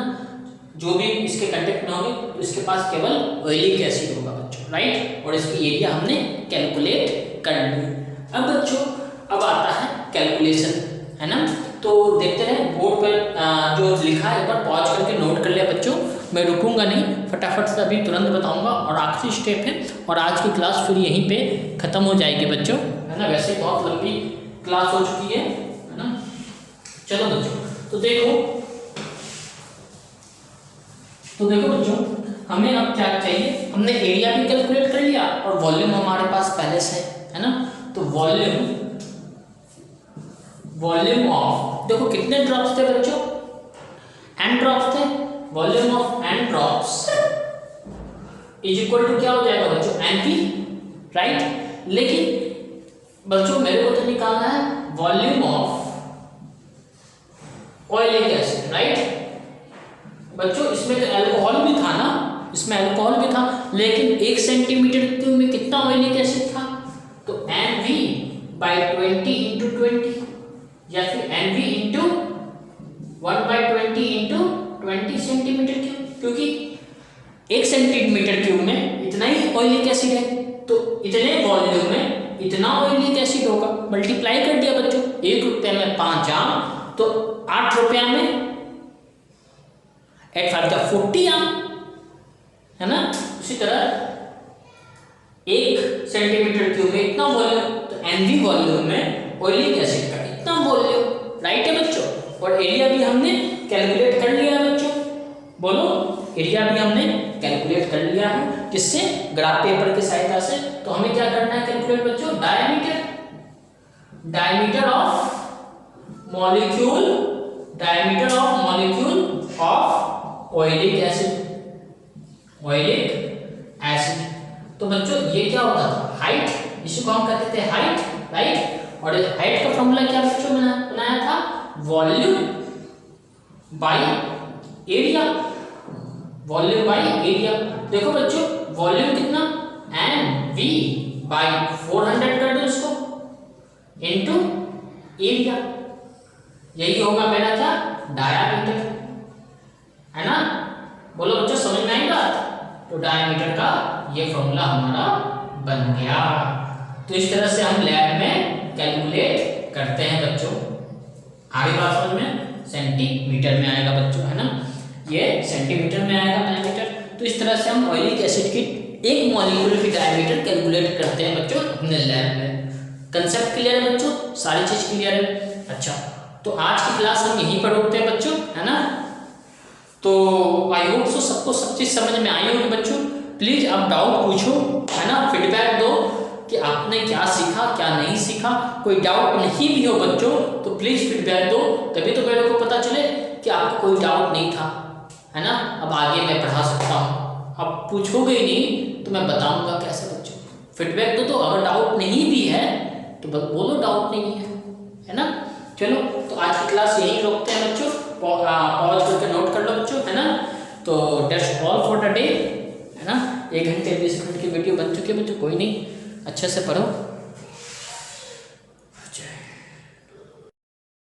जो भी इसके कांटेक्ट में होंगे तो इसके पास केवल ऑयलिक एसिड होगा बच्चों, राइट। और इसकी एरिया हमने कैलकुलेट कर ली। अब बच्चों अब आता है कैलकुलेशन, है ना। तो देखते रहे बोर्ड पर जो लिखा है, एक बार पॉज करके नोट कर लिया बच्चों। मैं रुकूंगा नहीं, फटाफट से अभी तुरंत बताऊंगा और आखिरी स्टेप है और आज की क्लास फिर यहीं पे ख़त्म हो जाएगी बच्चों, है ना। वैसे बहुत लंबी क्लास हो चुकी है ना। चलो बच्चों, तो देखो बच्चों, हमें अब क्या चाहिए, हमने एरिया भी कैलकुलेट कर लिया और वॉल्यूम हमारे पास पहले से है ना। तो वॉल्यूम ऑफ, देखो कितने ड्रॉप्स थे बच्चों, n ड्रॉप्स थे। Volume of n drops is equal to क्या हो जाएगा बच्चों, np, राइट। लेकिन बच्चों मेरे को तो निकालना है volume of oleic acid, right. बच्चों इसमें तो अल्कोहल भी था ना, इसमें अल्कोहल भी था, लेकिन 1 सेंटीमीटर क्यूब में कितना ऑयलिक एसिड था, तो NV/20 × 20 या फिर NV × 1/20 × 20 सेंटीमीटर क्यूब, क्योंकि 1 सेंटीमीटर क्यूब में इतना ही ऑयलिक एसिड है, तो इतने वॉल्यूम में इतना ऑयलिक एसिड होगा। मल्टीप्लाई कर दिया बच्चों, 1 रुपये में 5 आम, तो 8 रुपया में 8 5 का 40 आम, है ना। उसी तरह 1 सेंटीमीटर क्यूब में इतना वॉल्यूम, तो NV वॉल्यूम में ऑयलिक एसिड का इतना वॉल्यूम, राइट है बच्चों। और एरिया भी हमने कैलकुलेट कर लिया है बच्चों, बोलो, एरिया भी हमने कैलकुलेट कर लिया है, किससे, ग्राफ पेपर की सहायता से। तो हमें क्या करना है कैलकुलेट बच्चों, diameter of molecule of oleic acid. तो बच्चों ये क्या होता था, हाइट, इसी को हम कहते थे हाइट, राइट। और हाइट का फॉर्मूला क्या बच्चों बनाया था, वॉल्यूम बाय एरिया, देखो बच्चों वॉल्यूम कितना, NV/400 कर दो इसको, इनटू एरिया, यही होगा मेरा क्या, डायामीटर, है ना। बोलो बच्चों समझ में आई बात। तो डायमीटर का ये फॉर्मूला हमारा बन गया। तो इस तरह से हम लैब में कैलकुलेट करते हैं बच्चों। आगे बात समझ में, सेंटीमीटर में आएगा बच्चों, है ना, ये सेंटीमीटर में आएगा डायमीटर। तो इस तरह से हम ऑयलिक एसिड की एक मॉलिक्यूल की डायमीटर कैलकुलेट करते हैं बच्चों अपने लैब में। कंसेप्ट क्लियर है बच्चों, सारी चीज क्लियर है। अच्छा, तो आज की क्लास हम यहीं पर रोकते हैं बच्चों, है ना। तो आई होप सो सबको सब चीज़ समझ में आई होगी बच्चों। प्लीज़ आप डाउट पूछो, है ना, फीडबैक दो कि आपने क्या सीखा क्या नहीं सीखा। कोई डाउट नहीं भी हो बच्चों तो प्लीज़ फीडबैक दो, तभी तो मेरे को पता चले कि आपको कोई डाउट नहीं था, है ना। अब आगे मैं पढ़ा सकता हूँ। अब पूछोगे ही नहीं तो मैं बताऊँगा कैसे बच्चों। फीडबैक दो, तो अगर डाउट नहीं भी है तो बोलो डाउट नहीं है ना। चलो, तो आज की क्लास यहीं रोकते हैं बच्चों, पॉज करके नोट कर लो बच्चों, है ना। तो that's all for the day, है ना। 1 घंटे 20 मिनट की वीडियो बन चुकी है बच्चों, कोई नहीं, अच्छे से पढ़ो।